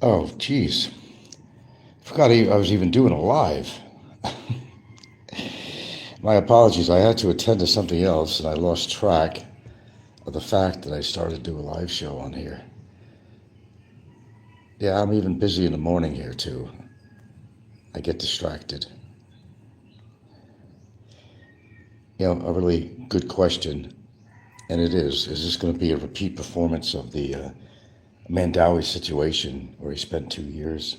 Oh, geez. Forgot I was even doing a live. My apologies. I had to attend to something else and I lost track of the fact that I started to do a live show on here. Yeah, I'm even busy in the morning here too. I get distracted. A really good question, and it is. Is this going to be a repeat performance of the Mandawi situation where he spent 2 years?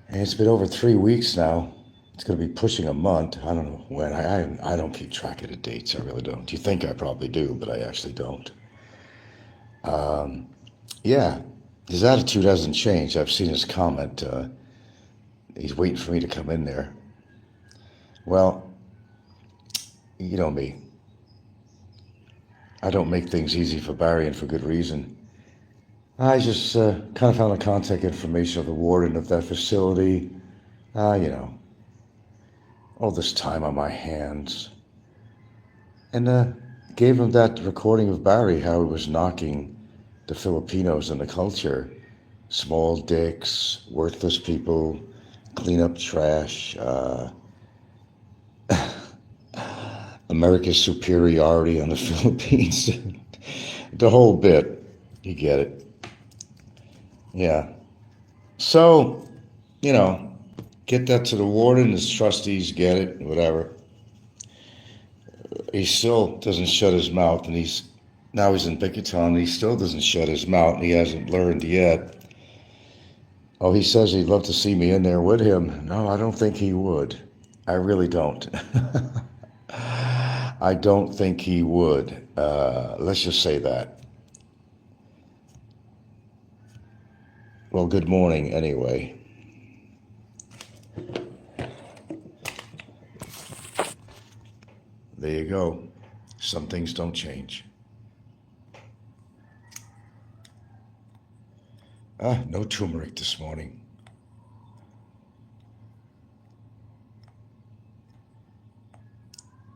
And it's been over 3 weeks now. It's going to be pushing a month. I don't know when. I don't keep track of the dates. I really don't. You think I probably do, but I actually don't. Yeah, his attitude hasn't changed. I've seen his comment. He's waiting for me to come in there. Well, you know me. I don't make things easy for Barry, and for good reason. I just kind of found the contact information of the warden of that facility. You know, all this time on my hands. And gave him that recording of Barry, how he was knocking the Filipinos in the culture. Small dicks, worthless people, clean up trash, America's superiority on the Philippines. The whole bit. You get it. Yeah. So, get that to the warden, his trustees get it, whatever. He still doesn't shut his mouth, and he's in Bicutan, and he still doesn't shut his mouth, and he hasn't learned yet. Oh, he says he'd love to see me in there with him. No, I don't think he would. I really don't. I don't think he would. Let's just say that. Well, good morning anyway. There you go. Some things don't change. No turmeric this morning.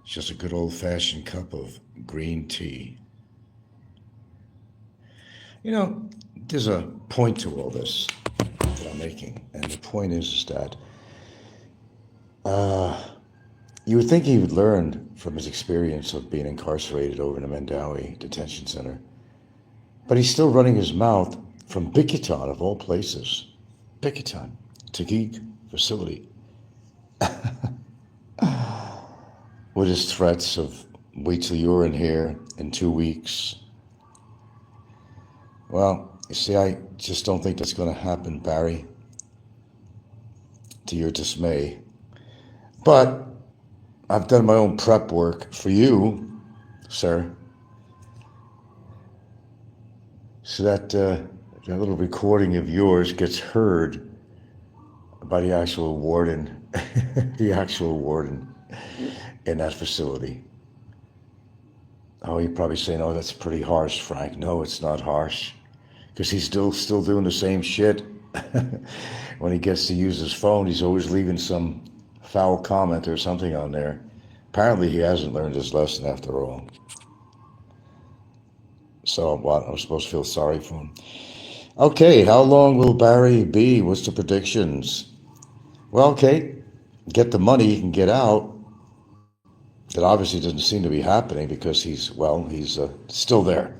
It's just a good old-fashioned cup of green tea. There's a point to all this that I'm making, and the point is that you would think he would learn from his experience of being incarcerated over in the Mandawi detention center, but he's still running his mouth from Bicutan, of all places. Bicutan, Taguig facility. With his threats of wait till you're in here in 2 weeks. Well, you see, I just don't think that's going to happen, Barry, to your dismay. But I've done my own prep work for you, sir, so that little recording of yours gets heard by the actual warden, the actual warden in that facility. Oh, you're probably saying, oh, that's pretty harsh, Frank. No, it's not harsh, because he's still doing the same shit. When he gets to use his phone, he's always leaving some foul comment or something on there. Apparently, he hasn't learned his lesson after all. So what? I'm supposed to feel sorry for him. Okay, how long will Barry be? What's the predictions? Well, okay, get the money, he can get out. That obviously doesn't seem to be happening because he's still there.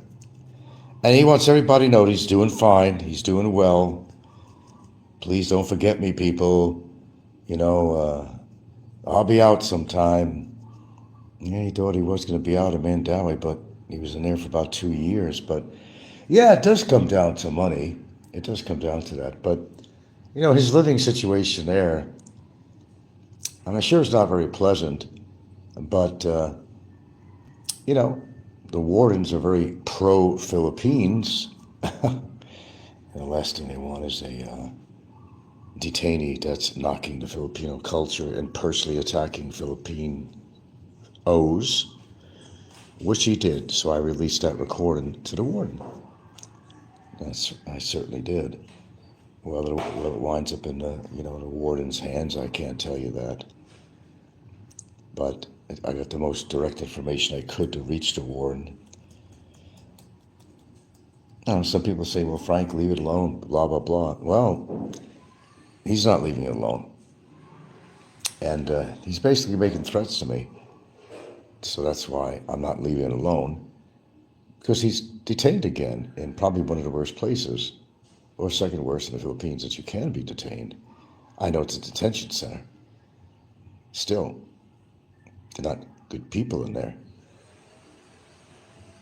And he wants everybody to know he's doing fine, he's doing well. Please don't forget me, people. I'll be out sometime. Yeah, he thought he was going to be out of Mandawi, but he was in there for about 2 years. But yeah, it does come down to money. It does come down to that. But, his living situation there, I'm sure it's not very pleasant. But, the wardens are very pro-Philippines. And the last thing they want is a detainee that's knocking the Filipino culture and personally attacking Filipinos, which he did. So I released that recording to the warden. I certainly did. Whether it winds up in the warden's hands, I can't tell you that. But I got the most direct information I could to reach the warden. Some people say, well, Frank, leave it alone, blah, blah, blah. Well, he's not leaving it alone. And he's basically making threats to me. So that's why I'm not leaving it alone. Because he's detained again in probably one of the worst places, or second worst in the Philippines that you can be detained. I know it's a detention center. Still, they're not good people in there.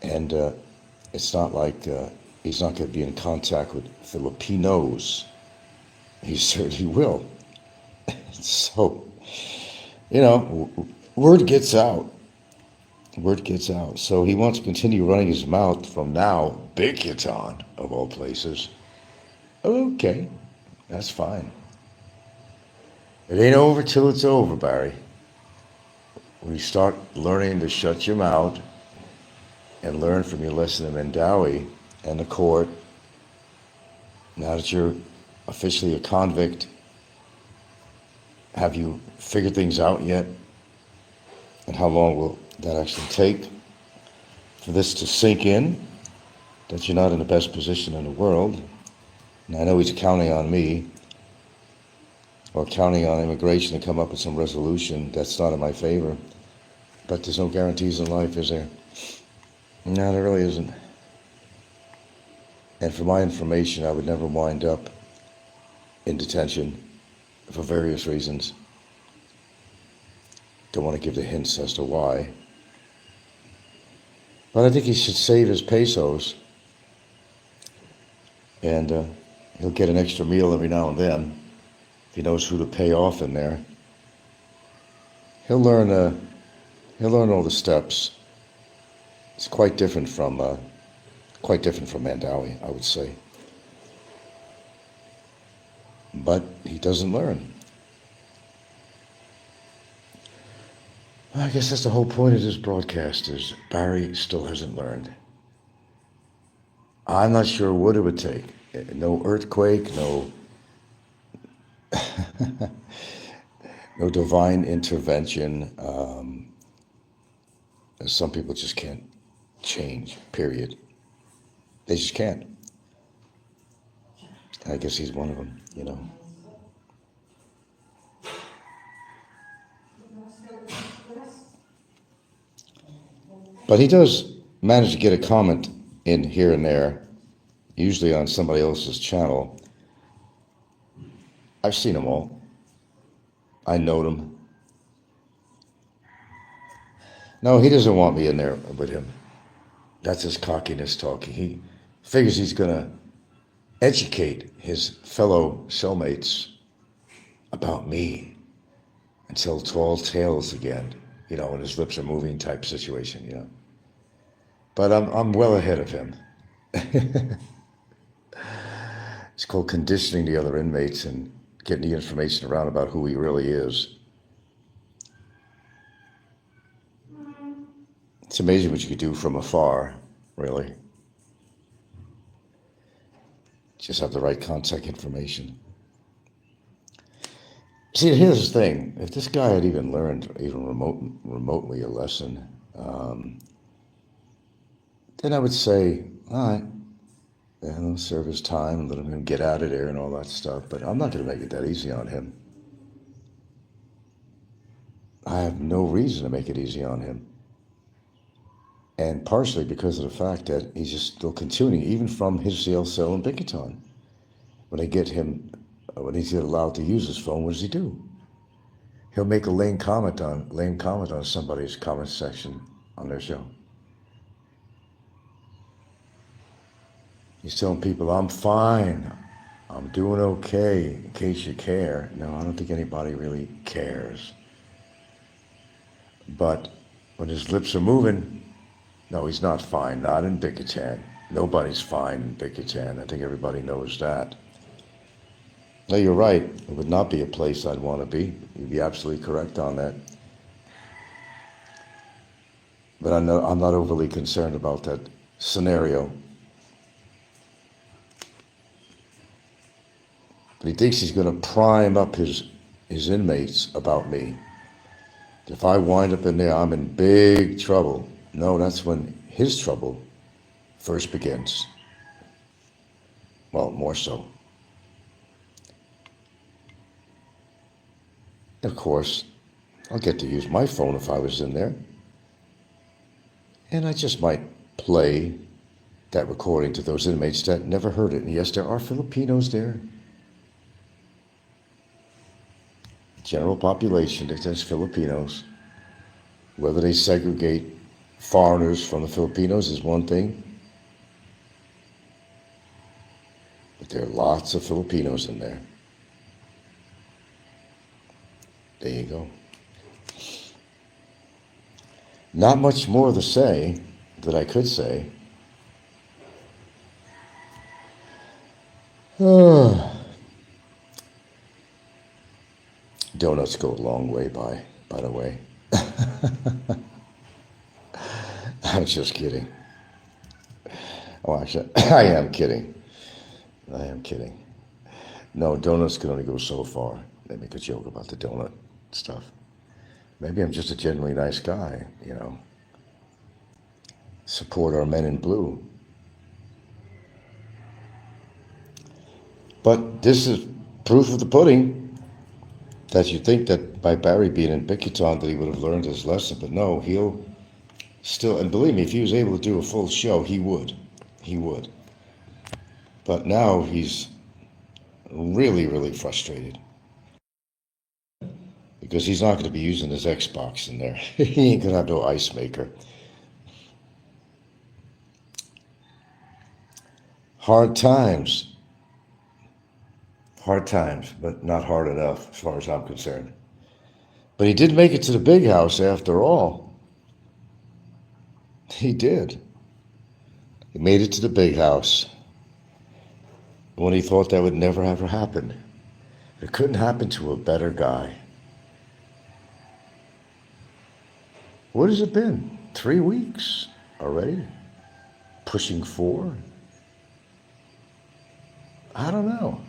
And it's not like he's not going to be in contact with Filipinos. He certainly will. So, word gets out. Word gets out. So he wants to continue running his mouth from now, Bicutan, of all places. Okay, that's fine. It ain't over till it's over, Barry. When you start learning to shut your mouth and learn from your lesson in Mandawi and the court, now that you're officially a convict, have you figured things out yet? And how long will that actually take for this to sink in, that you're not in the best position in the world? And I know he's counting on me, or counting on immigration to come up with some resolution that's not in my favor. But there's no guarantees in life, is there? No, there really isn't. And for my information, I would never wind up in detention for various reasons. Don't want to give the hints as to why. But I think he should save his pesos, and he'll get an extra meal every now and then if he knows who to pay off in there. He'll learn all the steps. It's quite different from Mandawi, I would say. But he doesn't learn. I guess that's the whole point of this broadcast, is Barry still hasn't learned. I'm not sure what it would take. No earthquake, no no divine intervention. Some people just can't change, period. They just can't. I guess he's one of them, But he does manage to get a comment in here and there, usually on somebody else's channel. I've seen them all. I know them. No, he doesn't want me in there with him. That's his cockiness talking. He figures he's going to educate his fellow cellmates about me and tell tall tales again, when his lips are moving type situation, But I'm well ahead of him. It's called conditioning the other inmates and getting the information around about who he really is. It's amazing what you could do from afar, really. Just have the right contact information. See, here's the thing. If this guy had even learned even remotely a lesson, then I would say, all right, he'll serve his time and let him get out of there and all that stuff. But I'm not going to make it that easy on him. I have no reason to make it easy on him. And partially because of the fact that he's just still continuing, even from his jail cell in Bicutan. When he's allowed to use his phone, what does he do? He'll make a lame comment on somebody's comment section on their show. He's telling people, I'm fine, I'm doing okay, in case you care. No, I don't think anybody really cares. But when his lips are moving, no, he's not fine, not in Bicutan. Nobody's fine in Bicutan. I think everybody knows that. No, you're right. It would not be a place I'd want to be. You'd be absolutely correct on that. But I'm not overly concerned about that scenario. But he thinks he's going to prime up his inmates about me. If I wind up in there, I'm in big trouble. No, that's when his trouble first begins. Well, more so. Of course, I'll get to use my phone if I was in there. And I just might play that recording to those inmates that never heard it. And yes, there are Filipinos there. General population, there's Filipinos. Whether they segregate foreigners from the Filipinos is one thing. But there are lots of Filipinos in there. There you go. Not much more to say that I could say. Donuts go a long way, by the way. I'm just kidding. Oh, actually, I am kidding. No, donuts can only go so far. They make a joke about the donut stuff. Maybe I'm just a genuinely nice guy, you know. Support our men in blue. But this is proof of the pudding that you think that by Barry being in Bicutan that he would have learned his lesson. But no, he'll still, and believe me, if he was able to do a full show, he would. But now he's really, really frustrated. Because he's not going to be using his Xbox in there. He ain't going to have no ice maker. Hard times, but not hard enough as far as I'm concerned. But he did make it to the big house after all. He did. He made it to the big house when he thought that would never ever happen. It couldn't happen to a better guy. What has it been? 3 weeks already? Pushing 4? I don't know.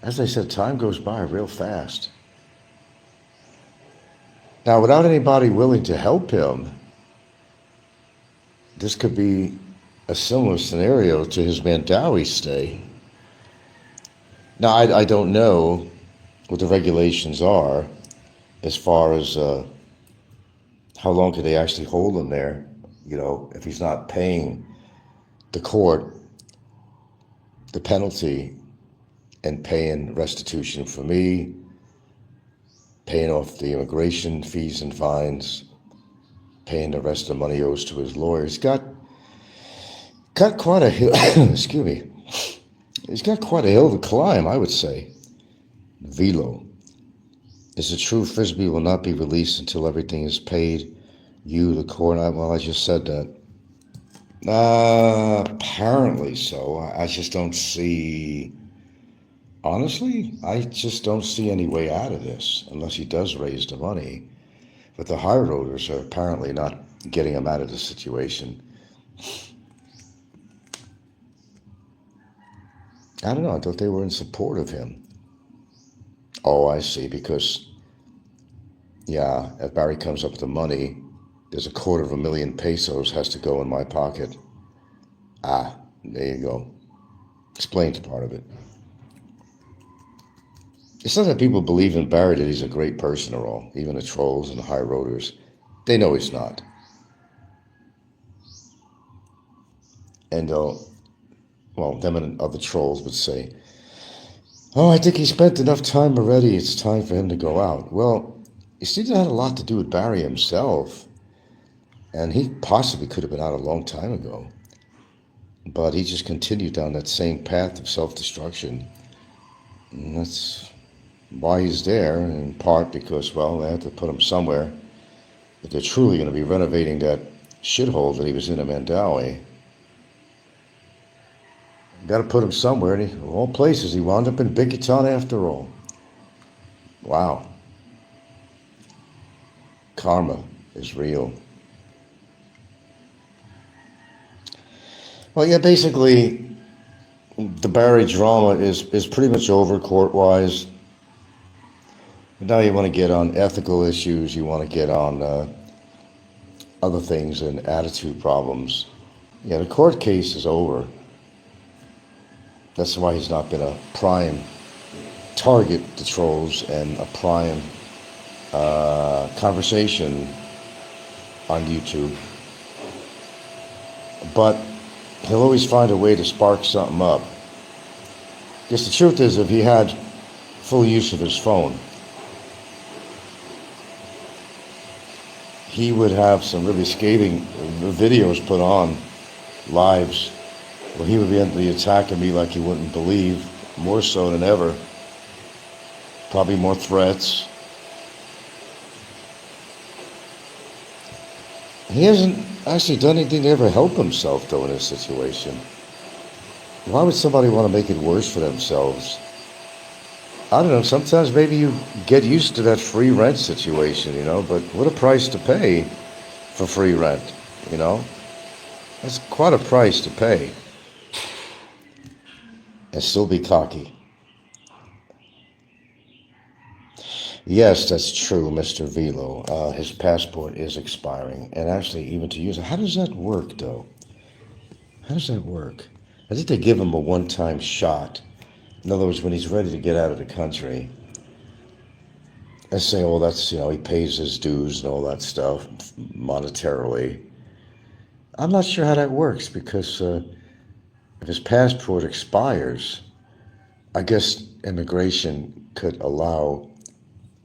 As I said, time goes by real fast. Now, without anybody willing to help him, this could be a similar scenario to his Mandawi stay. Now, I don't know what the regulations are as far as how long can they actually hold him there, you know, if he's not paying the court the penalty and paying restitution for me, paying off the immigration fees and fines, paying the rest of the money he owes to his lawyer. He's got quite a hill, excuse me, he's got quite a hill to climb, I would say. Velo. Is it true Frisbee will not be released until everything is paid? You, the court, well, I just said that. Apparently so. I just don't see, honestly, I just don't see any way out of this unless he does raise the money. But the high roaders are apparently not getting him out of the situation. I don't know. I thought they were in support of him. Oh, I see. Because, yeah, if Barry comes up with the money, there's $250,000 pesos has to go in my pocket. Ah, there you go. Explains part of it. It's not that people believe in Barry that he's a great person or all. Even the trolls and the high roaders, they know he's not. And well, them and other trolls would say, oh, I think he spent enough time already. It's time for him to go out. Well, you see, that had a lot to do with Barry himself. And he possibly could have been out a long time ago. But he just continued down that same path of self-destruction. And that's why he's there, in part because, well, they had to put him somewhere. But they're truly going to be renovating that shithole that he was in Mandawi. Got to put him somewhere, and of all places, he wound up in Bicutan after all. Wow. Karma is real. Well, yeah, basically, the Barry drama is pretty much over court-wise. Now you want to get on ethical issues, you want to get on other things and attitude problems. Yeah, the court case is over. That's why he's not been a prime target to trolls and a prime conversation on YouTube. But he'll always find a way to spark something up. Because the truth is, if he had full use of his phone, he would have some really scathing videos put on, lives, where he would be attacking me like you wouldn't believe, more so than ever. Probably more threats. He hasn't actually done anything to ever help himself, though, in this situation. Why would somebody want to make it worse for themselves? I don't know, sometimes maybe you get used to that free rent situation, you know, but what a price to pay for free rent, you know? That's quite a price to pay. And still be cocky. Yes, that's true, Mr. Velo. His passport is expiring. And actually, even to use it, how does that work, though? How does that work? I think they give him a one-time shot. In other words, when he's ready to get out of the country, let's say, oh, that's, you know, he pays his dues and all that stuff monetarily. I'm not sure how that works because if his passport expires, I guess immigration could allow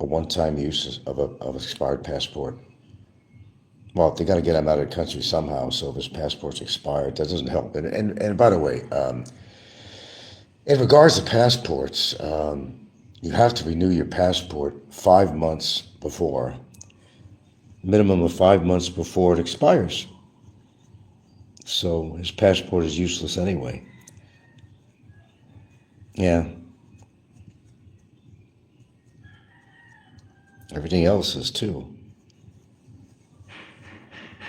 a one-time use of an expired passport. Well, they got to get him out of the country somehow, so if his passport's expired, that doesn't help. And by the way, in regards to passports, you have to renew your passport 5 months before, minimum of 5 months before it expires. So his passport is useless anyway. Yeah. Everything else is too.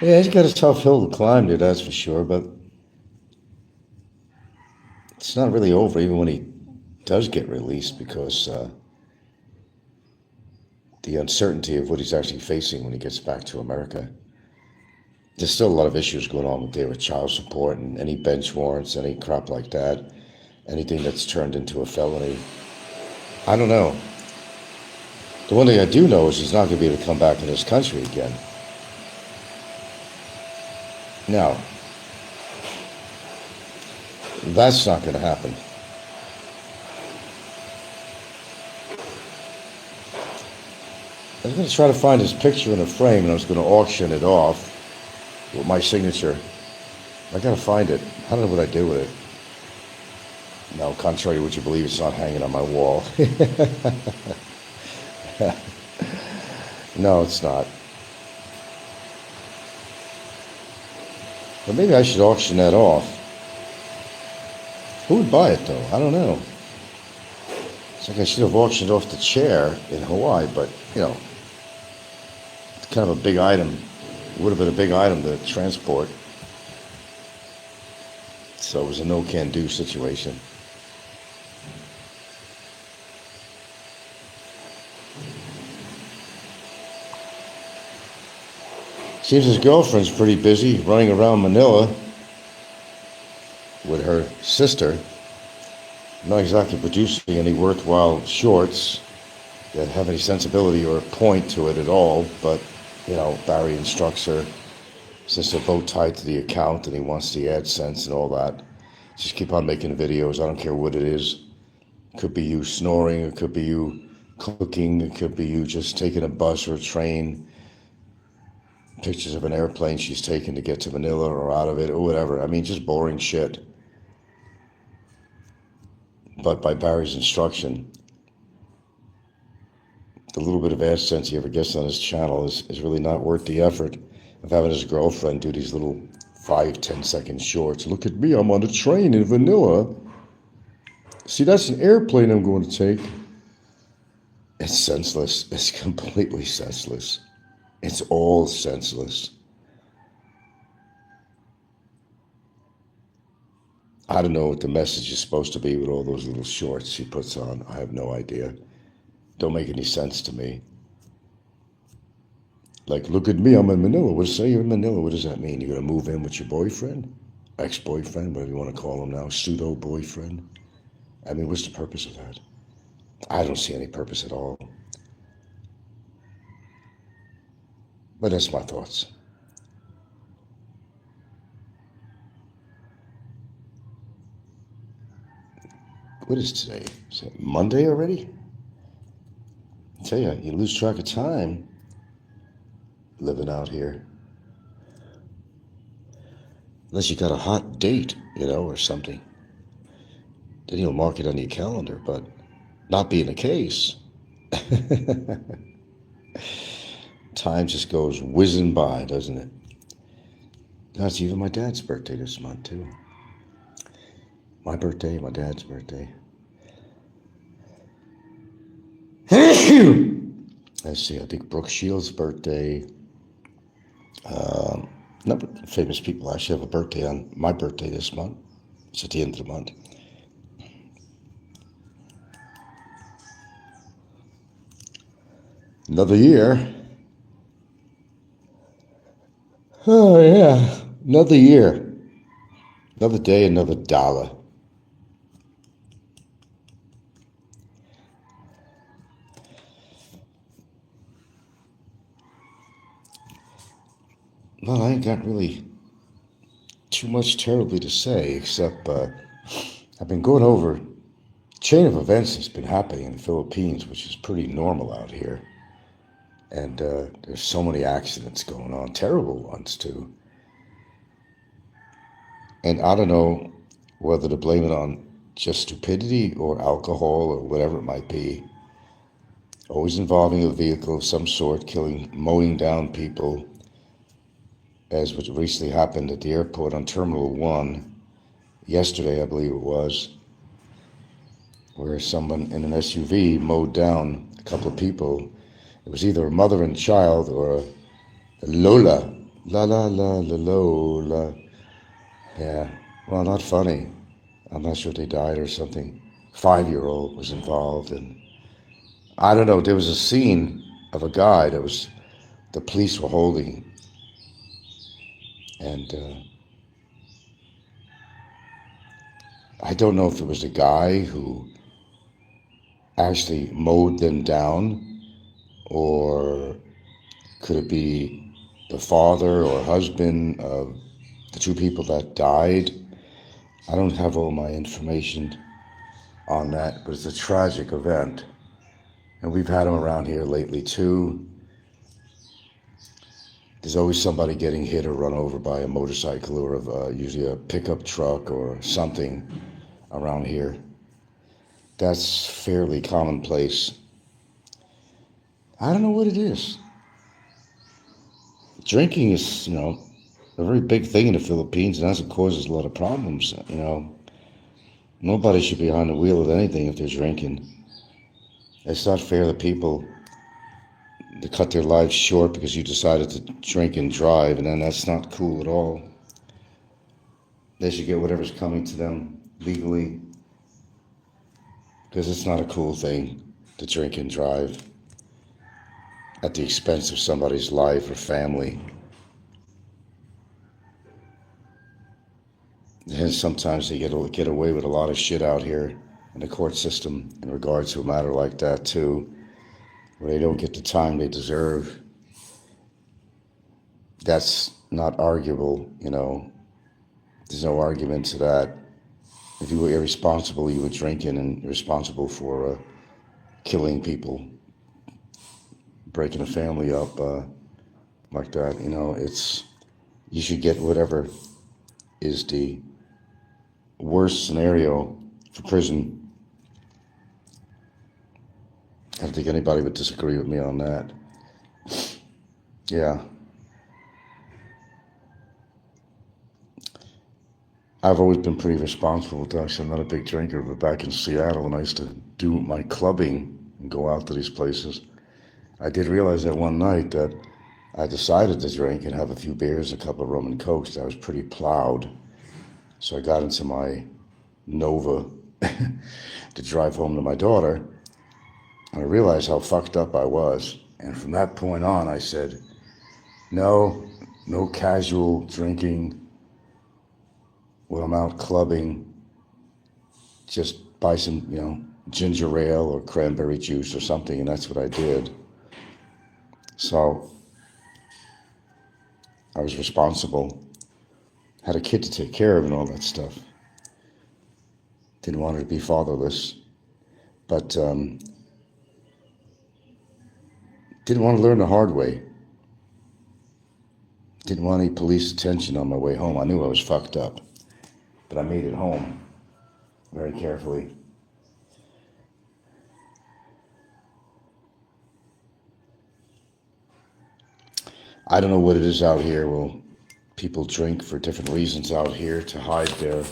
Yeah, he's got a tough hill to climb, dude, that's for sure, but it's not really over even when he does get released because the uncertainty of what he's actually facing when he gets back to America. There's still a lot of issues going on with child support and any bench warrants, any crap like that, anything that's turned into a felony. I don't know. The one thing I do know is he's not going to be able to come back in this country again. Now, that's not going to happen. I was going to try to find his picture in a frame and I was going to auction it off with my signature. I got to find it. I don't know what I do with it. No, contrary to what you believe, it's not hanging on my wall. No, it's not. But maybe I should auction that off. Who would buy it, though? I don't know. It's like I should have auctioned off the chair in Hawaii, but, you know, it's kind of a big item. It would have been a big item to transport. So it was a no-can-do situation. Seems his girlfriend's pretty busy running around Manila with her sister, not exactly producing any worthwhile shorts that have any sensibility or point to it at all, but, you know, Barry instructs her, since they're both tied to the account and he wants the AdSense and all that, just keep on making videos. I don't care what it is. It could be you snoring, it could be you cooking, it could be you just taking a bus or a train, pictures of an airplane she's taken to get to Manila or out of it or whatever. I mean, just boring shit. But by Barry's instruction, the little bit of AdSense he ever gets on his channel is really not worth the effort of having his girlfriend do these little 5-10 second shorts. Look at me, I'm on a train in Manila. See, that's an airplane I'm going to take. It's senseless. It's completely senseless. It's all senseless. I don't know what the message is supposed to be with all those little shorts he puts on. I have no idea. Don't make any sense to me. Like, look at me, I'm in Manila. What say you're in Manila? What does that mean? You're going to move in with your boyfriend? Ex-boyfriend, whatever you want to call him now, pseudo-boyfriend? I mean, what's the purpose of that? I don't see any purpose at all. But that's my thoughts. What is today? Is it Monday already? I tell you, you lose track of time living out here. Unless you got a hot date, or something. Then you'll mark it on your calendar, but not being the case. Time just goes whizzing by, doesn't it? That's even my dad's birthday this month, too. My birthday, my dad's birthday. Let's see, I think Brooke Shields' birthday. Number of famous people actually have a birthday on my birthday this month. It's at the end of the month. Another year. Oh, yeah. Another year. Another day, another dollar. Well, I ain't got really too much terribly to say, except I've been going over a chain of events that's been happening in the Philippines, which is pretty normal out here. And there's so many accidents going on, terrible ones too. And I don't know whether to blame it on just stupidity or alcohol or whatever it might be. Always involving a vehicle of some sort, mowing down people, as what recently happened at the airport on Terminal 1, yesterday I believe it was, where someone in an SUV mowed down a couple of people. It was either a mother and child or a Lola. La la la la Lola. Yeah, well, not funny. I'm not sure if they died or something. 5-year-old was involved, and I don't know, there was a scene of a guy that the police were holding, and I don't know if it was the guy who actually mowed them down, or could it be the father or husband of the two people that died? I don't have all my information on that, but it's a tragic event. And we've had them around here lately too. There's always somebody getting hit or run over by a motorcycle or usually a pickup truck or something around here. That's fairly commonplace. I don't know what it is. Drinking is, a very big thing in the Philippines, and that causes a lot of problems. Nobody should be behind the wheel of anything if they're drinking. It's not fair that people to cut their lives short because you decided to drink and drive, and then that's not cool at all. They should get whatever's coming to them legally, because it's not a cool thing to drink and drive at the expense of somebody's life or family. And sometimes they get away with a lot of shit out here in the court system in regards to a matter like that too, where they don't get the time they deserve. That's not arguable, There's no argument to that. If you were irresponsible, you were drinking and responsible for killing people, breaking a family up like that, you should get whatever is the worst scenario for prison. I don't think anybody would disagree with me on that. Yeah. I've always been pretty responsible with that. I'm not a big drinker, but back in Seattle, when I used to do my clubbing and go out to these places, I did realize that one night that I decided to drink and have a few beers, a couple of rum and cokes. I was pretty plowed. So I got into my Nova to drive home to my daughter, and I realized how fucked up I was. And from that point on, I said, no casual drinking when I'm out clubbing. Just buy some, ginger ale or cranberry juice or something, and that's what I did. So I was responsible, had a kid to take care of and all that stuff. Didn't want her to be fatherless, but didn't want to learn the hard way. Didn't want any police attention on my way home. I knew I was fucked up, but I made it home very carefully. I don't know what it is out here. Well, people drink for different reasons out here to hide their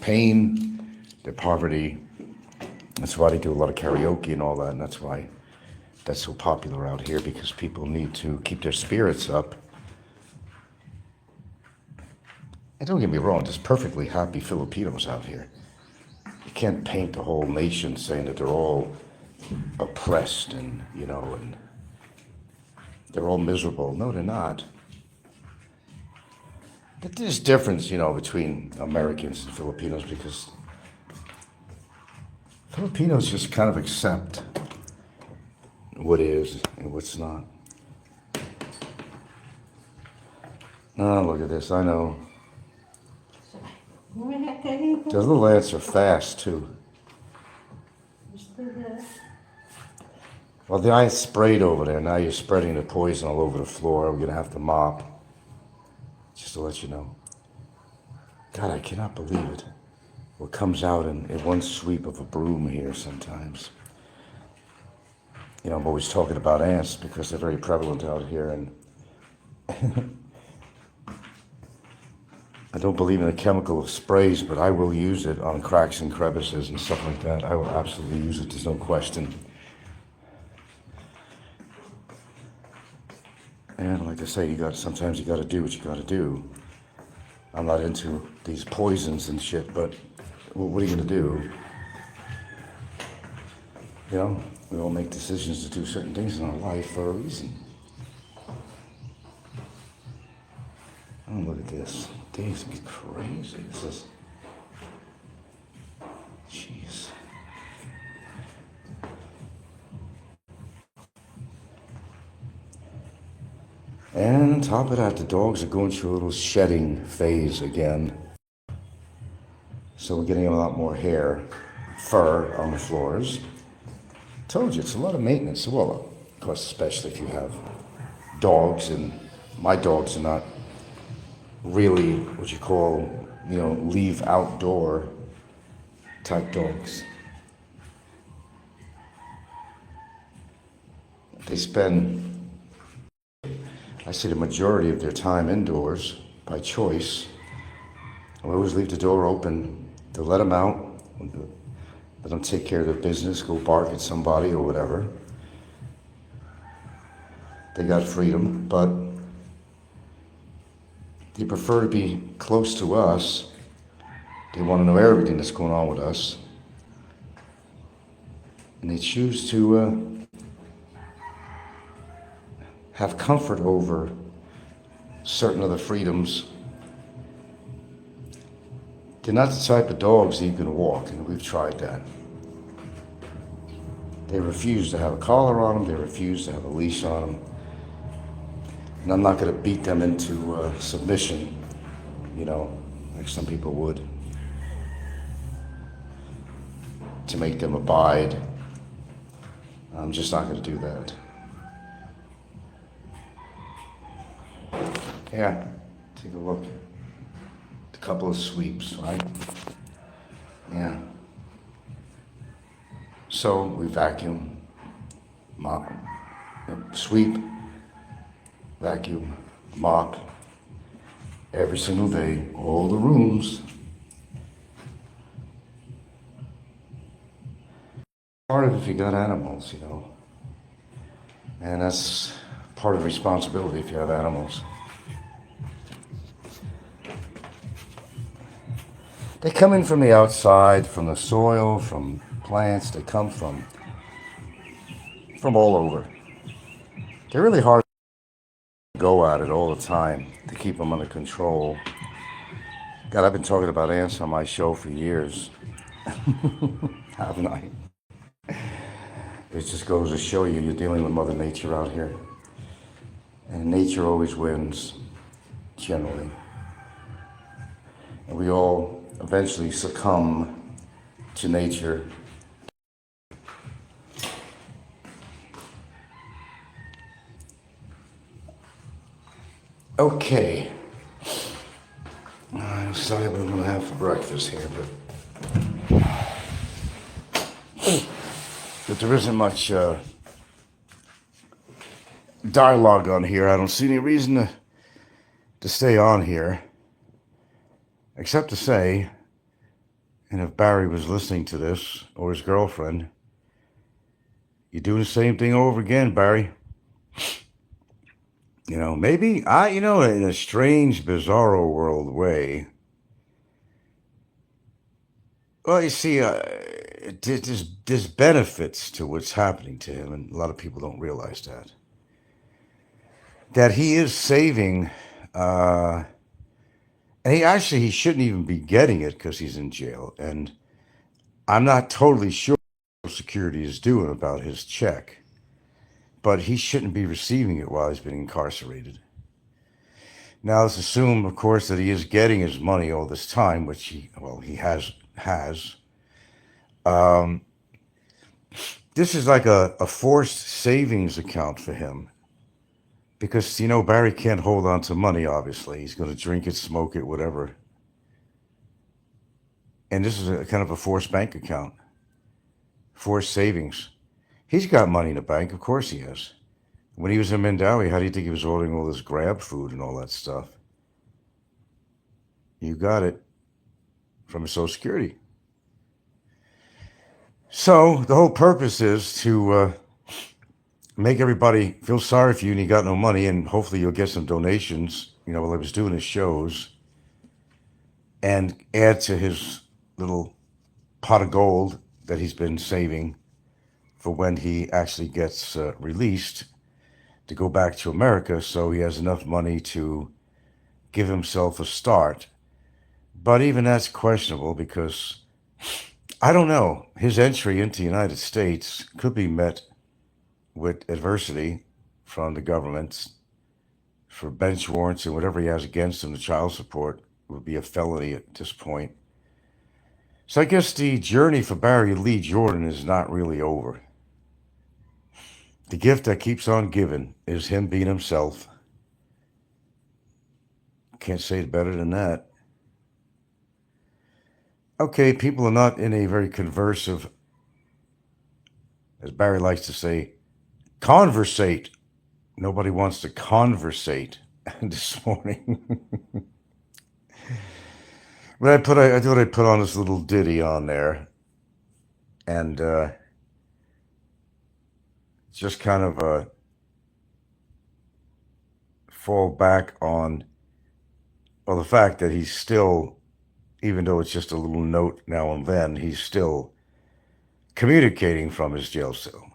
pain, their poverty. That's why they do a lot of karaoke and all that, and that's why that's so popular out here, because people need to keep their spirits up. And don't get me wrong, there's perfectly happy Filipinos out here. You can't paint the whole nation saying that they're all oppressed and, and they're all miserable. No, they're not. But there's difference, between Americans and Filipinos, because Filipinos just kind of accept what is and what's not. Oh, look at this, I know. Those little ants are fast, too. Well, the ants sprayed over there. Now you're spreading the poison all over the floor. We're going to have to mop. Just to let you know. God, I cannot believe it. What comes out in one sweep of a broom here sometimes. I'm always talking about ants because they're very prevalent out here. And I don't believe in the chemical sprays, but I will use it on cracks and crevices and stuff like that. I will absolutely use it. There's no question. And like I say, sometimes you got to do what you got to do. I'm not into these poisons and shit, but what are you going to do? We all make decisions to do certain things in our life for a reason. Oh, look at this. Days get crazy. This is... Jeez. And on top of that, the dogs are going through a little shedding phase again. So we're getting a lot more fur on the floors. Told you, it's a lot of maintenance. Well, of course, especially if you have dogs, and my dogs are not really what you call, leave outdoor type dogs. They spend, I say, the majority of their time indoors by choice. I always leave the door open to let them out, let them take care of their business, go bark at somebody or whatever. They got freedom, but they prefer to be close to us. They want to know everything that's going on with us. And they choose to have comfort over certain other freedoms. They're not the type of dogs that you can walk, and we've tried that. They refuse to have a collar on them. They refuse to have a leash on them. And I'm not going to beat them into submission, like some people would, to make them abide. I'm just not going to do that. Yeah, take a look. A couple of sweeps, right? Yeah. So we vacuum, mop, sweep, vacuum, mop, every single day, all the rooms. Part of it if you got animals, and that's part of the responsibility if you have animals. They come in from the outside, from the soil, from plants. They come from all over. They're really hard to go at it all the time to keep them under control. God, I've been talking about ants on my show for years. haven't I? It just goes to show you you're dealing with Mother Nature out here. And nature always wins, generally. And we all eventually succumb to nature. Okay. I decided what I'm going to have for breakfast here, but there isn't much dialogue on here. I don't see any reason to stay on here, except to say, and if Barry was listening to this, or his girlfriend, you do the same thing over again, Barry. You know, maybe, in a strange, bizarro world way. Well, you see, there's benefits to what's happening to him, and a lot of people don't realize that. That he is saving, and he shouldn't even be getting it because he's in jail. And I'm not totally sure what security is doing about his check, but he shouldn't be receiving it while he's been incarcerated. Now, let's assume, of course, that he is getting his money all this time, which he has. This is like a forced savings account for him. Because, Barry can't hold on to money, obviously. He's going to drink it, smoke it, whatever. And this is a kind of a forced bank account. Forced savings. He's got money in the bank. Of course he has. When he was in Mandawi, how do you think he was ordering all this grab food and all that stuff? You got it from his Social Security. So the whole purpose is to make everybody feel sorry for you and you got no money, and hopefully you'll get some donations, while he was doing his shows, and add to his little pot of gold that he's been saving for when he actually gets released to go back to America, so he has enough money to give himself a start. But even that's questionable because, I don't know, his entry into the United States could be met with adversity from the government for bench warrants and whatever he has against him. The child support would be a felony at this point. So I guess the journey for Barry Lee Jordan is not really over. The gift that keeps on giving is him being himself. Can't say it better than that. Okay, people are not in a very conversive, as Barry likes to say, conversate. Nobody wants to conversate this morning. But I thought I'd put on this little ditty on there, and just kind of fall back on, well, the fact that he's still, even though it's just a little note now and then, he's still communicating from his jail cell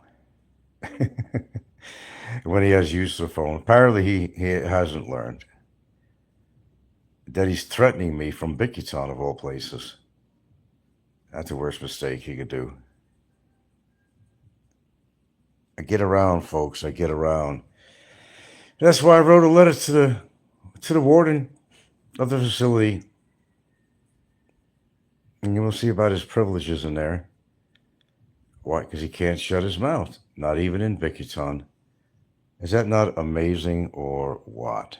when he has use of the phone. Apparently he hasn't learned that he's threatening me from Bicutan, of all places. That's the worst mistake he could do. I get around, folks. I get around. That's why I wrote a letter to the warden of the facility. And you will see about his privileges in there. Why? Because he can't shut his mouth. Not even in Bicutan. Is that not amazing or what?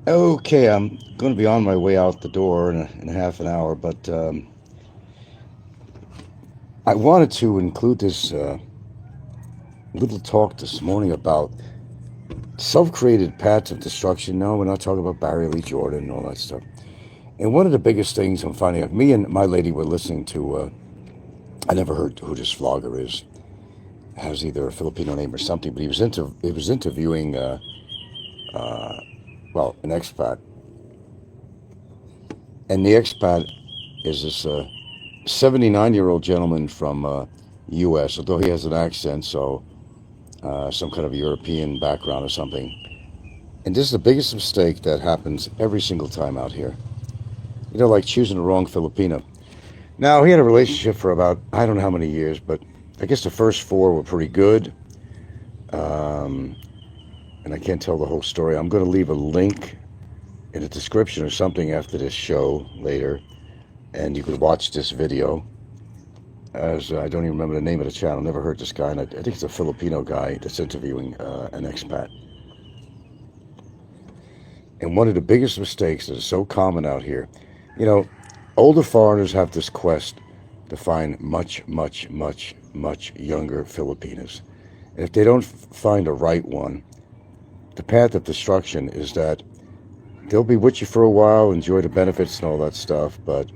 Okay, I'm going to be on my way out the door in a half an hour, but I wanted to include this little talk this morning about self-created paths of destruction. No, we're not talking about Barry Lee Jordan and all that stuff. And one of the biggest things I'm finding out, me and my lady were listening to, I never heard who this vlogger is, has either a Filipino name or something, but he was interviewing, well, an expat. And the expat is this 79-year-old gentleman from U.S., although he has an accent, so some kind of European background or something. And this is the biggest mistake that happens every single time out here. You know, like choosing the wrong Filipino. Now, he had a relationship for about, I don't know how many years, but I guess the first 4 were pretty good. And I can't tell the whole story. I'm going to leave a link in the description or something after this show later, and you could watch this video. As I don't even remember the name of the channel, never heard this guy, and I think it's a Filipino guy that's interviewing an expat. And one of the biggest mistakes that is so common out here, you know, older foreigners have this quest to find much, much, much, much younger Filipinas. And if they don't find a right one, the path of destruction is that they'll be with you for a while, enjoy the benefits and all that stuff, but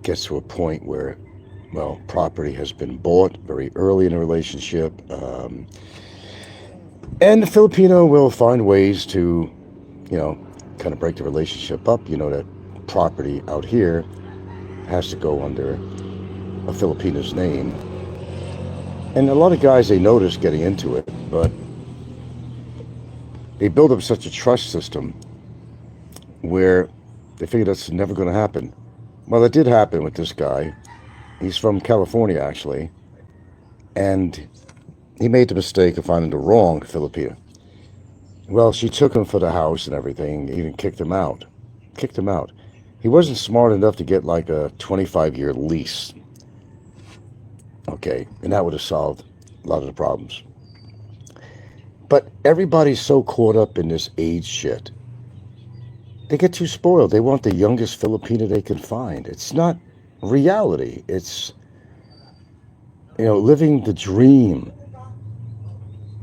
gets to a point where, well, property has been bought very early in a relationship, and the Filipino will find ways to, you know, kind of break the relationship up. You know that property out here has to go under a Filipino's name. And a lot of guys, they notice getting into it, but they build up such a trust system where they figure that's never going to happen. Well, it did happen with this guy. He's from California, actually. And he made the mistake of finding the wrong Filipina. Well, she took him for the house and everything, even kicked him out. Kicked him out. He wasn't smart enough to get like a 25-year lease. Okay, and that would have solved a lot of the problems. But everybody's so caught up in this age shit. They get too spoiled. They want the youngest Filipina they can find. It's not reality. It's, you know, living the dream.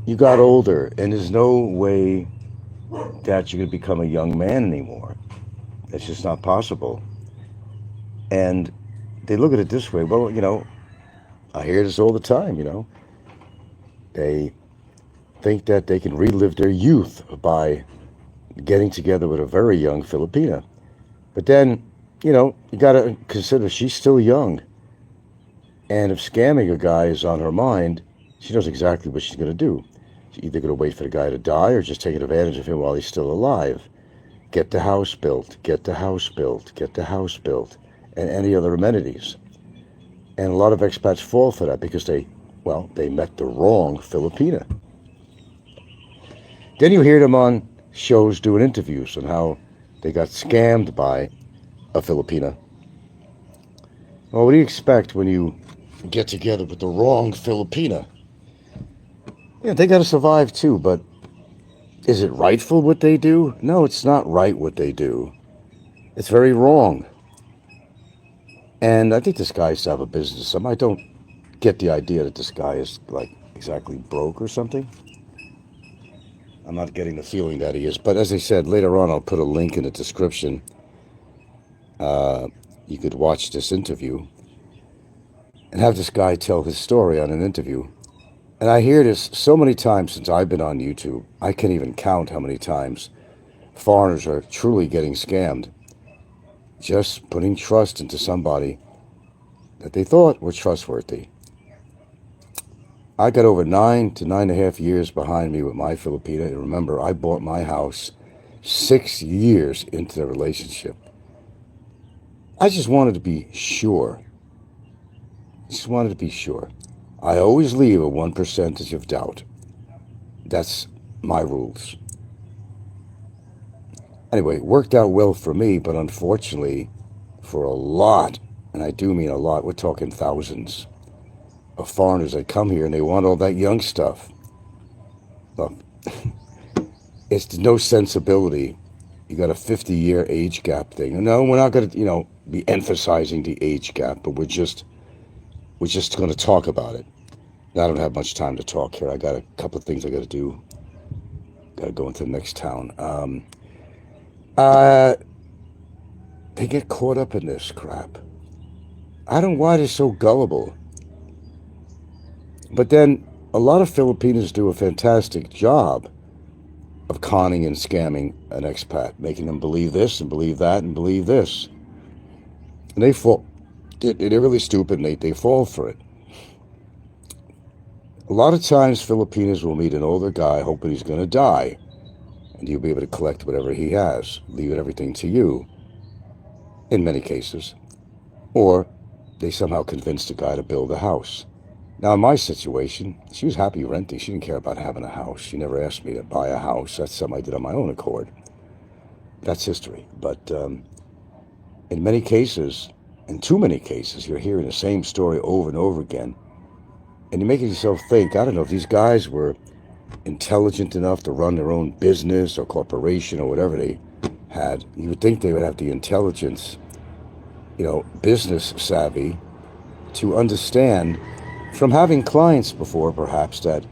You got older, and there's no way that you could become a young man anymore. It's just not possible. And they look at it this way. Well, you know, I hear this all the time, you know. They think that they can relive their youth by getting together with a very young Filipina. But then, you know, you got to consider she's still young. And if scamming a guy is on her mind, she knows exactly what she's going to do. She's either going to wait for the guy to die or just take advantage of him while he's still alive. Get the house built, get the house built, get the house built, and any other amenities. And a lot of expats fall for that because they met the wrong Filipina. Then you hear them on shows doing interviews on how they got scammed by a Filipina. Well, what do you expect when you get together with the wrong Filipina? Yeah, they got to survive too, but is it rightful what they do? No, it's not right what they do. It's very wrong. And I think this guy used to have a business. I don't get the idea that this guy is like exactly broke or something. I'm not getting the feeling that he is. But as I said, later on I'll put a link in the description. You could watch this interview and have this guy tell his story on an interview. And I hear this so many times since I've been on YouTube. I can't even count how many times foreigners are truly getting scammed. Just putting trust into somebody that they thought were trustworthy. I got over 9 to 9.5 years behind me with my Filipina. And remember, I bought my house 6 years into the relationship. I just wanted to be sure. I always leave a 1% of doubt. That's my rules. Anyway, it worked out well for me, but unfortunately, for a lot, and I do mean a lot, we're talking thousands of foreigners that come here and they want all that young stuff. Look, it's no sensibility. You got a 50-year age gap thing. No, we're not going to, be emphasizing the age gap, but we're just going to talk about it. I don't have much time to talk here. I got a couple of things I got to do. Got to go into the next town. They get caught up in this crap. I don't know why they're so gullible. But then a lot of Filipinos do a fantastic job of conning and scamming an expat, making them believe this and believe that and believe this. And they fall. They're really stupid and they fall for it. A lot of times Filipinos will meet an older guy hoping he's going to die, and you'll be able to collect whatever he has, leave everything to you, in many cases. Or they somehow convinced the guy to build a house. Now in my situation, she was happy renting. She didn't care about having a house. She never asked me to buy a house. That's something I did on my own accord. That's history. But in many cases, in too many cases, you're hearing the same story over and over again. And you're making yourself think, I don't know, if these guys were intelligent enough to run their own business or corporation or whatever they had, you would think they would have the intelligence, business savvy to understand from having clients before, perhaps, that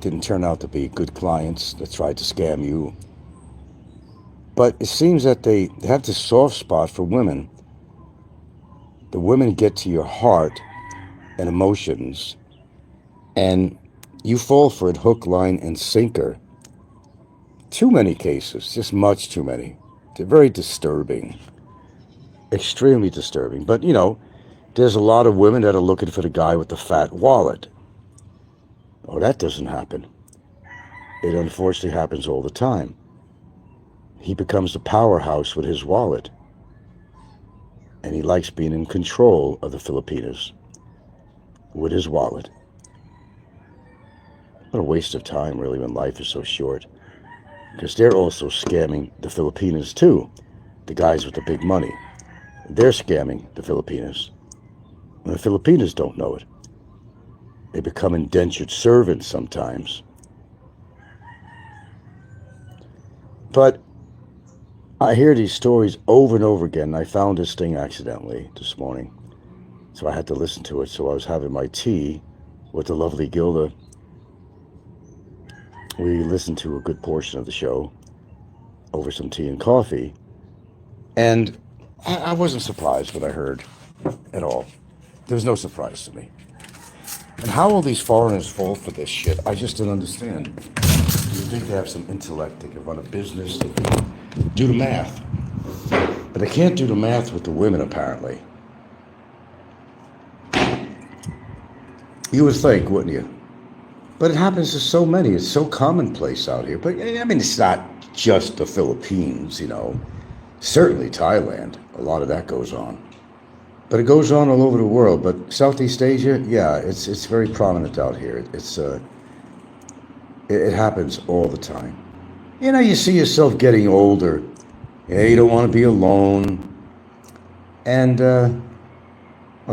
didn't turn out to be good clients that tried to scam you. But it seems that they have this soft spot for women. The women get to your heart and emotions, and you fall for it hook, line, and sinker. Too many cases, just much too many. They're very disturbing, extremely disturbing. But, there's a lot of women that are looking for the guy with the fat wallet. Oh, that doesn't happen. It unfortunately happens all the time. He becomes the powerhouse with his wallet. And he likes being in control of the Filipinos with his wallet. What a waste of time, really, when life is so short. Because they're also scamming the Filipinos, too. The guys with the big money. They're scamming the Filipinos. And the Filipinos don't know it. They become indentured servants sometimes. But I hear these stories over and over again. I found this thing accidentally this morning, so I had to listen to it. So I was having my tea with the lovely Gilda. We listened to a good portion of the show over some tea and coffee, and I wasn't surprised what I heard at all. There was no surprise to me. And how all these foreigners fall for this shit, I just don't understand. You think they have some intellect, they can run a business, they can do the math. But they can't do the math with the women, apparently. You would think, wouldn't you? But it happens to so many. It's so commonplace out here. But, it's not just the Philippines, Certainly Thailand, a lot of that goes on. But it goes on all over the world. But Southeast Asia, yeah, it's very prominent out here. It happens all the time. You see yourself getting older. You don't want to be alone. And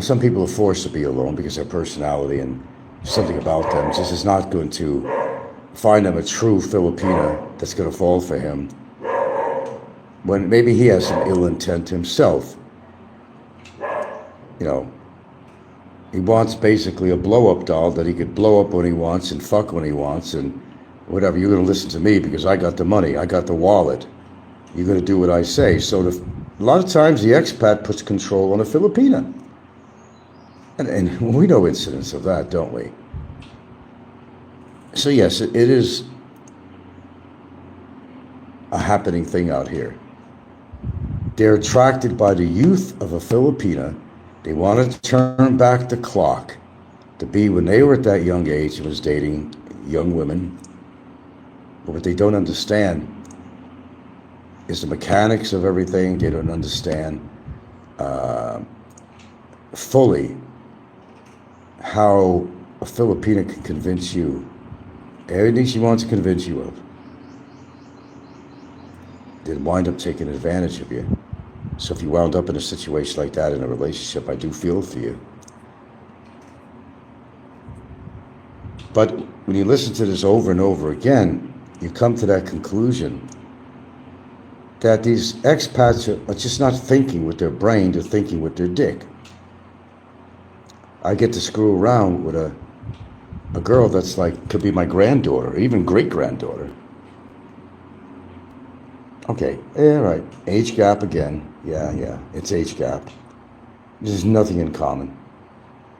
some people are forced to be alone because their personality and something about them just is not going to find them a true Filipina that's going to fall for him. When maybe he has some ill intent himself. He wants basically a blow-up doll that he could blow up when he wants and fuck when he wants and whatever. You're going to listen to me because I got the money, I got the wallet. You're going to do what I say. So a lot of times the expat puts control on a Filipina. And we know incidents of that, don't we? So yes, it is a happening thing out here. They're attracted by the youth of a Filipina. They want to turn back the clock to be when they were at that young age and was dating young women. But what they don't understand is the mechanics of everything. They don't understand fully how a Filipina can convince you everything she wants to convince you of. They'd wind up taking advantage of you. So if you wound up in a situation like that in a relationship, I do feel for you. But when you listen to this over and over again, you come to that conclusion that these expats are just not thinking with their brain, they're thinking with their dick. I get to screw around with a girl that's like, could be my granddaughter, or even great-granddaughter. Okay, yeah, right. Age gap again. Yeah, it's age gap. There's nothing in common.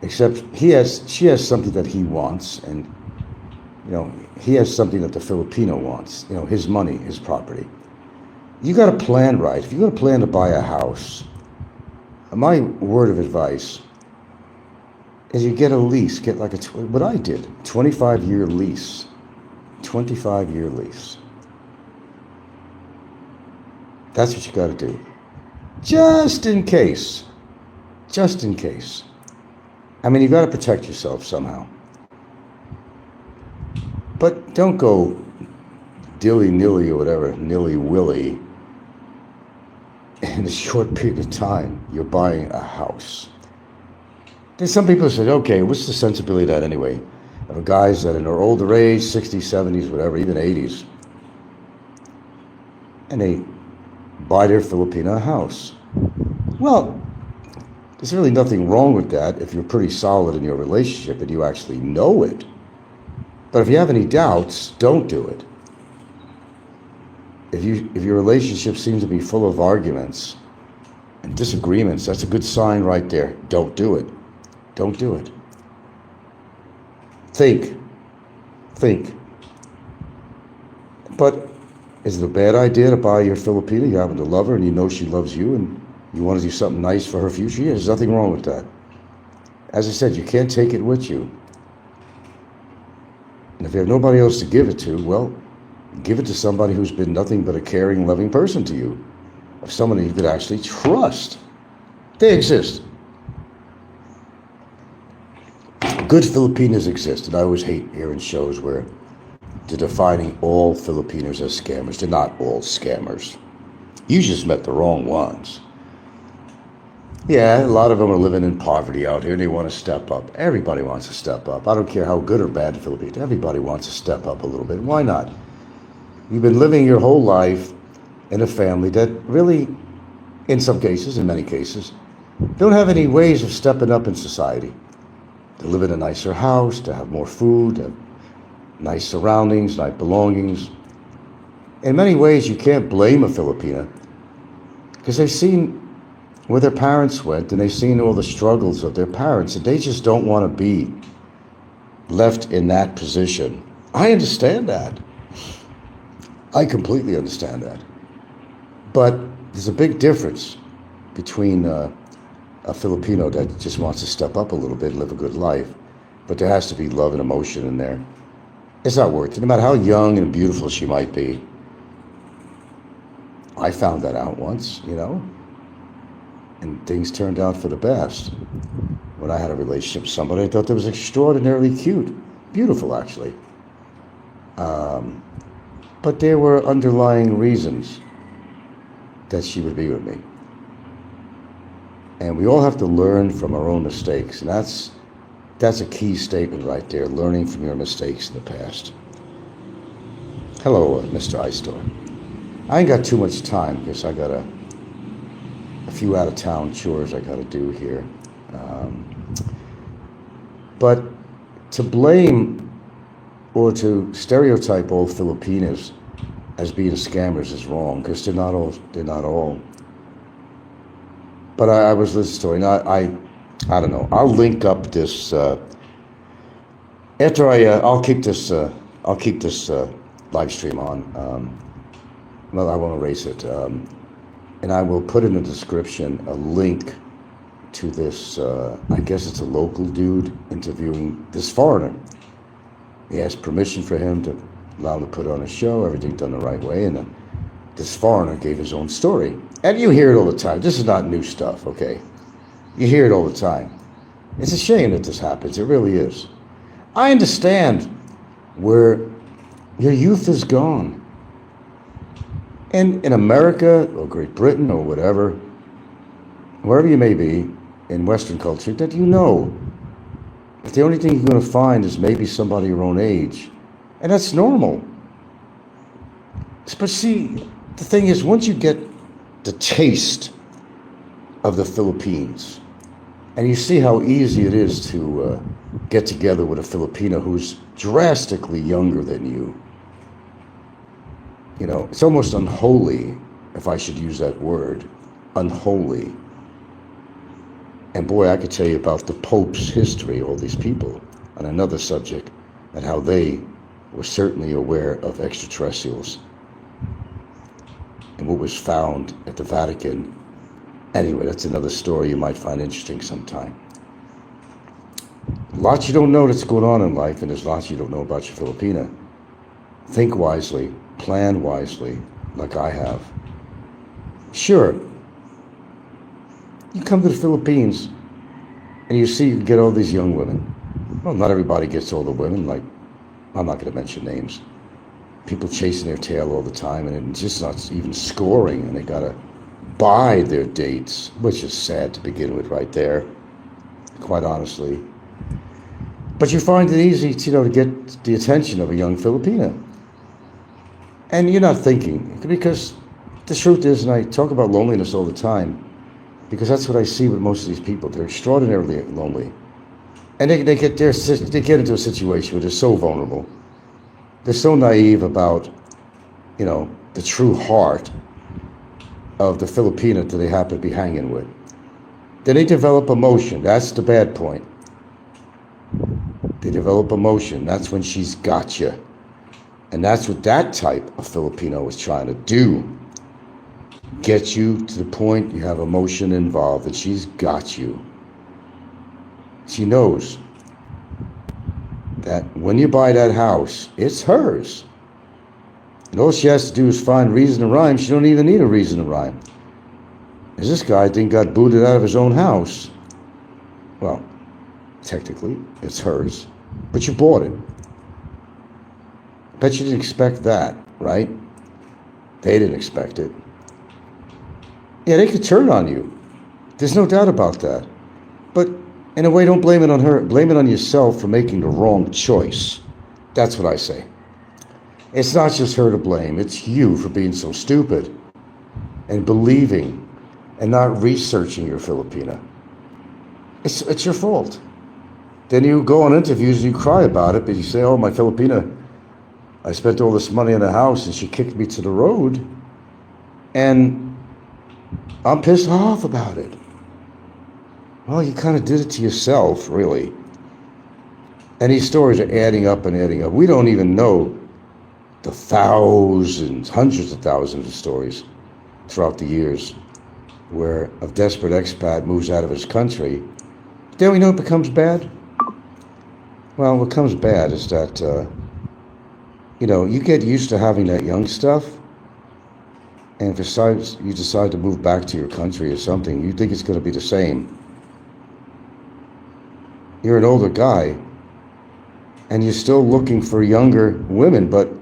Except she has something that he wants, and, you know, he has something that the Filipino wants. You know, his money, his property. You got to plan right. If you're going to plan to buy a house, my word of advice is you get a lease. Get like what I did, 25-year lease. 25-year lease. That's what you got to do. Just in case. Just in case. I mean, you got to protect yourself somehow. But don't go dilly-nilly or whatever, nilly-willy. In a short period of time, you're buying a house. There's some people who say, okay, what's the sensibility of that anyway? Of guys that in their older age, 60s, 70s, whatever, even 80s, and they buy their Filipino house. Well, there's really nothing wrong with that if you're pretty solid in your relationship and you actually know it. But if you have any doubts, don't do it. If your relationship seems to be full of arguments and disagreements, that's a good sign right there. Don't do it. Don't do it. Think. But is it a bad idea to buy your Filipino? You happen to love her and you know she loves you and you want to do something nice for her future? Yeah, there's nothing wrong with that. As I said, you can't take it with you. And if you have nobody else to give it to, well, give it to somebody who's been nothing but a caring, loving person to you. Of someone you could actually trust. They exist. Good Filipinos exist, and I always hate hearing shows where they're defining all Filipinos as scammers. They're not all scammers. You just met the wrong ones. Yeah, a lot of them are living in poverty out here, and they want to step up. Everybody wants to step up. I don't care how good or bad the Philippines. Everybody wants to step up a little bit. Why not? You've been living your whole life in a family that really, in some cases, in many cases, don't have any ways of stepping up in society. To live in a nicer house, to have more food, to have nice surroundings, nice belongings. In many ways, you can't blame a Filipina because they've seen where their parents went and they've seen all the struggles of their parents, and they just don't want to be left in that position. I understand that. I completely understand that. But there's a big difference between a Filipino that just wants to step up a little bit and live a good life, but there has to be love and emotion in there. It's not worth it, no matter how young and beautiful she might be. I found that out once, you know, and things turned out for the best. When I had a relationship with somebody, I thought that was extraordinarily cute, beautiful actually. But there were underlying reasons that she would be with me. And we all have to learn from our own mistakes, and that's a key statement right there, learning from your mistakes in the past. Hello, Mr. Ice Store. I ain't got too much time because I got a few out-of-town chores I got to do here. But to blame or to stereotype all Filipinos as being scammers is wrong, because they're not all. But I was listening to it, and I don't know. I'll link up this after I'll keep this live stream on. Well, I won't erase it, and I will put in the description a link to this. I guess it's a local dude interviewing this foreigner. He asked permission for him to allow him to put on a show. Everything done the right way, and then this foreigner gave his own story. And you hear it all the time. This is not new stuff, okay? You hear it all the time. It's a shame that this happens. It really is. I understand where your youth is gone. And in America or Great Britain or whatever, wherever you may be in Western culture, that you know that the only thing you're going to find is maybe somebody your own age. And that's normal. But see, the thing is, once you get the taste of the Philippines, and you see how easy it is to get together with a Filipino who's drastically younger than you. You know, it's almost unholy, if I should use that word, unholy. And boy, I could tell you about the Pope's history, all these people, on another subject, and how they were certainly aware of extraterrestrials and what was found at the Vatican. Anyway, that's another story you might find interesting sometime. Lots you don't know that's going on in life, and there's lots you don't know about your Filipina. Think wisely, plan wisely, like I have. Sure, you come to the Philippines and you see you get all these young women. Well, not everybody gets all the women, like, I'm not going to mention names. People chasing their tail all the time, and it's just not even scoring, and they got to buy their dates, which is sad to begin with right there, quite honestly. But you find it easy, to get the attention of a young Filipina. And you're not thinking, because the truth is, and I talk about loneliness all the time, because that's what I see with most of these people. They're extraordinarily lonely. And they get into a situation where they're so vulnerable. They're so naive about, the true heart of the Filipina that they happen to be hanging with. Then they develop emotion. That's the bad point. They develop emotion. That's when she's got you. And that's what that type of Filipino is trying to do. Get you to the point you have emotion involved, and she's got you. She knows that when you buy that house, it's hers. And all she has to do is find reason to rhyme. She don't even need a reason to rhyme. As this guy got booted out of his own house. Well, technically, it's hers, but you bought it. Bet you didn't expect that, right? They didn't expect it. Yeah, they could turn on you. There's no doubt about that. But in a way, don't blame it on her. Blame it on yourself for making the wrong choice. That's what I say. It's not just her to blame. It's you for being so stupid and believing and not researching your Filipina. It's your fault. Then you go on interviews and you cry about it, but you say, oh, my Filipina, I spent all this money on a house and she kicked me to the road, and I'm pissed off about it. Well, you kind of did it to yourself, really. And these stories are adding up and adding up. We don't even know the thousands, hundreds of thousands of stories throughout the years where a desperate expat moves out of his country. Then we know it becomes bad. Well, what becomes bad is that, you get used to having that young stuff, and if you decide to move back to your country or something, you think it's going to be the same. You're an older guy, and you're still looking for younger women, but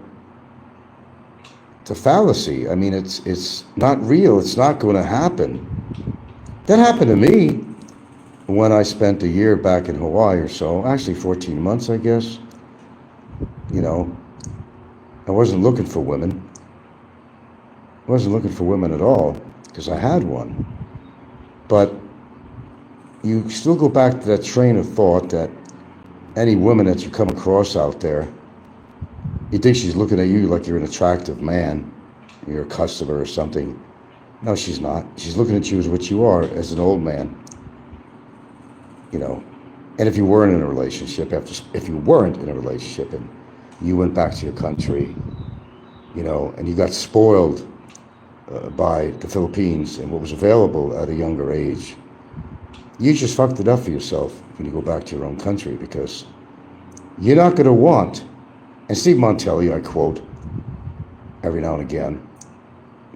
it's a fallacy. I mean, it's not real. It's not going to happen. That happened to me when I spent a year back in Hawaii or so. Actually, 14 months, I guess. I wasn't looking for women. I wasn't looking for women at all, because I had one. But you still go back to that train of thought that any woman that you come across out there, you think she's looking at you like you're an attractive man, you're a customer or something. No, she's not. She's looking at you as what you are, as an old man. And if you weren't in a relationship, and you went back to your country, and you got spoiled by the Philippines and what was available at a younger age, you just fucked it up for yourself when you go back to your own country, because you're not going to want, and Steve Montelli, I quote every now and again,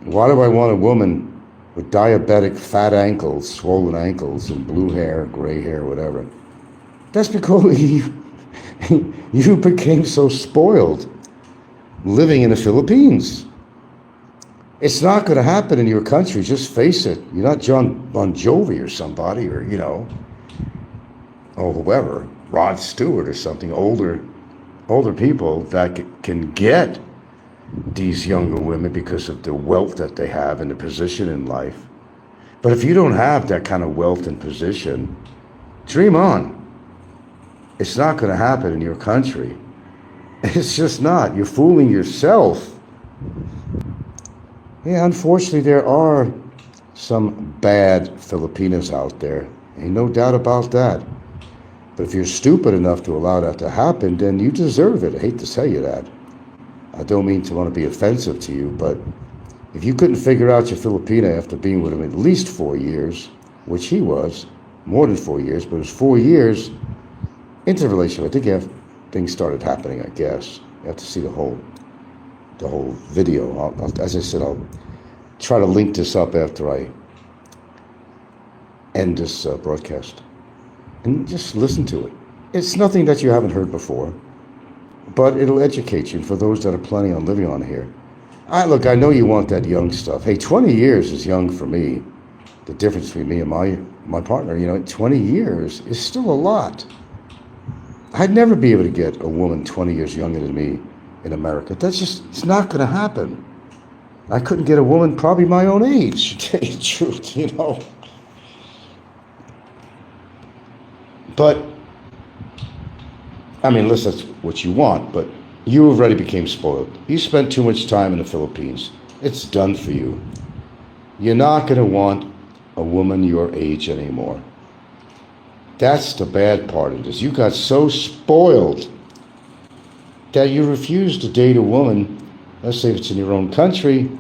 why do I want a woman with diabetic fat ankles, swollen ankles, and blue hair, gray hair, whatever? That's because you became so spoiled living in the Philippines. It's not going to happen in your country. Just face it. You're not John Bon Jovi or somebody, or, or whoever, Rod Stewart or something, older people that can get these younger women because of the wealth that they have and the position in life. But if you don't have that kind of wealth and position, dream on. It's not going to happen in your country. It's just not. You're fooling yourself. Yeah, unfortunately, there are some bad Filipinas out there. Ain't no doubt about that. But if you're stupid enough to allow that to happen, then you deserve it. I hate to tell you that. I don't mean to want to be offensive to you, but if you couldn't figure out your Filipina after being with him at least 4 years, which he was, more than 4 years, but it was 4 years into the relationship, I think things started happening, I guess. You have to see the whole video. As I said, I'll try to link this up after I end this broadcast. And just listen to it. It's nothing that you haven't heard before, but it'll educate you. And for those that are planning on living on here, look, I know you want that young stuff. Hey, 20 years is young for me. The difference between me and my partner, 20 years is still a lot. I'd never be able to get a woman 20 years younger than me in America. It's not going to happen. I couldn't get a woman probably my own age, to tell you the truth, But, I mean, listen, that's what you want, but you already became spoiled. You spent too much time in the Philippines. It's done for you. You're not going to want a woman your age anymore. That's the bad part of this. You got so spoiled that you refuse to date a woman, let's say if it's in your own country,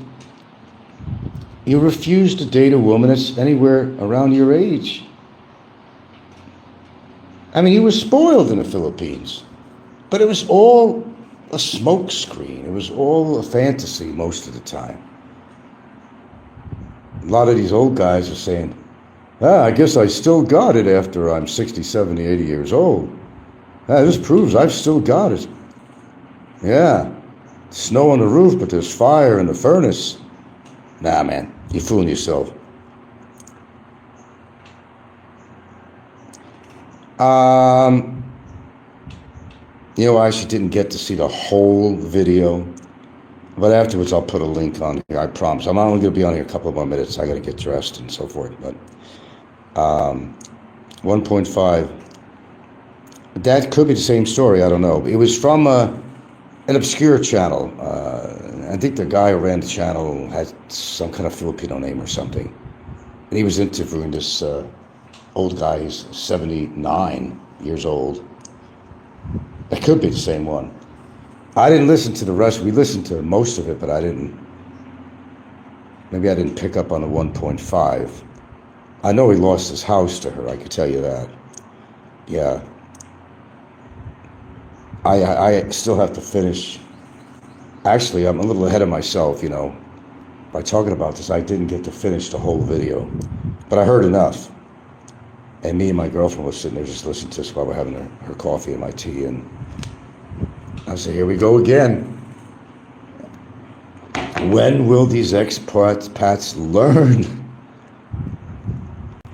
you refuse to date a woman that's anywhere around your age. I mean, you were spoiled in the Philippines, but it was all a smoke screen. It was all a fantasy most of the time. A lot of these old guys are saying, I guess I still got it after I'm 60, 70, 80 years old. This proves I've still got it. Yeah, snow on the roof, but there's fire in the furnace. Nah, man, you're fooling yourself. I actually didn't get to see the whole video, but afterwards I'll put a link on here, I promise. I'm only going to be on here a couple of more minutes. I got to get dressed and so forth, but 1.5, that could be the same story, I don't know. It was from an obscure channel. I think the guy who ran the channel had some kind of Filipino name or something, and he was interviewing this old guy. He's 79 years old. It could be the same one. I didn't listen to the rest. We listened to most of it, but maybe I didn't pick up on the 1.5. I know he lost his house to her, I could tell you that. Yeah. I still have to finish. Actually, I'm a little ahead of myself, by talking about this. I didn't get to finish the whole video, but I heard enough. And me and my girlfriend was sitting there just listening to this while we're having her coffee and my tea. And I said, here we go again. When will these expats learn?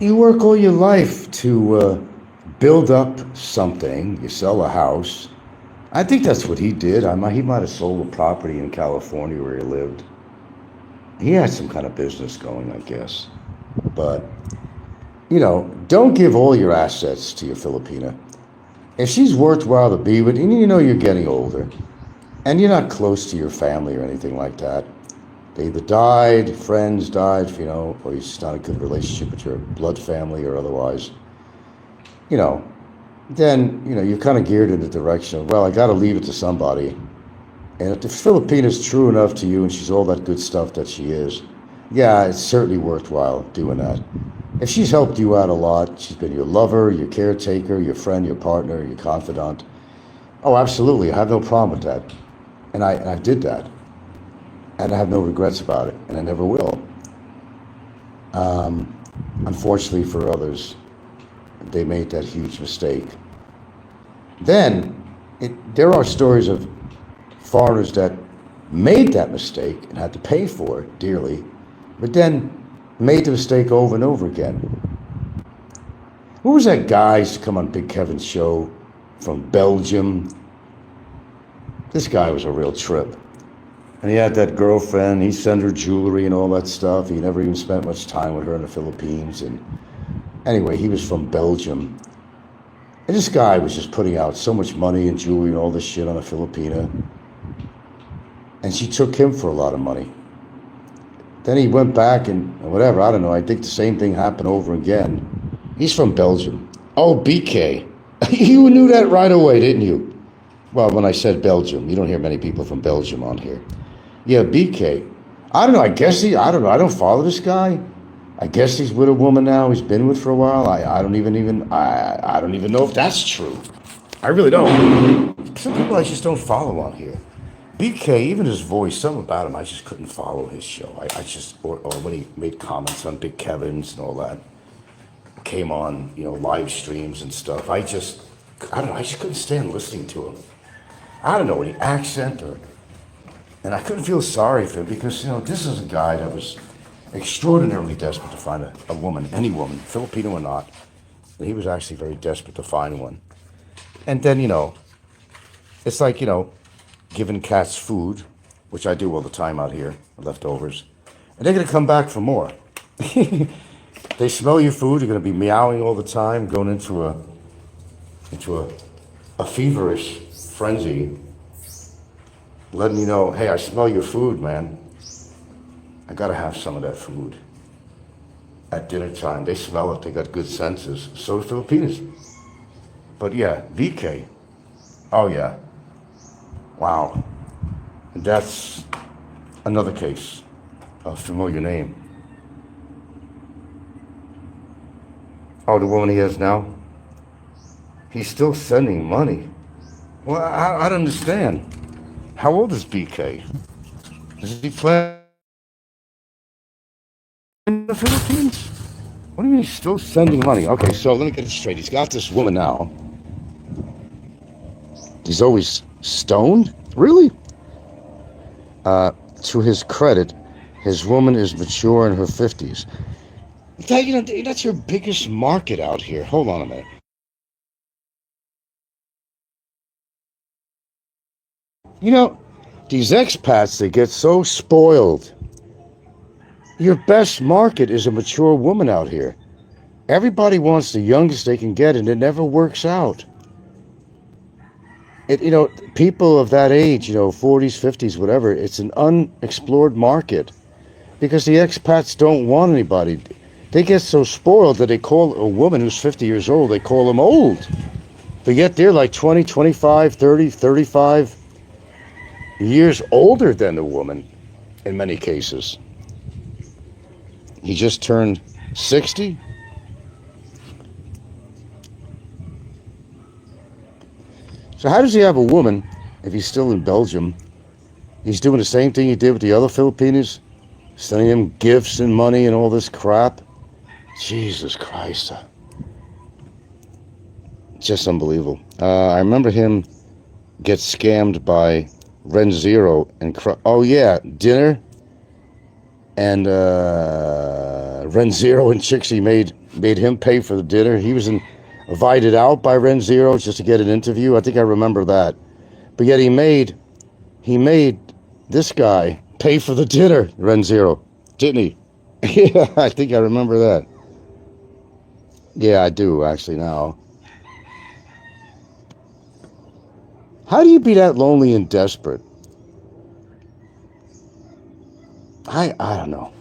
You work all your life to build up something. You sell a house. I think that's what he did. He might have sold a property in California where he lived. He had some kind of business going, I guess. But don't give all your assets to your Filipina. If she's worthwhile to be with, and you're getting older, and you're not close to your family or anything like that, they either died, friends died, or you're just not a good relationship with your blood family or otherwise, then, you're kind of geared in the direction of, well, I got to leave it to somebody. And if the Filipina's true enough to you and she's all that good stuff that she is, yeah, it's certainly worthwhile doing that. If she's helped you out a lot, she's been your lover, your caretaker, your friend, your partner, your confidant, oh, absolutely, I have no problem with that. And I did that. And I have no regrets about it, and I never will. Unfortunately for others, they made that huge mistake. Then, there are stories of foreigners that made that mistake and had to pay for it dearly, but then made the mistake over and over again. Who was that guy who used to come on Big Kevin's show from Belgium? This guy was a real trip. And he had that girlfriend. He'd send her jewelry and all that stuff. He never even spent much time with her in the Philippines. And anyway, he was from Belgium. And this guy was just putting out so much money and jewelry and all this shit on a Filipina. And she took him for a lot of money. Then he went back and whatever, I don't know. I think the same thing happened over again. He's from Belgium. Oh, BK. You knew that right away, didn't you? Well, when I said Belgium, you don't hear many people from Belgium on here. Yeah, BK. I don't know. I don't know. I don't follow this guy. I guess he's with a woman now he's been with for a while. I don't even know if that's true. I really don't. Some people I just don't follow on here. BK, even his voice, something about him, I just couldn't follow his show. Or when he made comments on Big Kevin's and all that, came on, live streams and stuff. I just couldn't stand listening to him. I don't know, any accent and I couldn't feel sorry for him because, this is a guy that was extraordinarily desperate to find a woman, any woman, Filipino or not. And he was actually very desperate to find one. And then, it's like, giving cats food, which I do all the time out here, leftovers, and they're going to come back for more. They smell your food, you're going to be meowing all the time, going into a feverish frenzy, letting you know, hey, I smell your food, man. I got to have some of that food. At dinner time, they smell it, they got good senses. So do Filipinos. But yeah, VK. Oh yeah. Wow. That's another case. A familiar name. Oh, the woman he has now? He's still sending money. Well, I don't understand. How old is BK? Does he plan in the Philippines? What do you mean he's still sending money? Okay, so let me get it straight. He's got this woman now. He's always stoned? Really? To his credit, his woman is mature in her 50s. That's your biggest market out here. Hold on a minute. These expats, they get so spoiled. Your best market is a mature woman out here. Everybody wants the youngest they can get, and it never works out. People of that age, 40s, 50s, whatever, it's an unexplored market because the expats don't want anybody. They get so spoiled that they call a woman who's 50 years old, they call them old. But yet they're like 20, 25, 30, 35 years older than the woman in many cases. He just turned 60. So how does he have a woman if he's still in Belgium? He's doing the same thing he did with the other Filipinos, sending them gifts and money and all this crap. Jesus Christ. Just unbelievable. I remember him get scammed by Ren Zero and oh yeah, dinner. And Ren Zero and Chixie made him pay for the dinner. He was invited out by Ren Zero just to get an interview. I think I remember that. But yet he made this guy pay for the dinner, Ren Zero, didn't he? Yeah, I think I remember that. Yeah, I do actually now. How do you be that lonely and desperate? I don't know.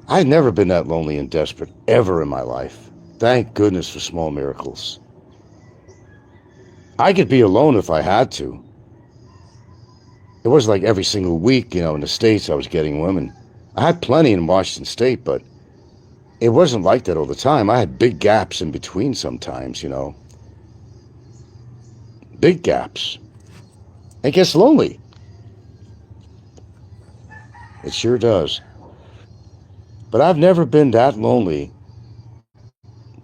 I've never been that lonely and desperate ever in my life. Thank goodness for small miracles. I could be alone if I had to. It wasn't like every single week, in the States I was getting women. I had plenty in Washington State, but it wasn't like that all the time. I had big gaps in between sometimes, Big gaps. It gets lonely. It sure does. But I've never been that lonely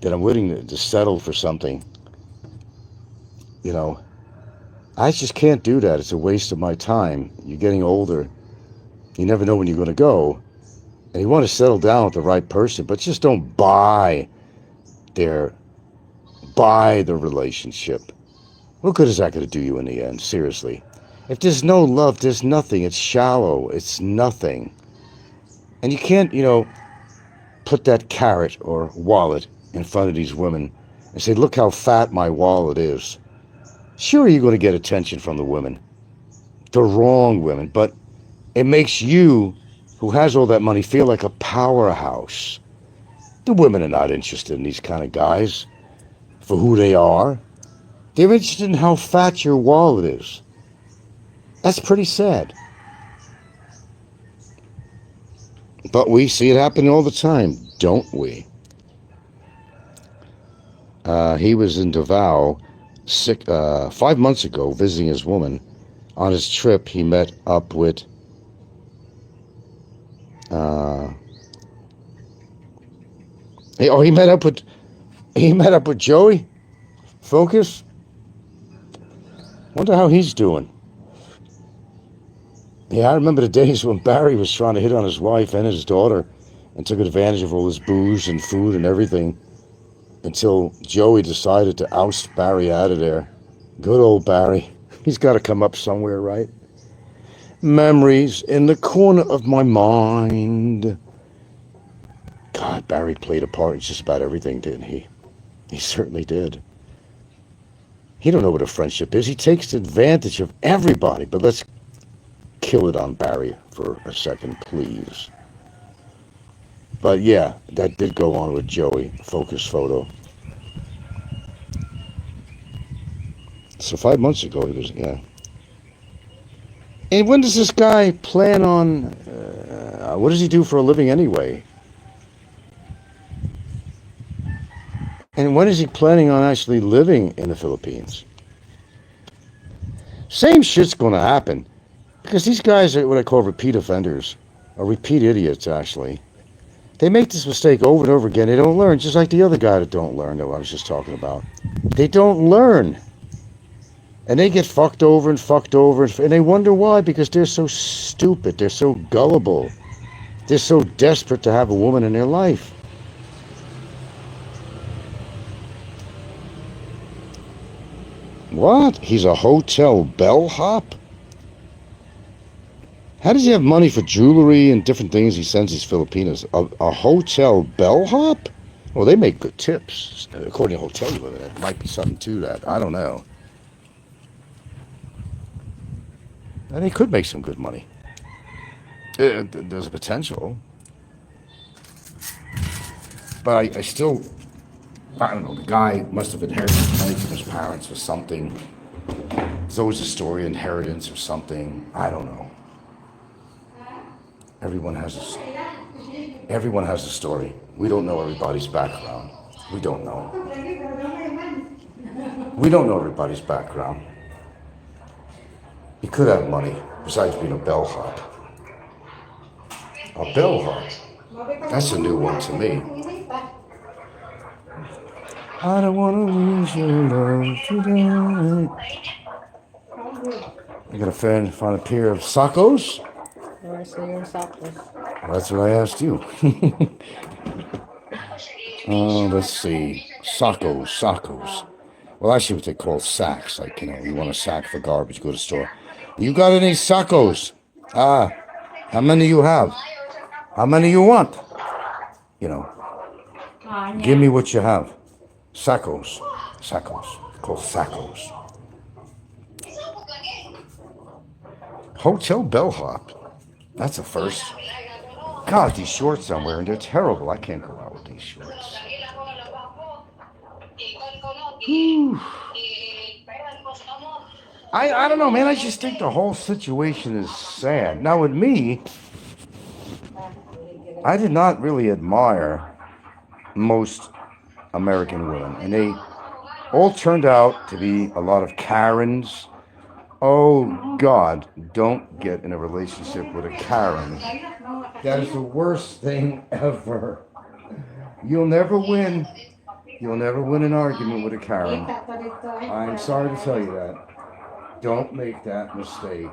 that I'm willing to settle for something. I just can't do that. It's a waste of my time. You're getting older. You never know when you're going to go. And you want to settle down with the right person, but just don't buy the relationship. What good is that going to do you in the end? Seriously. If there's no love, there's nothing. It's shallow. It's nothing. And you can't, put that carrot or wallet in front of these women and say, look how fat my wallet is. Sure, you're going to get attention from the women. The wrong women. But it makes you, who has all that money, feel like a powerhouse. The women are not interested in these kind of guys for who they are. They're interested in how fat your wallet is. That's pretty sad. But we see it happening all the time, don't we? He was in Davao 5 months ago visiting his woman. On his trip, he met up with he met up with Joey Focus. Wonder how he's doing. Yeah, I remember the days when Barry was trying to hit on his wife and his daughter and took advantage of all his booze and food and everything until Joey decided to oust Barry out of there. Good old Barry. He's got to come up somewhere, right? Memories in the corner of my mind. God, Barry played a part in just about everything, didn't he? He certainly did. He don't know what a friendship is. He takes advantage of everybody. But let's kill it on Barry for a second, please. But yeah, that did go on with Joey. Focus photo. So 5 months ago, he was, yeah. And when does this guy plan on, what does he do for a living anyway? And when is he planning on actually living in the Philippines? Same shit's going to happen. Because these guys are what I call repeat offenders. Or repeat idiots, actually. They make this mistake over and over again. They don't learn, just like the other guy that don't learn that I was just talking about. They don't learn. And they get fucked over, and they wonder why, because they're so stupid, they're so gullible. They're so desperate to have a woman in their life. What? He's a hotel bellhop? How does he have money for jewelry and different things he sends these Filipinos? A hotel bellhop? Well, they make good tips. According to hotel you live in, there might be something to that. I don't know. And they could make some good money. There's a potential. But I still, I don't know, the guy must have inherited money from his parents or something. There's always a story, inheritance or something. I don't know. Everyone has a story. We don't know everybody's background. We don't know. We don't know everybody's background. He could have money, besides being a bellhop. A bellhop? That's a new one to me. I don't want to lose your love today. I gotta find a pair of sockos. Where's your sockos? That's what I asked you. Let's see. Sockos. Well, actually what they call sacks. Like, you want a sack for garbage, go to the store. You got any sockos? How many you have? How many you want? Give me what you have. Sackos. Called sackos. Hotel bellhop. That's a first. God, these shorts I'm wearing, they're terrible. I can't go out with these shorts. Whew. I don't know, man. I just think the whole situation is sad. Now, with me, I did not really admire most American women. And they all turned out to be a lot of Karens. Oh, God, don't get in a relationship with a Karen. That is the worst thing ever. You'll never win. You'll never win an argument with a Karen. I'm sorry to tell you that. Don't make that mistake.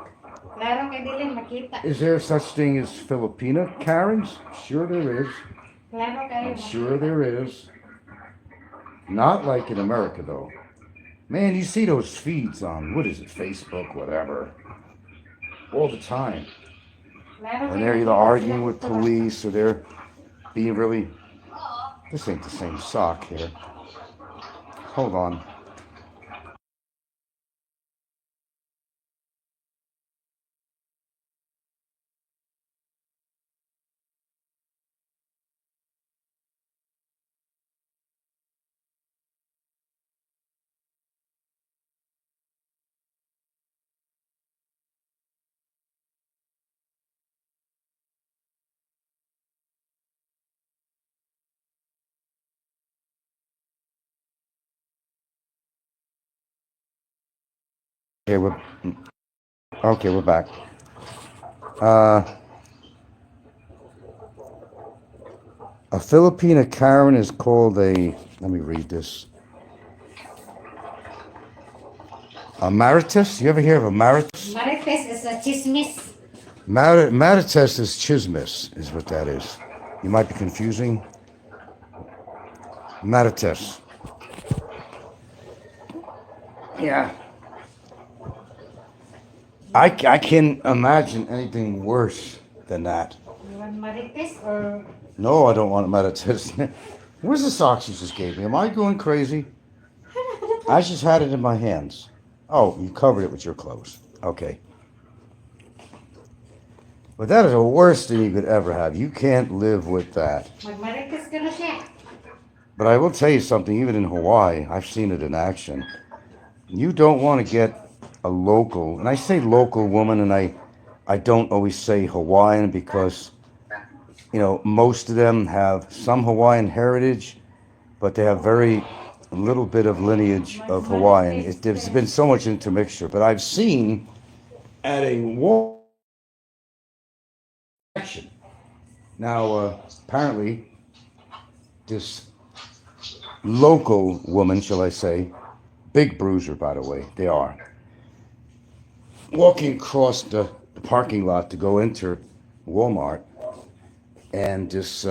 Is there such thing as Filipina Karens? Sure there is. I'm sure there is. Not like in America, though. Man, you see those feeds on, what is it, Facebook, whatever. all the time. And they're either arguing with police or they're being really... This ain't the same sock here. Hold on. Okay, we're back. A Filipina Karen is called a... Let me read this. A maritus? You ever hear of a maritus? Marites is a chismis. Maritus is chismis, is what that is. You might be confusing. Maritus. Yeah. I can't imagine anything worse than that. You want marites or? No, I don't want a maritus. Where's the socks you just gave me? Am I going crazy? I just had it in my hands. Oh, you covered it with your clothes. Okay. But that is the worst thing you could ever have. You can't live with that. Magmarites ka na siya. But I will tell you something, even in Hawaii, I've seen it in action. You don't want to get a local, and I say local woman, and I don't always say Hawaiian because, you know, most of them have some Hawaiian heritage, but they have very little bit of lineage of Hawaiian. There's been so much intermixture, but I've seen at a war action. Now, apparently, this local woman, shall I say, big bruiser, by the way, they are, walking across the parking lot to go enter Walmart, and this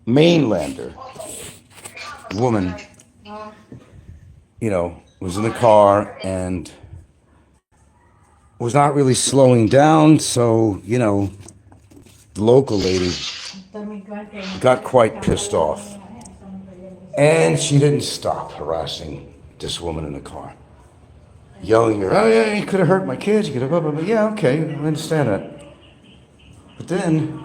mainlander woman, you know, was in the car and was not really slowing down, so, you know, the local lady got quite pissed off. And she didn't stop harassing this woman in the car, yelling at her, oh yeah, you could have hurt my kids, you could have, blah, blah, blah. Yeah, okay, I understand that. But then,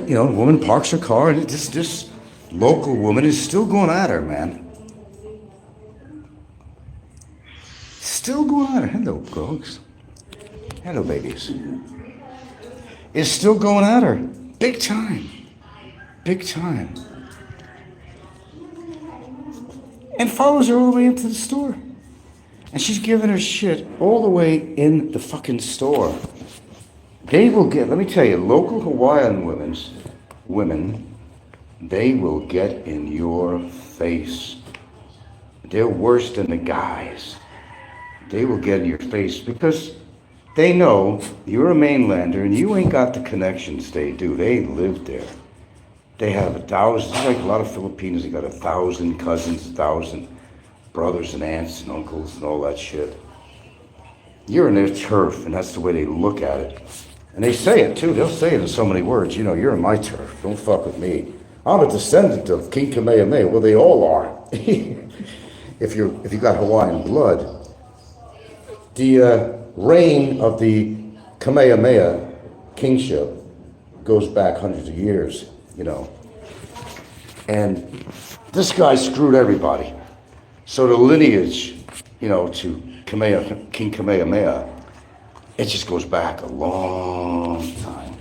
you know, the woman parks her car, and this local woman is still going at her, man. Still going at her. Hello, girls. Hello, babies. Is still going at her. Big time. Big time. And follows her all the way into the store. And she's giving her shit all the way in the fucking store. They will get, let me tell you, local Hawaiian women, they will get in your face. They're worse than the guys. They will get in your face because they know you're a mainlander and you ain't got the connections they do. They live there. They have 1,000, like a lot of Filipinos, they got 1,000 cousins, 1,000 brothers and aunts and uncles and all that shit. You're in their turf, and that's the way they look at it. And they say it too. They'll say it in so many words. You know, you're in my turf. Don't fuck with me. I'm a descendant of King Kamehameha. Well, they all are. if you got Hawaiian blood. The reign of the Kamehameha kingship goes back hundreds of years, you know. And this guy screwed everybody. So the lineage, you know, to King Kamehameha, it just goes back a long time.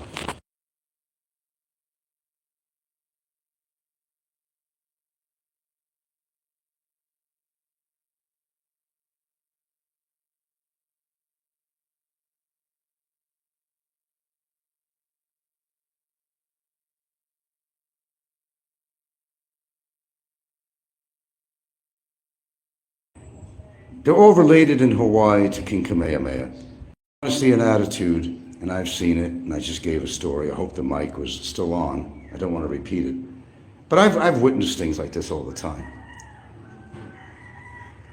They're all related in Hawaii to King Kamehameha. Honestly, an attitude, and I've seen it, and I just gave a story. I hope the mic was still on. I don't want to repeat it. But I've witnessed things like this all the time.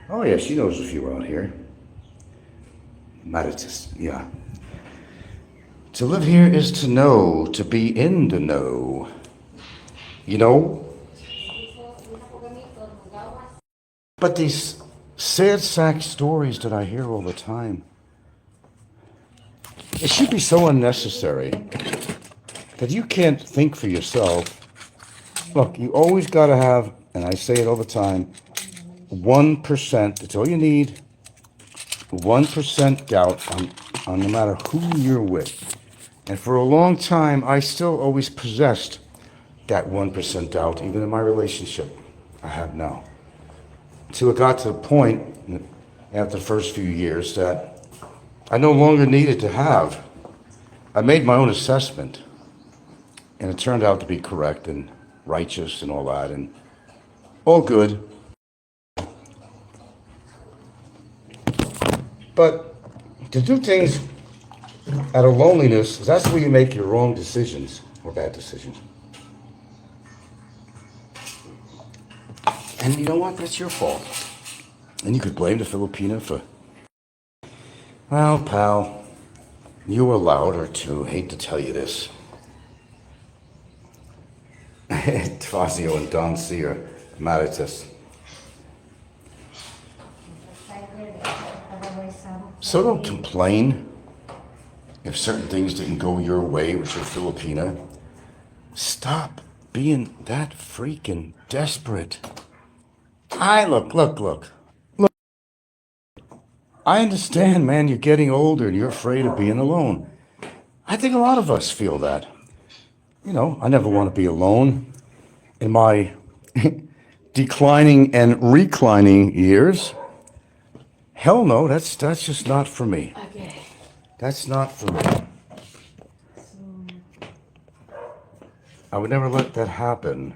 Oh yeah, she knows a few out here. Marites, yeah. To live here is to know, to be in the know. You know? But these sad sack stories that I hear all the time, it should be so unnecessary that you can't think for yourself. Look, you always got to have, and I say it all the time, 1%, that's all you need, 1% doubt on no matter who you're with. And for a long time, I still always possessed that 1% doubt, even in my relationship I have now. Until it got to the point, after the first few years, that I no longer needed to have. I made my own assessment, and it turned out to be correct and righteous and all that, and all good. But to do things out of loneliness, that's where you make your wrong decisions or bad decisions. And you know what? That's your fault. And you could blame the Filipina for, well, pal, you allowed her to. Hate to tell you this. Tfasio and Don C are Marites. So don't complain if certain things didn't go your way with your Filipina. Stop being that freaking desperate. Look. I understand, man, you're getting older and you're afraid of being alone. I think a lot of us feel that. You know, I never want to be alone in my declining and reclining years. Hell no, that's just not for me. Okay. That's not for me. I would never let that happen.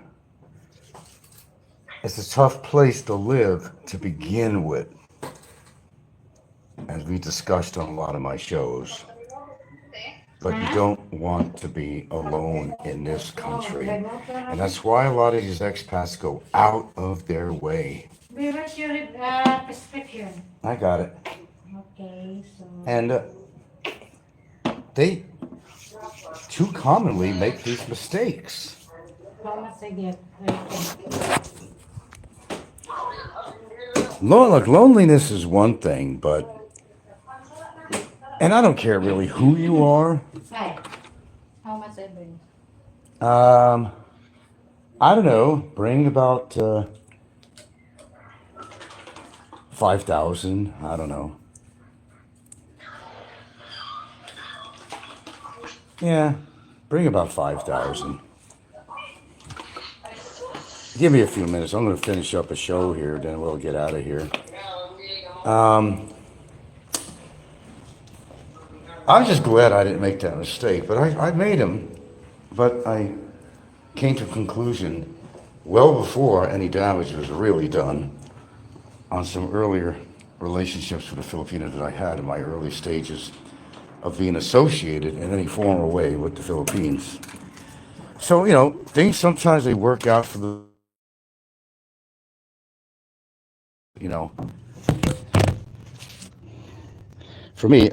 It's a tough place to live to begin with, as we discussed on a lot of my shows. But you don't want to be alone in this country. And that's why a lot of these expats go out of their way. We wrote your prescription. I got it. Okay, so. And they too commonly make these mistakes. How much I get? Look, loneliness is one thing, but, and I don't care really who you are. Hi. How much I bring? I don't know, bring about 5,000, I don't know. Yeah, bring about 5,000. Give me a few minutes. I'm going to finish up a show here, then we'll get out of here. I'm just glad I didn't make that mistake, but I made them. But I came to a conclusion well before any damage was really done on some earlier relationships with the Filipinos that I had in my early stages of being associated in any form or way with the Philippines. So, you know, things sometimes they work out for the, you know. For me,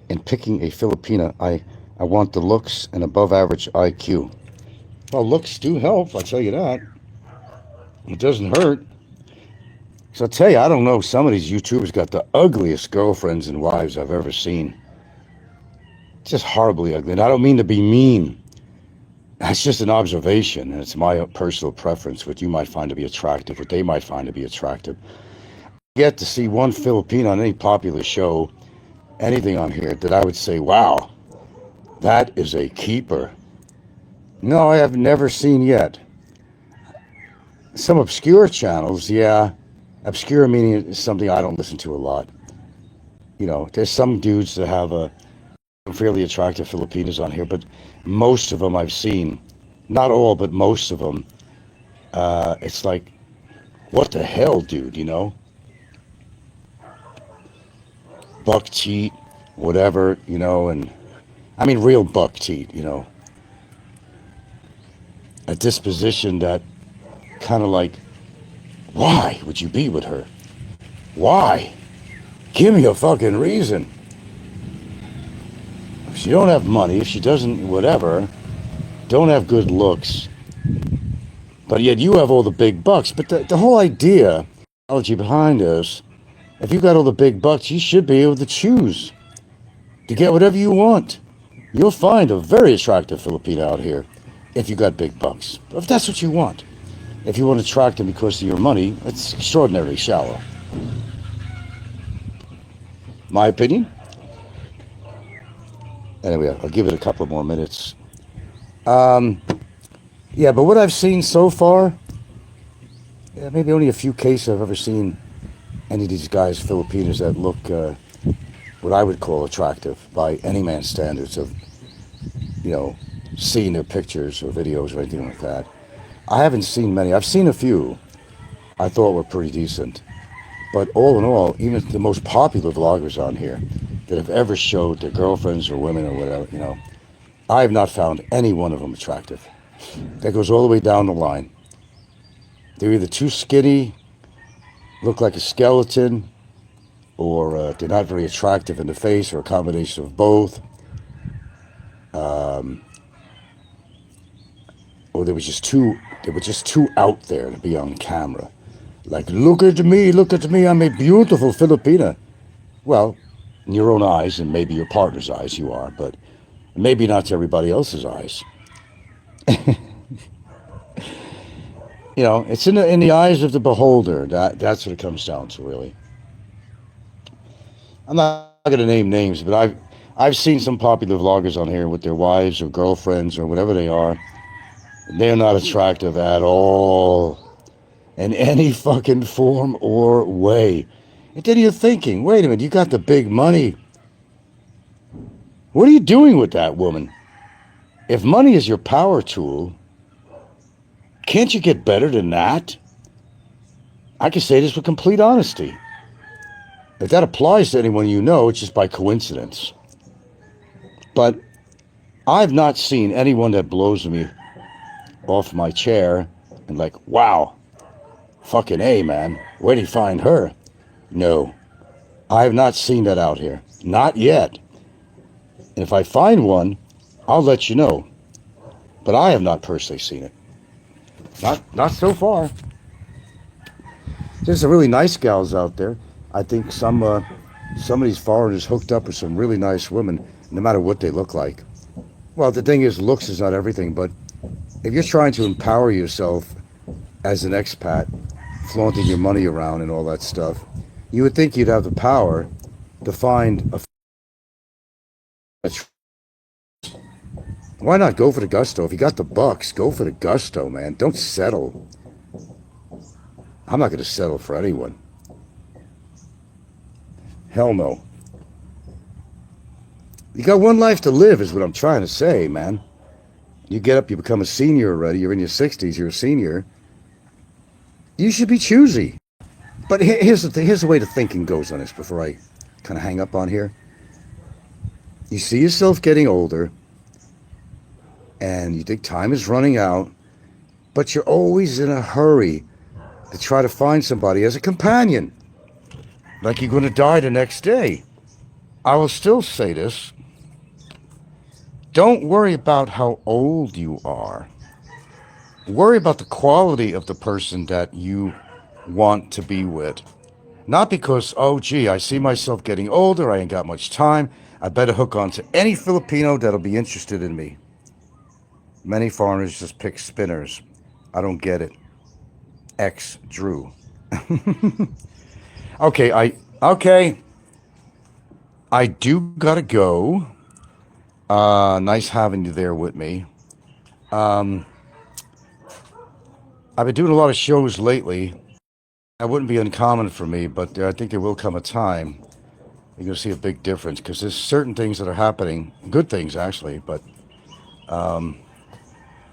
in picking a Filipina, I want the looks and above average IQ. Well, looks do help, I'll tell you that. It doesn't hurt. So I'll tell you, I don't know, some of these YouTubers got the ugliest girlfriends and wives I've ever seen. Just horribly ugly. And I don't mean to be mean. That's just an observation, and it's my personal preference, what you might find to be attractive, what they might find to be attractive. I get to see one Filipino on any popular show, anything on here, that I would say, wow, that is a keeper. No, I have never seen yet. Some obscure channels, yeah. Obscure meaning something I don't listen to a lot. You know, there's some dudes that have a fairly attractive Filipinos on here, but most of them I've seen, not all, but most of them, it's like, what the hell, dude, you know? Buck cheat, whatever, you know, and I mean real buck cheat, you know. A disposition that kind of like, why would you be with her? Why? Give me a fucking reason. If she don't have money, if she doesn't, whatever, don't have good looks, but yet you have all the big bucks. But the whole idea, analogy behind this, if you got all the big bucks, you should be able to choose to get whatever you want. You'll find a very attractive Filipino out here if you got big bucks. If that's what you want. If you want to attract them because of your money, it's extraordinarily shallow. My opinion. Anyway, I'll give it a couple more minutes. Yeah, but what I've seen so far, maybe only a few cases I've ever seen any of these guys, Filipinos, that look what I would call attractive by any man's standards of, seeing their pictures or videos or anything like that. I haven't seen many. I've seen a few I thought were pretty decent. But all in all, even the most popular vloggers on here that have ever showed their girlfriends or women or whatever, I have not found any one of them attractive. That goes all the way down the line. They're either too skinny, look like a skeleton, or they're not very attractive in the face, or a combination of both. Or they were just too out there to be on camera. Like, look at me, I'm a beautiful Filipina. Well, in your own eyes, and maybe your partner's eyes, you are, but maybe not to everybody else's eyes. It's in the eyes of the beholder. That's what it comes down to, really. I'm not going to name names, but I've seen some popular vloggers on here with their wives or girlfriends or whatever they are. They're not attractive at all, in any fucking form or way. And then you're thinking, wait a minute, you got the big money. What are you doing with that woman? If money is your power tool, can't you get better than that? I can say this with complete honesty. If that applies to anyone it's just by coincidence. But I've not seen anyone that blows me off my chair and like, wow, fucking A, man, where'd he find her? No, I have not seen that out here. Not yet. And if I find one, I'll let you know. But I have not personally seen it. Not so far. There's some really nice gals out there. I think some of these foreigners hooked up with some really nice women, no matter what they look like. Well, the thing is, looks is not everything, but if you're trying to empower yourself as an expat, flaunting your money around and all that stuff, you would think you'd have the power to find a... Why not go for the gusto? If you got the bucks, go for the gusto, man. Don't settle. I'm not going to settle for anyone. Hell no. You got one life to live is what I'm trying to say, man. You get up, you become a senior already, you're in your 60s, you're a senior. You should be choosy. But here's the way the thinking goes on this before I kind of hang up on here. You see yourself getting older, and you think time is running out, but you're always in a hurry to try to find somebody as a companion. Like you're going to die the next day. I will still say this. Don't worry about how old you are. Worry about the quality of the person that you want to be with. Not because, oh gee, I see myself getting older, I ain't got much time, I better hook on to any Filipino that'll be interested in me. Many foreigners just pick spinners. I don't get it. X Drew. Okay, I do gotta go. Nice having you there with me. I've been doing a lot of shows lately. That wouldn't be uncommon for me, but I think there will come a time you're going to see a big difference, because there's certain things that are happening, good things actually, but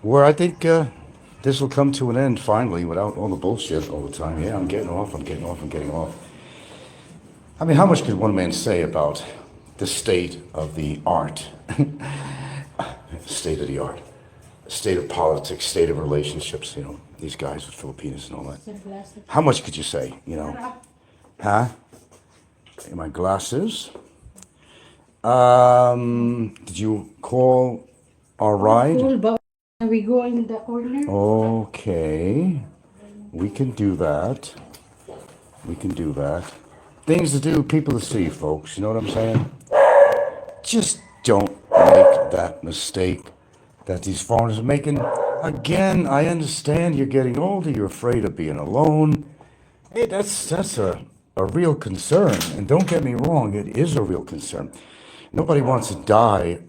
where I think this will come to an end finally without all the bullshit all the time. Yeah, I'm getting off. I mean, how much could one man say about the state of the art? State of the art. State of politics, state of relationships, these guys with Filipinos and all that. How much could you say, Huh? my glasses. Did you call our ride? Cool, but we go in the corner. Okay. We can do that. We can do that. Things to do, people to see, folks. You know what I'm saying? Just don't make that mistake that these foreigners are making. Again, I understand you're getting older, you're afraid of being alone. Hey, that's a real concern. And don't get me wrong, it is a real concern. Nobody wants to die,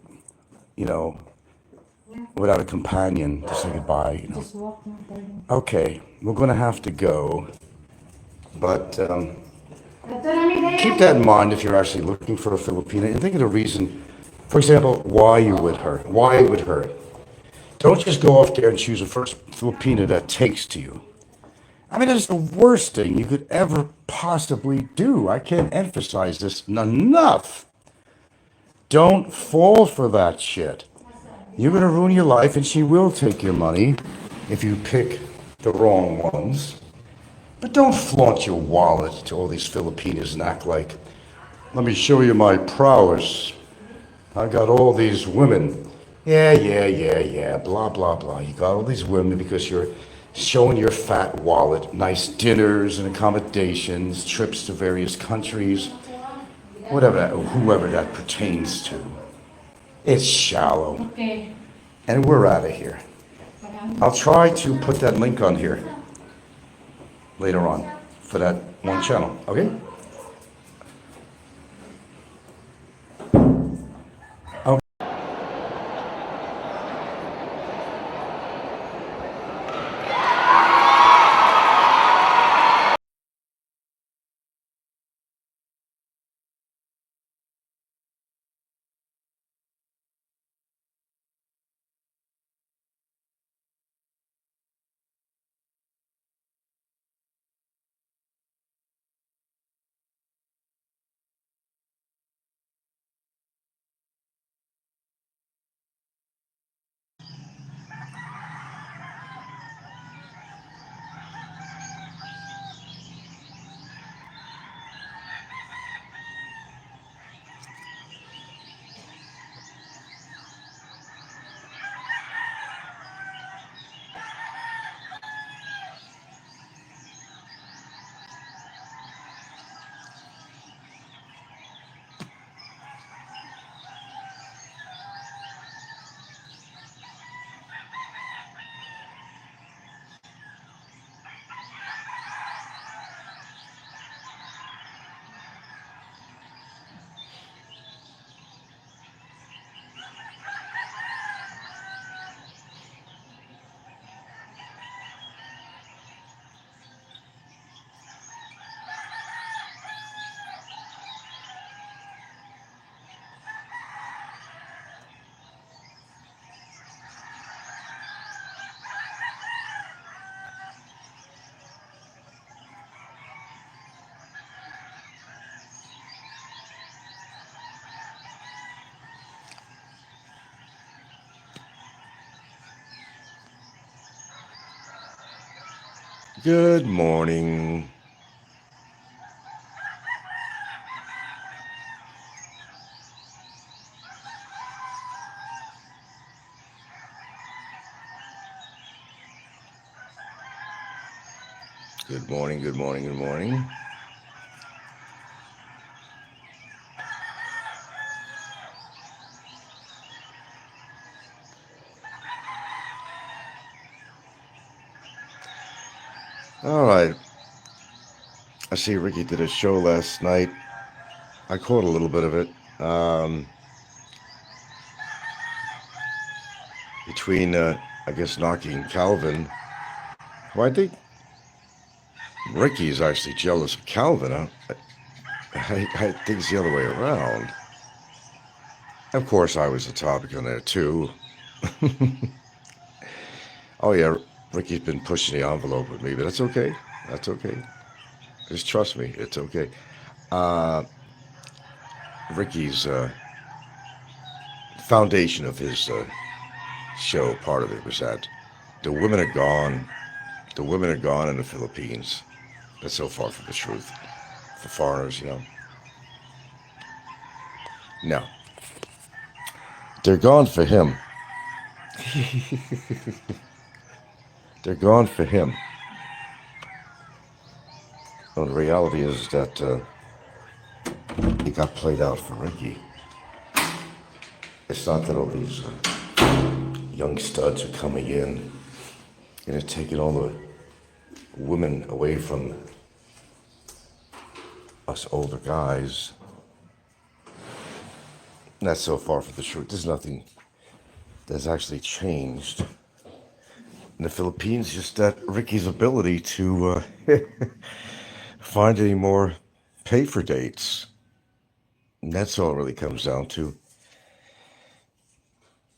you know, without a companion to say goodbye, you know. Just walk now, darling. Okay, we're gonna have to go. But Ito na mi day. keep that in mind if you're actually looking for a Filipina and think of the reason, for example, why you're with her, why with her. Don't just go off there and choose the first Filipina that takes to you. I mean, that's the worst thing you could ever possibly do. I can't emphasize this enough. Don't fall for that shit. You're going to ruin your life, and she will take your money if you pick the wrong ones. But don't flaunt your wallet to all these Filipinas and act like, let me show you my prowess. I got all these women. Yeah, blah, blah, blah. You got all these women because you're showing your fat wallet, nice dinners and accommodations, trips to various countries, whoever that pertains to. It's shallow. Okay. And we're out of here. I'll try to put that link on here later on for that one channel, okay? Good morning. Good morning, good morning, good morning. All right. I see Ricky did a show last night. I caught a little bit of it. Between, I guess, knocking Calvin. Well, I think Ricky is actually jealous of Calvin. Huh? I think it's the other way around. Of course, I was a topic on there too. Oh yeah, Ricky's been pushing the envelope with me, but that's okay. That's okay. Just trust me, it's okay. Ricky's foundation of his show, part of it was that the women are gone. The women are gone in the Philippines. That's so far from the truth. For foreigners, you know. No. They're gone for him. They're gone for him. Well, the reality is that it got played out for Ricky. It's not that all these young studs are coming in and are taking all the women away from us older guys. That's so far from the truth. There's nothing that's actually changed in the Philippines. Just that Ricky's ability to find any more pay for dates. And that's all it really comes down to.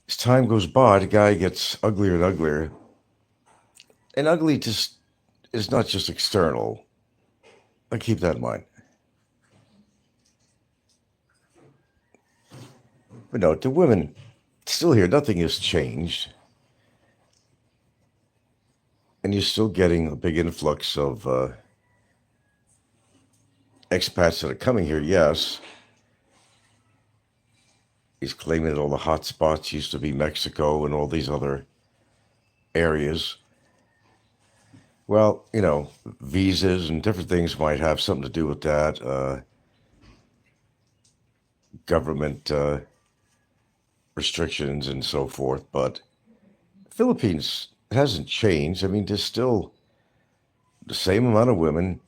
As time goes by, the guy gets uglier and uglier. And ugly just is not just external. But keep that in mind. But no, the women still here, nothing has changed. And you're still getting a big influx of expats that are coming here, yes. He's claiming that all the hot spots used to be Mexico and all these other areas. Well, you know, visas and different things might have something to do with that. Government restrictions and so forth. But Philippines hasn't changed. I mean, there's still the same amount of women,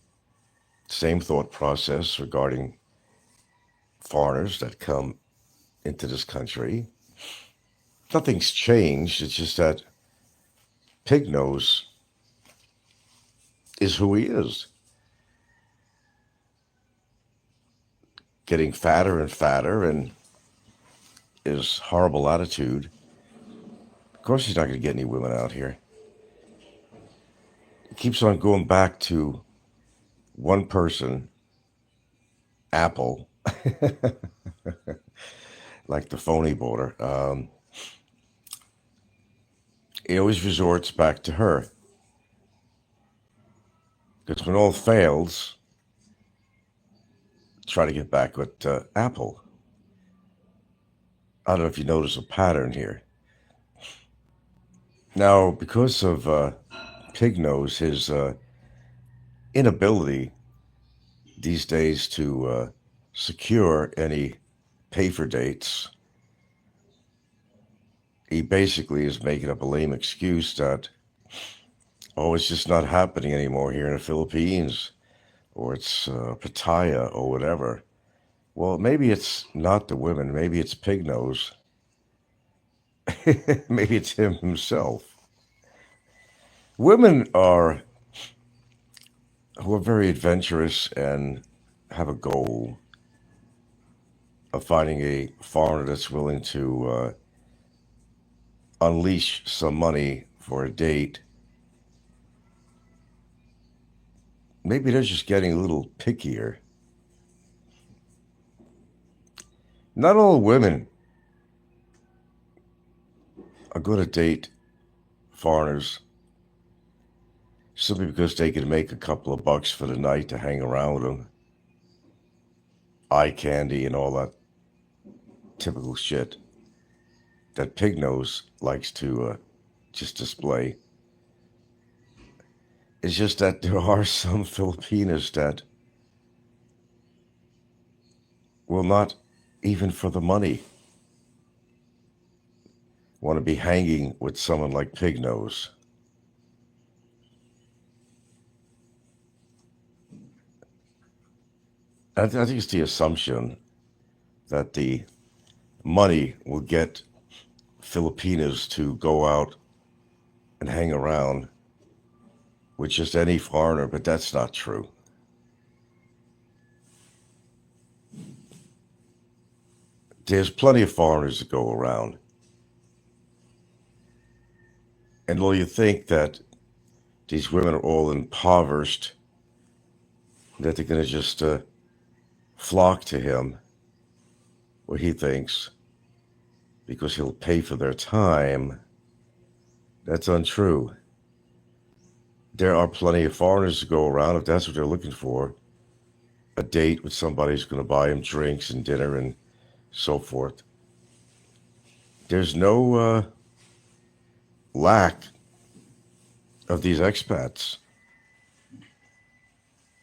same thought process regarding foreigners that come into this country. Nothing's changed. It's just that Pig Nose is who he is. Getting fatter and fatter, and his horrible attitude. Of course he's not going to get any women out here. He keeps on going back to one person, Apple, like the phony border. He always resorts back to her. Because when all fails, try to get back with Apple. I don't know if you notice a pattern here. Now, because of Pig Nose, his inability these days to secure any pay-for dates, he basically is making up a lame excuse that, oh, it's just not happening anymore here in the Philippines, or it's Pattaya or whatever. Well, maybe it's not the women. Maybe it's Pig Nose. Maybe it's him himself. Women who are very adventurous and have a goal of finding a foreigner that's willing to unleash some money for a date. Maybe they're just getting a little pickier. Not all women are going to date foreigners simply because they can make a couple of bucks for the night to hang around with them. Eye candy and all that typical shit that Pig Nose likes to just display. It's just that there are some Filipinas that will not, even for the money, want to be hanging with someone like Pig Nose. I think it's the assumption that the money will get Filipinas to go out and hang around with just any foreigner, but that's not true. There's plenty of foreigners to go around. And will you think that these women are all impoverished, that they're going to just flock to him, what he thinks, because he'll pay for their time? That's untrue. There are plenty of foreigners to go around if that's what they're looking for. A date with somebody who's going to buy him drinks and dinner and so forth. There's no lack of these expats.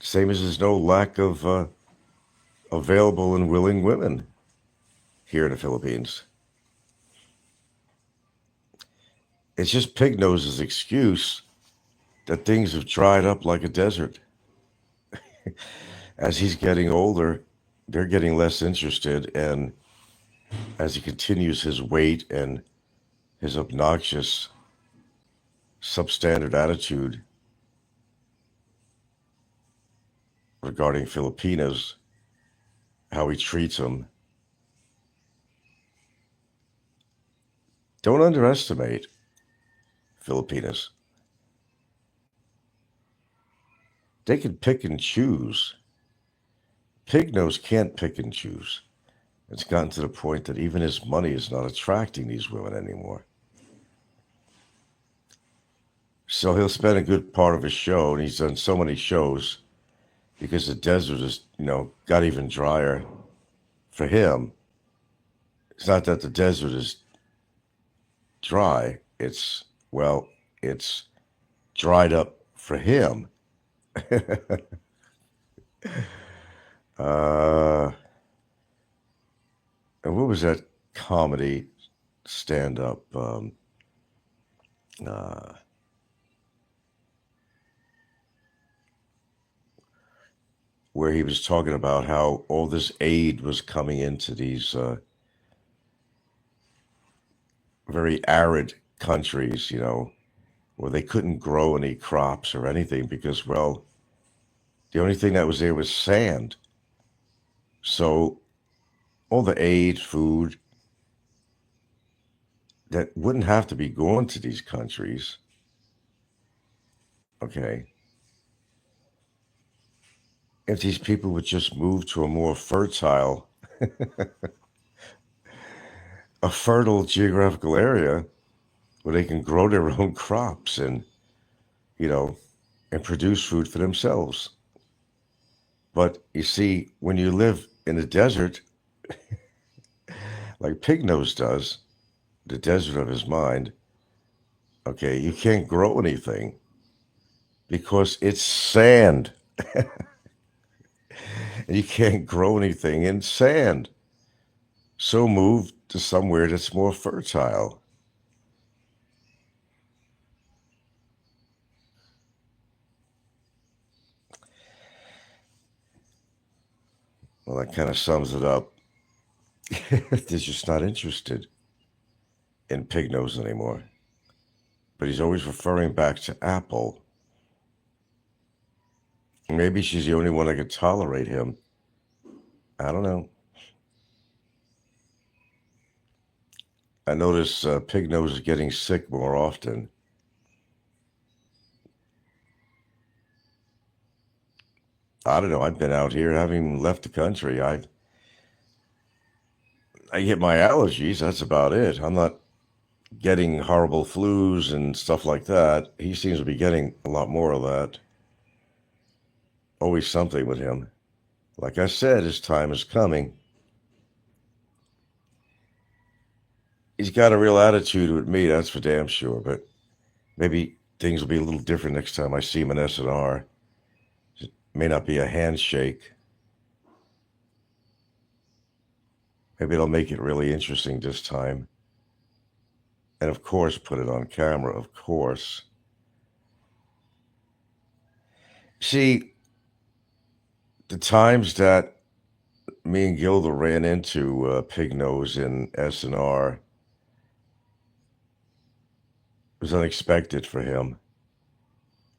Same as there's no lack of available and willing women here in the Philippines. It's just Pig Nose's excuse that things have dried up like a desert. As he's getting older, they're getting less interested, and as he continues his weight and his obnoxious, substandard attitude regarding Filipinos, how he treats them. Don't underestimate Filipinos. They can pick and choose. Pig Nose can't pick and choose. It's gotten to the point that even his money is not attracting these women anymore. So he'll spend a good part of his show, and he's done so many shows because the desert is, got even drier for him. It's not that the desert is dry. It's dried up for him. And what was that comedy stand-up? Where he was talking about how all this aid was coming into these very arid countries, where they couldn't grow any crops or anything because, the only thing that was there was sand. So all the aid, food, that wouldn't have to be going to these countries, okay, if these people would just move to a more fertile, a fertile geographical area where they can grow their own crops and, and produce food for themselves. But you see, when you live in the desert, like Pig Nose does, the desert of his mind, okay, you can't grow anything because it's sand. And you can't grow anything in sand. So move to somewhere that's more fertile. Well, that kind of sums it up. They're just not interested in Pig Nose anymore. But he's always referring back to Apple. Maybe she's the only one that could tolerate him. I don't know. I notice Pig Nose is getting sick more often. I don't know. I've been out here, having left the country. I get my allergies. That's about it. I'm not getting horrible flus and stuff like that. He seems to be getting a lot more of that. Always something with him. Like I said, his time is coming. He's got a real attitude with me, that's for damn sure. But maybe things will be a little different next time I see him in SNR. It may not be a handshake. Maybe it'll make it really interesting this time. And of course, put it on camera, of course. See, the times that me and Gilda ran into Pig Nose in SNR was unexpected for him.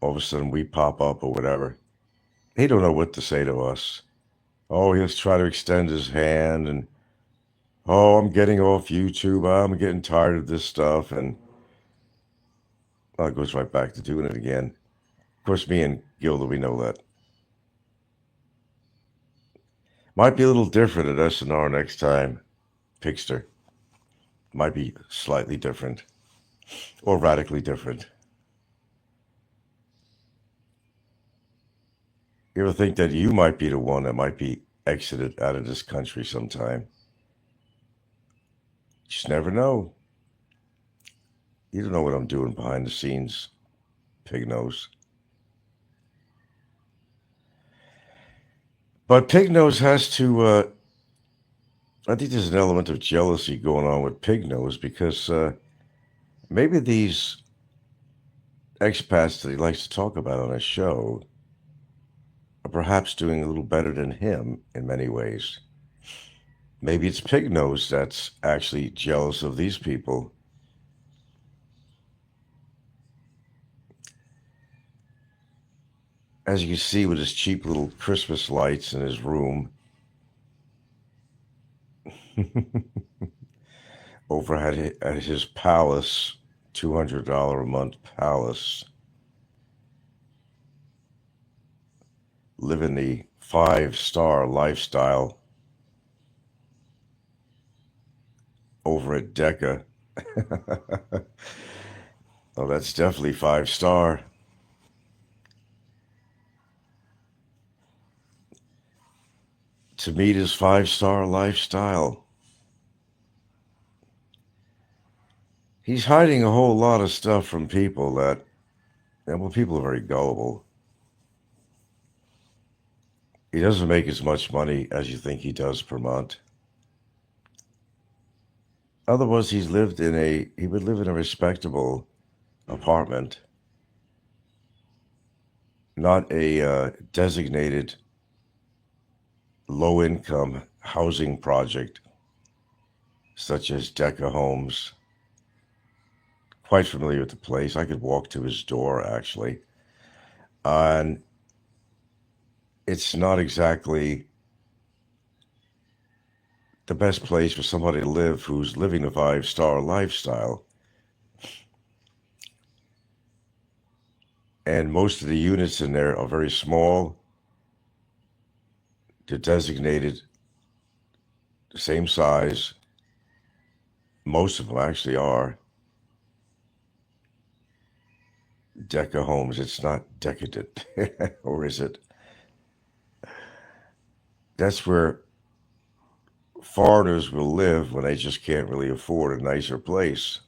All of a sudden, we pop up or whatever. He don't know what to say to us. Oh, he'll try to extend his hand and, oh, I'm getting off YouTube. I'm getting tired of this stuff. And well, it goes right back to doing it again. Of course, me and Gilda, we know that. Might be a little different at SNR next time, Pigster. Might be slightly different or radically different. You ever think that you might be the one that might be exited out of this country sometime? Just never know. You don't know what I'm doing behind the scenes, pig nose. But pig nose has to. I think there's an element of jealousy going on with pig nose because maybe these expats that he likes to talk about on his show are perhaps doing a little better than him in many ways. Maybe it's pig nose that's actually jealous of these people. As you can see with his cheap little Christmas lights in his room, over at his palace, $200 a month palace, living the 5-star lifestyle over at Decca. Oh, that's definitely 5-star. To meet his 5-star lifestyle. He's hiding a whole lot of stuff from people that, well, people are very gullible. He doesn't make as much money as you think he does per month. Otherwise, he would live in a respectable apartment, not a designated low-income housing project such as Decca Homes. Quite familiar with the place. I could walk to his door, actually. And it's not exactly the best place for somebody to live who's living a 5-star lifestyle. And most of the units in there are very small. They're designated the same size. Most of them actually are. Decca Homes. It's not decadent. Or is it? That's where foreigners will live when they just can't really afford a nicer place.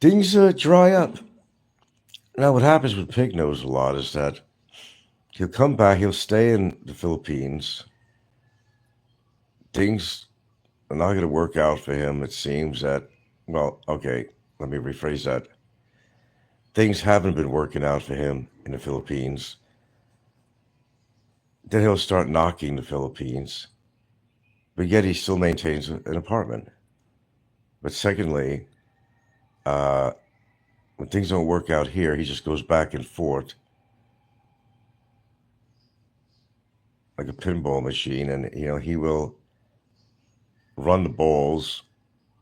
Things dry up. Now, what happens with Pig Nose a lot is that he'll come back, he'll stay in the Philippines. Things are not going to work out for him. It seems that, well, okay, let me rephrase that. Things haven't been working out for him in the Philippines. Then he'll start knocking the Philippines, but yet he still maintains an apartment. But secondly, when things don't work out here, he just goes back and forth like a pinball machine, and he will run the balls,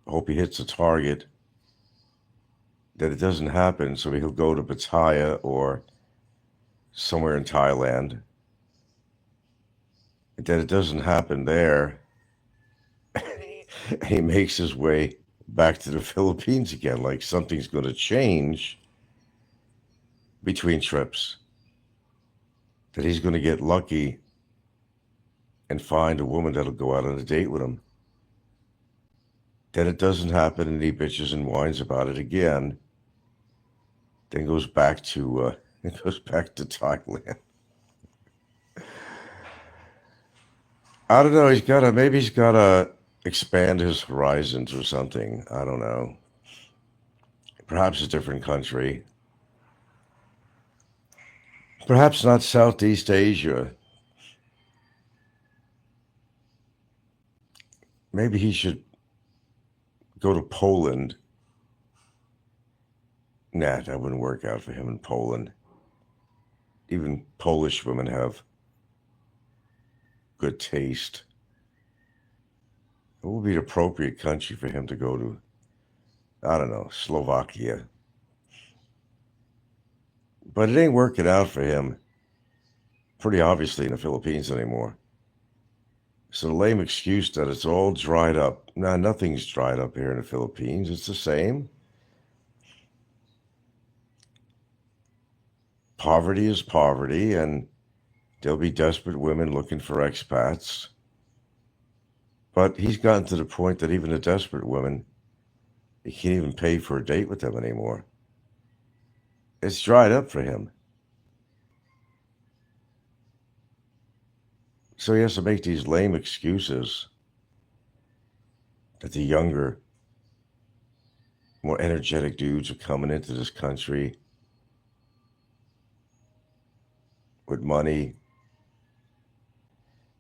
hope he hits a target. That it doesn't happen, so he'll go to Pattaya or somewhere in Thailand. That it doesn't happen there, he makes his way back to the Philippines again, like something's going to change between trips. That he's going to get lucky and find a woman that'll go out on a date with him. Then it doesn't happen, and he bitches and whines about it again. Then goes back to Thailand. I don't know. Maybe he's gotta expand his horizons or something. I don't know. Perhaps a different country. Perhaps not Southeast Asia. Maybe he should go to Poland. Nah, that wouldn't work out for him in Poland. Even Polish women have good taste. What would be the appropriate country for him to go to? I don't know, Slovakia. But it ain't working out for him, pretty obviously, in the Philippines anymore. So the lame excuse that it's all dried up. Nah, nothing's dried up here in the Philippines. It's the same. Poverty is poverty, and There'll be desperate women looking for expats. But he's gotten to the point that even the desperate women, he can't even pay for a date with them anymore. It's dried up for him. So he has to make these lame excuses that the younger, more energetic dudes are coming into this country with money,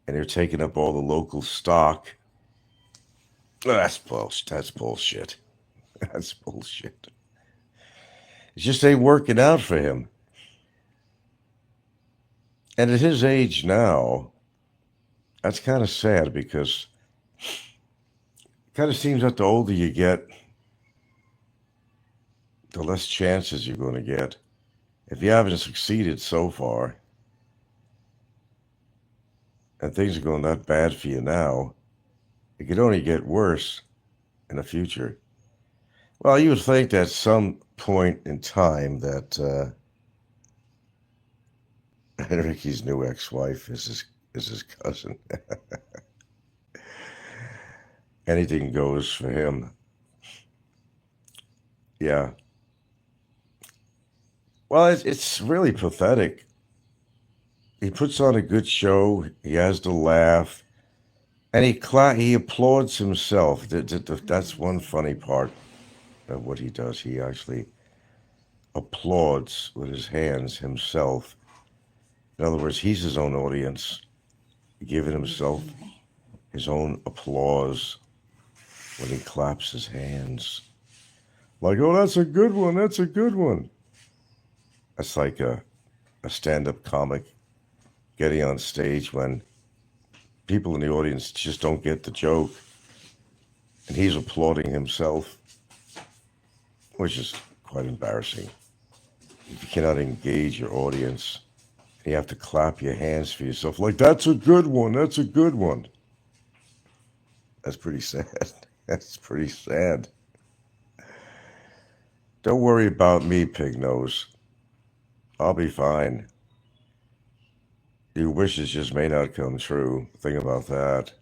and they're taking up all the local stock. That's bullshit. That's bullshit. That's bullshit. It just ain't working out for him. And at his age now, that's kind of sad, because it kind of seems that the older you get, the less chances you're going to get. If you haven't succeeded so far, and things are going that bad for you now, it could only get worse in the future. Well, you would think that at some point in time that Ricky's new ex-wife is his cousin. Anything goes for him. Yeah. Well, it's really pathetic. He puts on a good show. He has to laugh, and he applauds himself. That's one funny part of what he does. He actually applauds with his hands himself. In other words, he's his own audience, giving himself his own applause when he claps his hands. Like, oh, that's a good one. That's a good one. That's like a stand-up comic getting on stage when people in the audience just don't get the joke, and he's applauding himself, which is quite embarrassing. If you cannot engage your audience, you have to clap your hands for yourself like, that's a good one, that's a good one. That's pretty sad. That's pretty sad. Don't worry about me, pig nose. I'll be fine. Your wishes just may not come true. Think about that.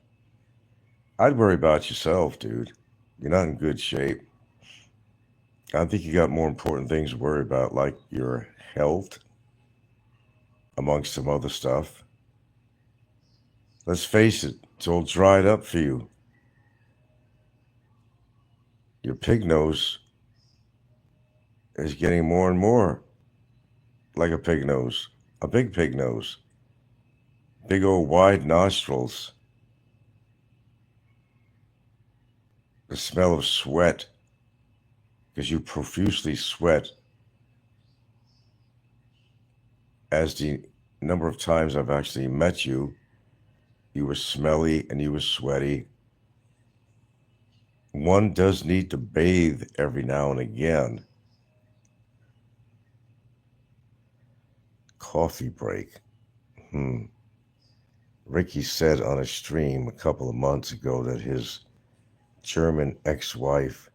I'd worry about yourself, dude. You're not in good shape. I think you got more important things to worry about, like your health, amongst some other stuff. Let's face it, it's all dried up for you. Your pig nose is getting more and more like a pig nose, a big pig nose. Big old wide nostrils. The smell of sweat, because you profusely sweat. As the number of times I've actually met you, you were smelly and you were sweaty. One does need to bathe every now and again. Coffee break. Ricky said on a stream a couple of months ago that his German ex-wife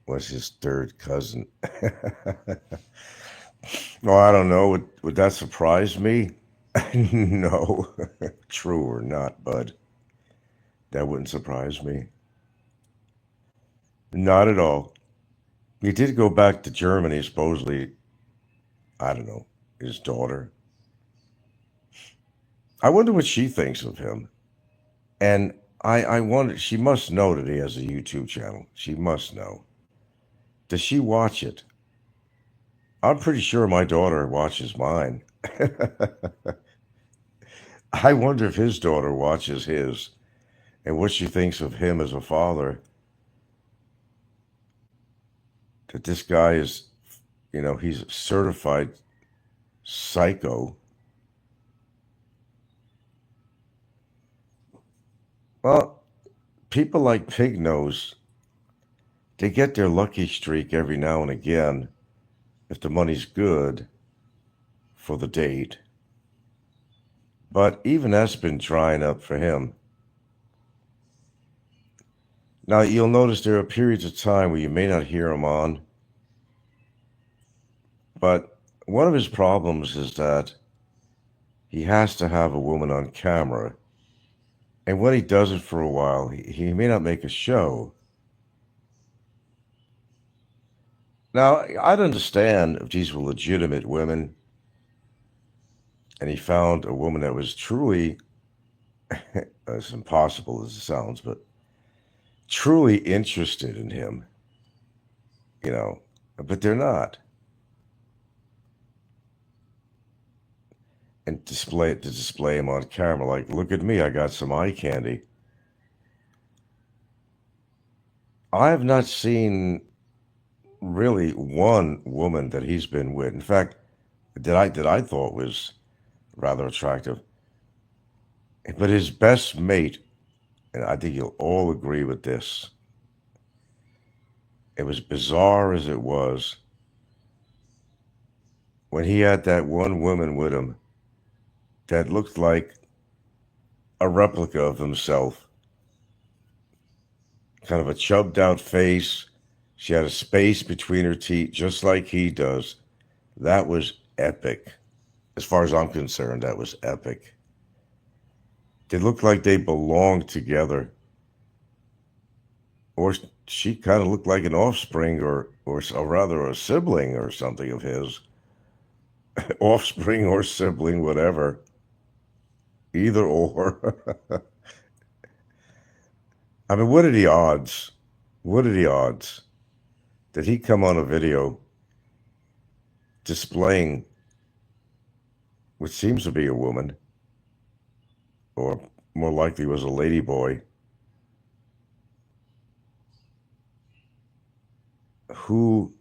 was his third cousin. Well, I don't know. Would that surprise me? No. True or not, bud. That wouldn't surprise me. Not at all. He did go back to Germany, supposedly, I don't know, his daughter. I wonder what she thinks of him. And I wonder, she must know that he has a YouTube channel. She must know. Does she watch it? I'm pretty sure my daughter watches mine. I wonder if his daughter watches his and what she thinks of him as a father. That this guy is, he's a certified psycho. Well, people like Pig Nose, they get their lucky streak every now and again if the money's good for the date. But even that's been drying up for him. Now, you'll notice there are periods of time where you may not hear him on. But one of his problems is that he has to have a woman on camera. And when he does it for a while, he may not make a show. Now, I'd understand if these were legitimate women and he found a woman that was truly, as impossible as it sounds, but truly interested in him, but they're not. And display him on camera, like, look at me, I got some eye candy. I have not seen really one woman that he's been with. In fact, that I thought was rather attractive. But his best mate, and I think you'll all agree with this, it was bizarre as it was, when he had that one woman with him that looked like a replica of himself. Kind of a chubbed out face. She had a space between her teeth, just like he does. That was epic. As far as I'm concerned, that was epic. They looked like they belonged together. Or she kind of looked like an offspring or rather a sibling or something of his. Offspring or sibling, whatever. Either or. I mean, what are the odds? What are the odds that he come on a video displaying what seems to be a woman, or more likely was a lady boy, who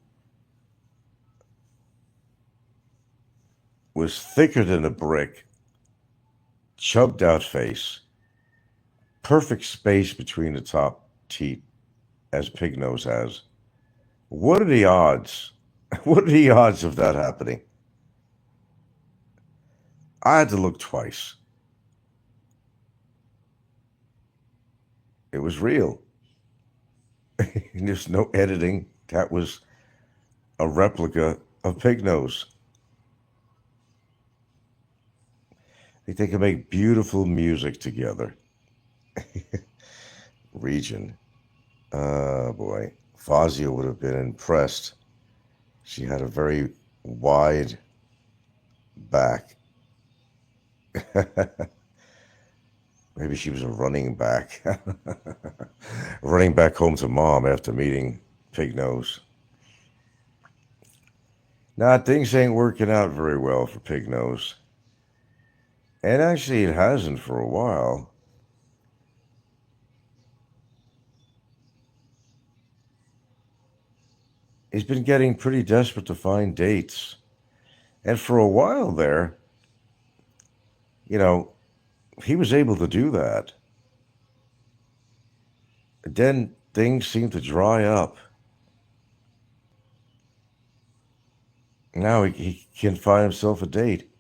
was thicker than a brick, chubbed out face, perfect space between the top teeth, as Pig Nose has. What are the odds? What are the odds of that happening? I had to look twice. It was real. There's no editing. That was a replica of Pig Nose. They can make beautiful music together. Region. Oh boy. Fazio would have been impressed. She had a very wide back. Maybe she was a running back. Running back home to mom after meeting Pig Nose. Nah, things ain't working out very well for Pig Nose. And actually, it hasn't for a while. He's been getting pretty desperate to find dates. And for a while there, he was able to do that. Then things seem to dry up. Now he can't find himself a date.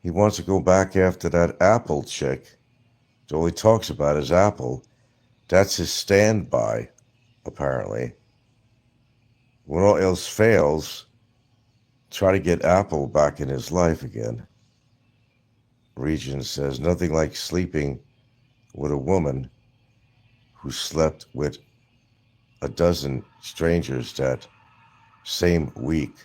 He wants to go back after that Apple chick. All he talks about is Apple. That's his standby, apparently. When all else fails, try to get Apple back in his life again. Region says, nothing like sleeping with a woman who slept with a dozen strangers that same week.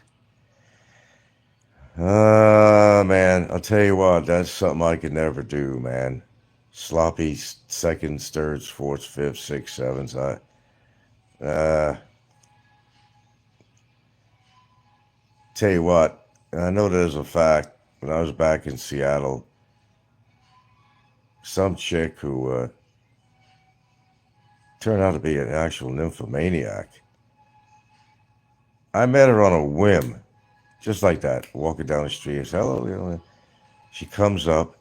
Man, I'll tell you what, that's something I could never do, man. Sloppy seconds, thirds, fourths, fifths, sixths, sevens. Tell you what, I know there's a fact. When I was back in Seattle, some chick who turned out to be an actual nymphomaniac. I met her on a whim, just like that, walking down the street. I said, hello, She comes up,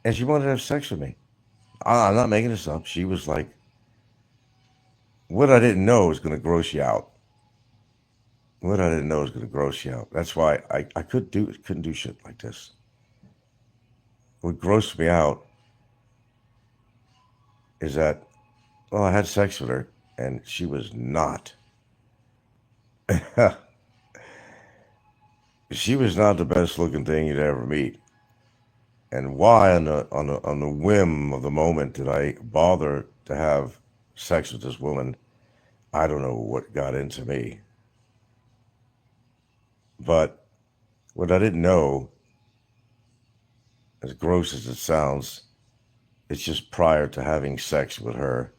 and she wanted to have sex with me. I'm not making this up. She was like, what I didn't know was going to gross you out. What I didn't know was going to gross you out. That's why I couldn't do shit like this. What grossed me out is that, I had sex with her, and she was not. She was not the best looking thing you'd ever meet. And why on the whim of the moment did I bother to have sex with this woman? I don't know what got into me. But what I didn't know, as gross as it sounds, it's just prior to having sex with her,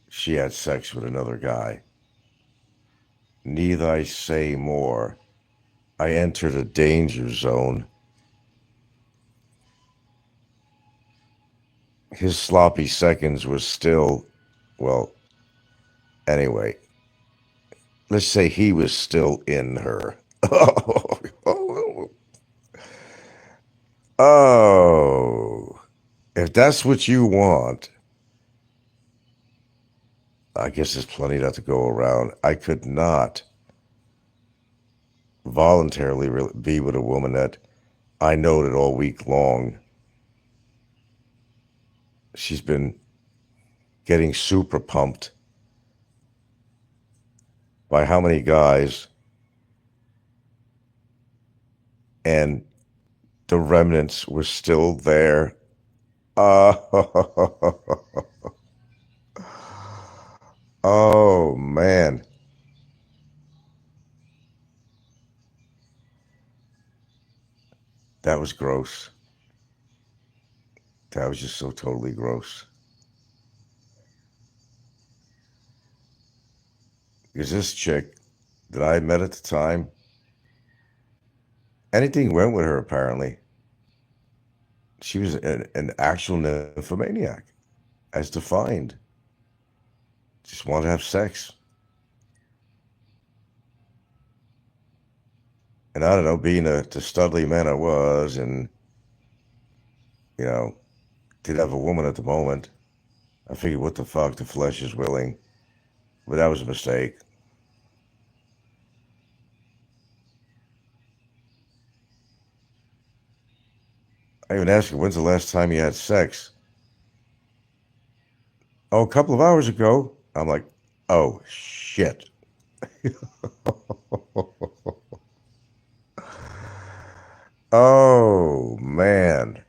she had sex with another guy. Need I say more? I entered a danger zone. His sloppy seconds was still, well, anyway, let's say he was still in her. Oh, if that's what you want, I guess there's plenty not to go around. I could not voluntarily be with a woman that I know that all week long she's been getting super pumped by how many guys, and the remnants were still there. Oh man, that was gross. That was just so totally gross. Because this chick that I met at the time, anything went with her apparently. She was an actual nymphomaniac, as defined. Just wanted to have sex. And I don't know, being the studly man I was, and, did have a woman at the moment, I figured, what the fuck, the flesh is willing. But that was a mistake. I even asked her, when's the last time you had sex? Oh, a couple of hours ago. I'm like, oh, shit. Oh, man.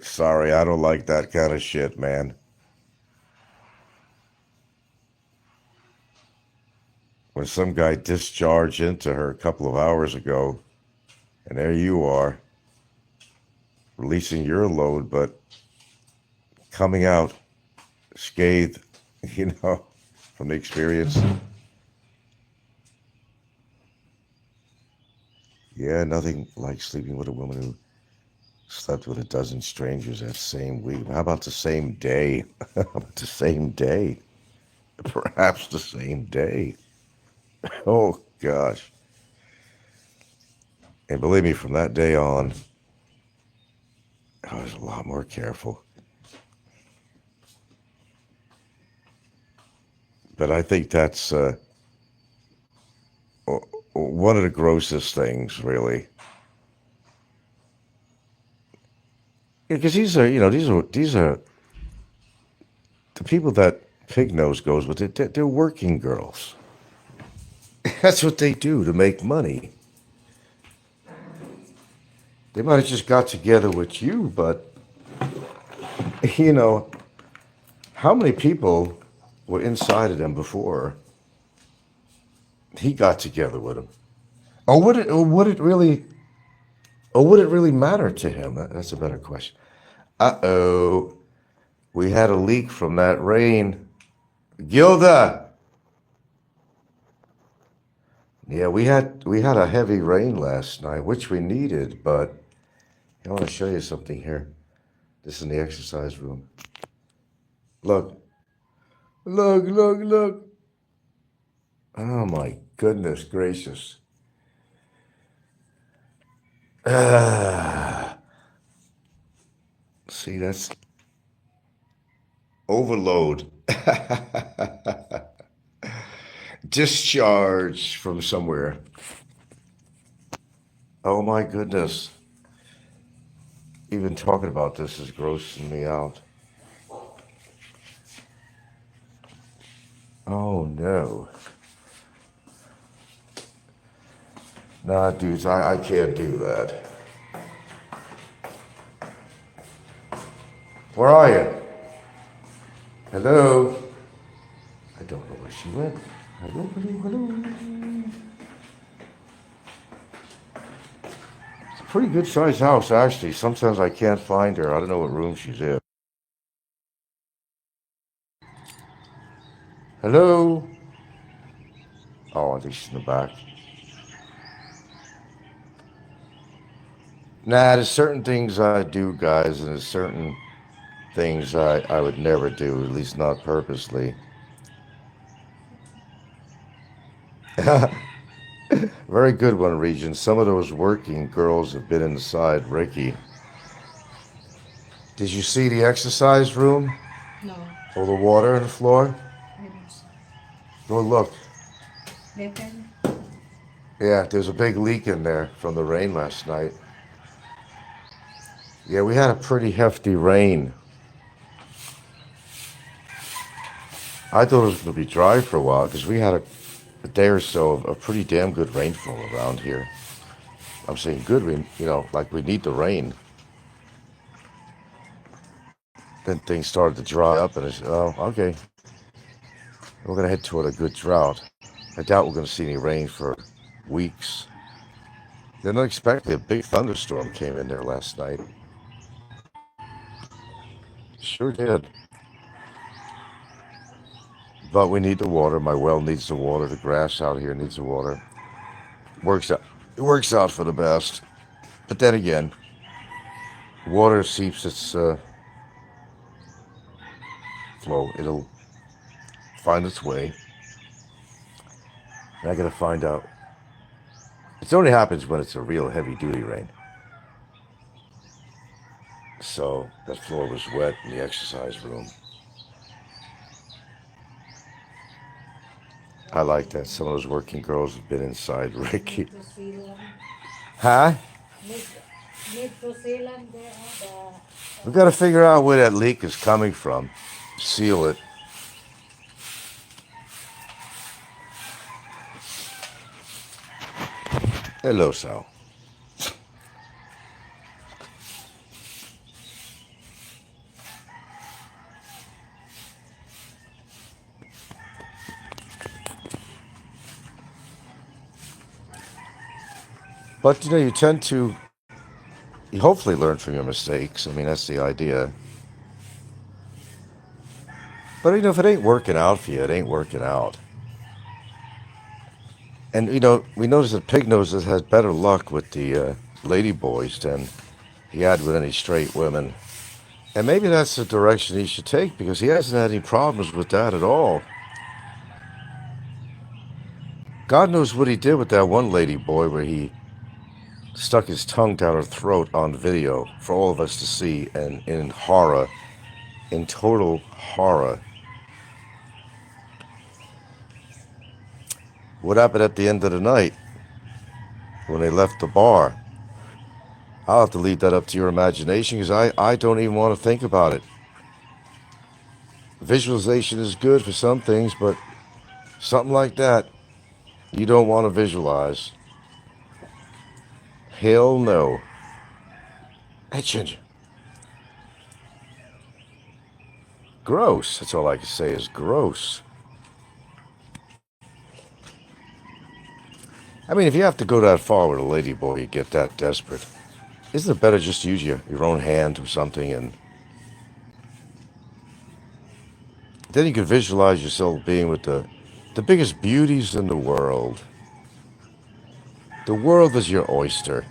Sorry, I don't like that kind of shit, man. When some guy discharged into her a couple of hours ago, and there you are, releasing your load, but coming out scathed, from the experience. Yeah, nothing like sleeping with a woman who slept with a dozen strangers that same week. How about the same day? How about the same day? Perhaps the same day. Oh, gosh. And believe me, from that day on, I was a lot more careful. But I think that's one of the grossest things, really. Because these are the people that Pig Nose goes with. They're working girls. That's what they do to make money. They might have just got together with you, but how many people were inside of them before he got together with them? Or would it really matter to him? That's a better question. Uh-oh. We had a leak from that rain. Gilda! Yeah, we had a heavy rain last night, which we needed, but I want to show you something here. This is in the exercise room. Look. Look, look, look. Oh my goodness gracious. See, that's overload. Discharge from somewhere. Oh my goodness. Even talking about this is grossing me out. Oh no. Nah, dudes, I can't do that. Where are you? Hello? I don't know where she went. Hello, hello, hello. It's a pretty good sized house, actually. Sometimes I can't find her. I don't know what room she's in. Hello? Oh, I think she's in the back. Nah, there's certain things I do, guys, and there's certain things I would never do, at least not purposely. Very good one, Regent. Some of those working girls have been inside Ricky. Did you see the exercise room? No. Or the water on the floor? I don't see. Go look. Better. Yeah, there's a big leak in there from the rain last night. Yeah, we had a pretty hefty rain. I thought it was going to be dry for a while because we had a day or so of a pretty damn good rainfall around here. I'm saying good, like we need the rain. Then things started to dry up and I said, oh, okay. We're going to head toward a good drought. I doubt we're going to see any rain for weeks. They're not expecting a big thunderstorm came in there last night. Sure did. But we need the water. My well needs the water. The grass out here needs the water. It works out for the best. But then again, water seeps its flow. It'll find its way. And I gotta find out. It only happens when it's a real heavy duty rain. So that floor was wet in the exercise room. I like that. Some of those working girls have been inside Ricky. Huh? Need to seal them there. We gotta figure out where that leak is coming from. Seal it. Hello, Sal. But you tend to hopefully learn from your mistakes. I mean, that's the idea. But if it ain't working out for you, it ain't working out. And we noticed that Pig Nose has had better luck with the lady boys than he had with any straight women. And maybe that's the direction he should take because he hasn't had any problems with that at all. God knows what he did with that one lady boy where he stuck his tongue down her throat on video for all of us to see, and in horror, in total horror. What happened at the end of the night when they left the bar? I'll have to leave that up to your imagination because I don't even want to think about it. Visualization is good for some things, but something like that, you don't want to visualize. Hell no. Hey, Ginger. Gross. That's all I can say is gross. I mean, if you have to go that far with a lady boy, you get that desperate. Isn't it better just to use your own hand or something, and then you can visualize yourself being with the biggest beauties in the world. The world is your oyster.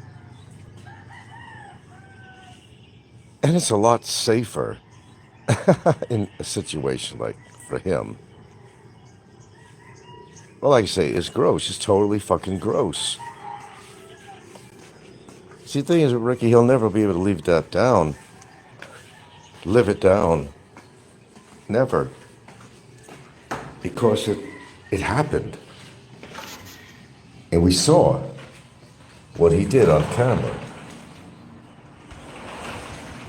And it's a lot safer in a situation like for him. Well, like I say, it's gross. It's totally fucking gross. See, the thing is with Ricky, he'll never be able to live that down. Live it down. Never. Because it happened. And we saw what he did on camera.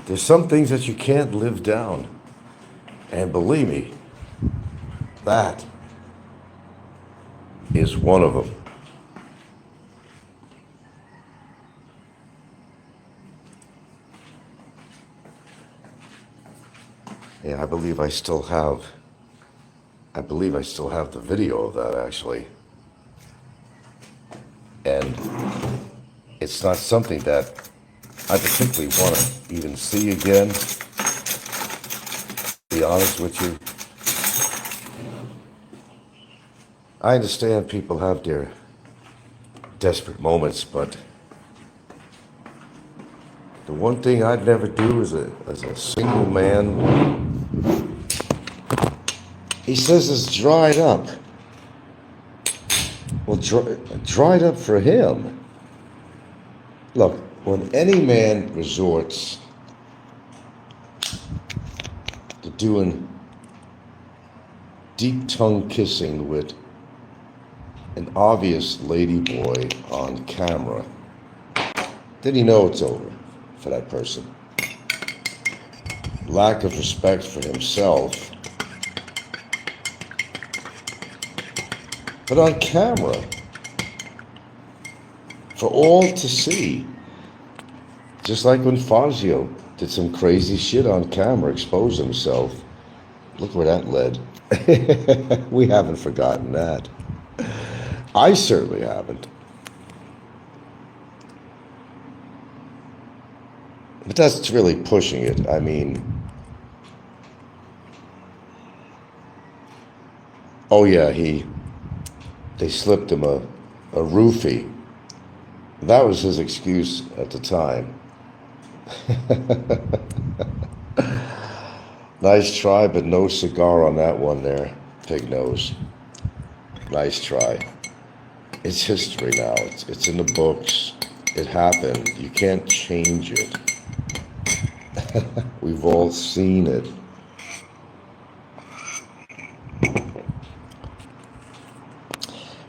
There's some things that you can't live down. And believe me, that is one of them. Yeah, I believe I still have the video of that actually. And it's not something that I particularly want to even see again, to be honest with you. I understand people have their desperate moments, but the one thing I'd never do as a single man, he says it's dried up. Well, dried up for him. Look, when any man resorts to doing deep tongue kissing with an obvious lady boy on camera, then you know it's over for that person. Lack of respect for himself. But on camera, for all to see. Just like when Fazio did some crazy shit on camera, exposed himself. Look where that led. We haven't forgotten that. I certainly haven't. But that's really pushing it. I mean, oh yeah, they slipped him a roofie. That was his excuse at the time. Nice try, but no cigar on that one there, pig nose. Nice try. It's history now. It's in the books. It happened. You can't change it. We've all seen it.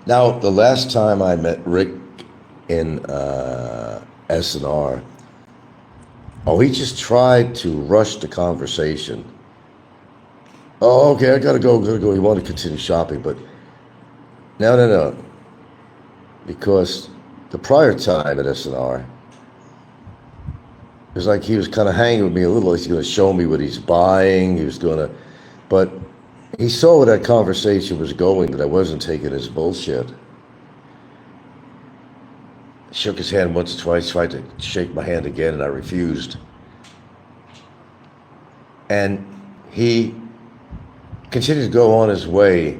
Now, the last time I met Rick in S&R, he just tried to rush the conversation. Oh, okay, I gotta go. He wanted to continue shopping, but no. Because the prior time at S&R, it was like he was kind of hanging with me a little. He's going to show me what he's buying. But he saw where that conversation was going, that I wasn't taking his bullshit. Shook his hand once or twice, tried to shake my hand again, and I refused. And he continued to go on his way,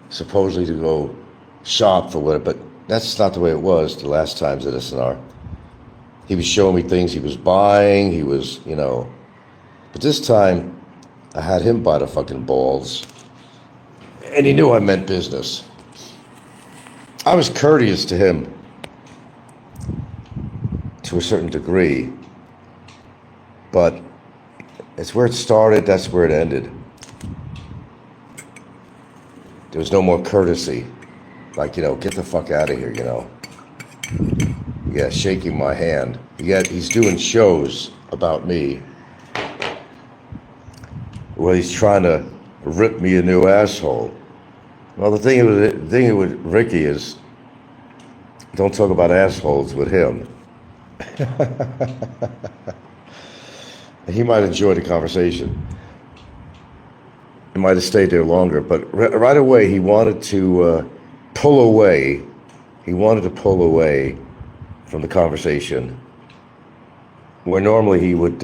supposedly to go shop for whatever, but that's not the way it was the last times at S&R. He was showing me things he was buying, he was, but this time I had him by the fucking balls, and he knew I meant business. I was courteous to him to a certain degree, but it's where it started, that's where it ended. There was no more courtesy. Like, get the fuck out of here, Yeah, shaking my hand. Yet he's doing shows about me where he's trying to rip me a new asshole. Well, the thing with Ricky is, don't talk about assholes with him. He might enjoy the conversation. He might have stayed there longer, but right away he wanted to pull away. He wanted to pull away from the conversation, where normally he would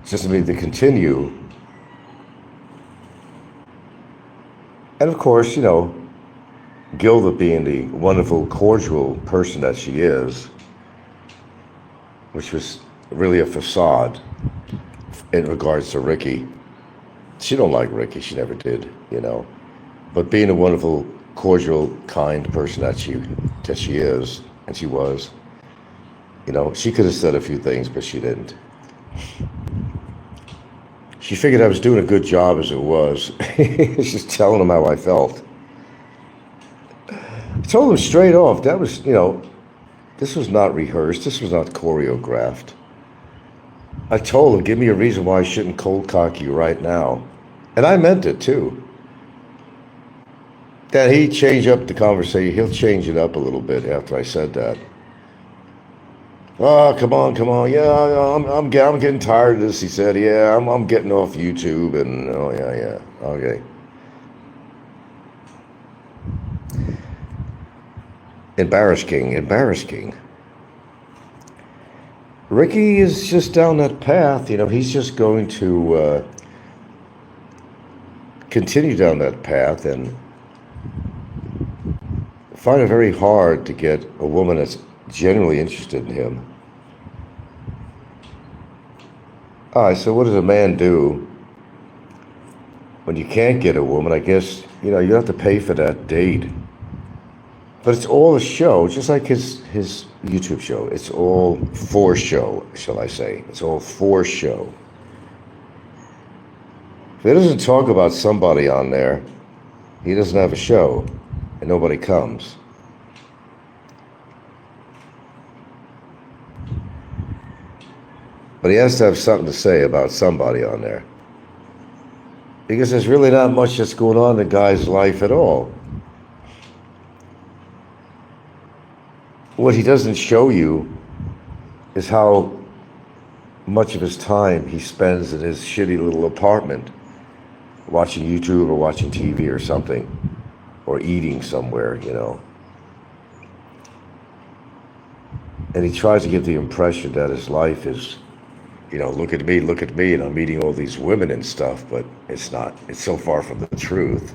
just need to continue. And of course, Gilda, being the wonderful, cordial person that she is, which was really a facade in regards to Ricky. She don't like Ricky, she never did, But being a wonderful, cordial, kind person that she is, and she was, she could have said a few things, but she didn't. She figured I was doing a good job as it was. Just telling him how I felt. I told him straight off, that was, this was not rehearsed, this was not choreographed. I told him, give me a reason why I shouldn't cold cock you right now. And I meant it too. That he'd change up the conversation, he'll change it up a little bit after I said that. Oh, come on, come on. Yeah, I'm getting tired of this, he said. Yeah, I'm getting off YouTube and, oh, yeah. Okay. Embarrassing. Ricky is just down that path, he's just going to continue down that path and find it very hard to get a woman that's genuinely interested in him. All right, so what does a man do when you can't get a woman? I guess, you have to pay for that date. But it's all a show, just like his YouTube show. It's all for show, shall I say. It's all for show. If he doesn't talk about somebody on there, he doesn't have a show, and nobody comes. But he has to have something to say about somebody on there. Because there's really not much that's going on in the guy's life at all. What he doesn't show you is how much of his time he spends in his shitty little apartment watching YouTube or watching TV or something, or eating somewhere, And he tries to give the impression that his life is, look at me, and I'm meeting all these women and stuff, but it's not. It's so far from the truth.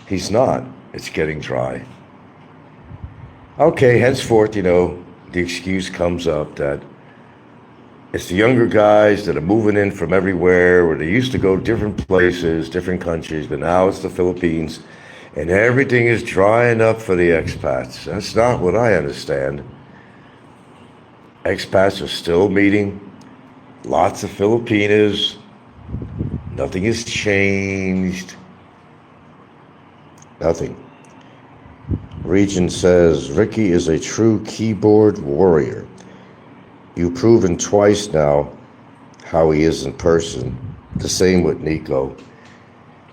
He's not. It's getting dry. Okay, henceforth, the excuse comes up that it's the younger guys that are moving in from everywhere, where they used to go different places, different countries, but now it's the Philippines, and everything is drying up for the expats. That's not what I understand. Expats are still meeting, lots of Filipinas, nothing has changed, nothing. Regent says, Ricky is a true keyboard warrior. You've proven twice now how he is in person. The same with Nico.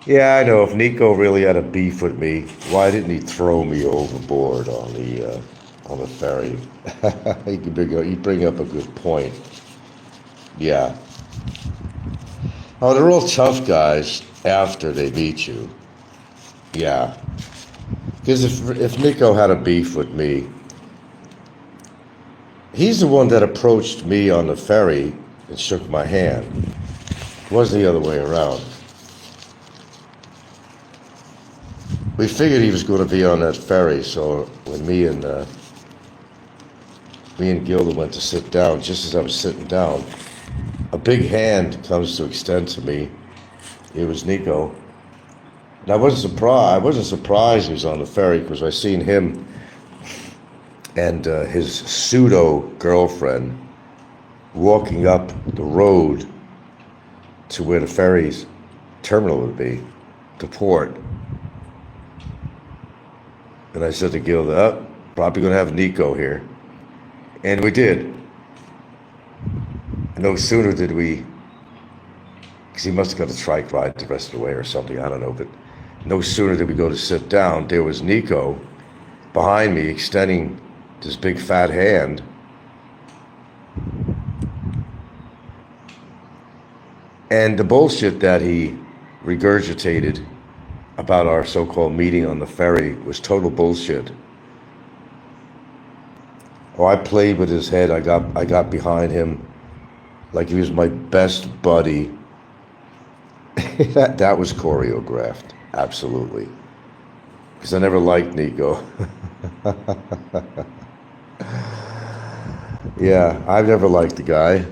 Yeah, I know. If Nico really had a beef with me, why didn't he throw me overboard on the ferry? You bring up a good point. Yeah. Oh, they're all tough guys after they meet you. Yeah. Because if Nico had a beef with me, he's the one that approached me on the ferry and shook my hand. It wasn't the other way around. We figured he was going to be on that ferry, so when me and Gilda went to sit down, just as I was sitting down, a big hand comes to extend to me. It was Nico. And I wasn't surprised he was on the ferry, because I seen him and his pseudo-girlfriend walking up the road to where the ferry's terminal would be, to port. And I said to Gilda, probably going to have Nico here. And we did. And no sooner did we, because he must have got a trike ride the rest of the way or something, I don't know, but no sooner did we go to sit down, there was Nico behind me extending this big fat hand. And the bullshit that he regurgitated about our so-called meeting on the ferry was total bullshit. Oh, I played with his head. I got behind him like he was my best buddy. that was choreographed, absolutely. Because I never liked Nico. Yeah, I've never liked the guy.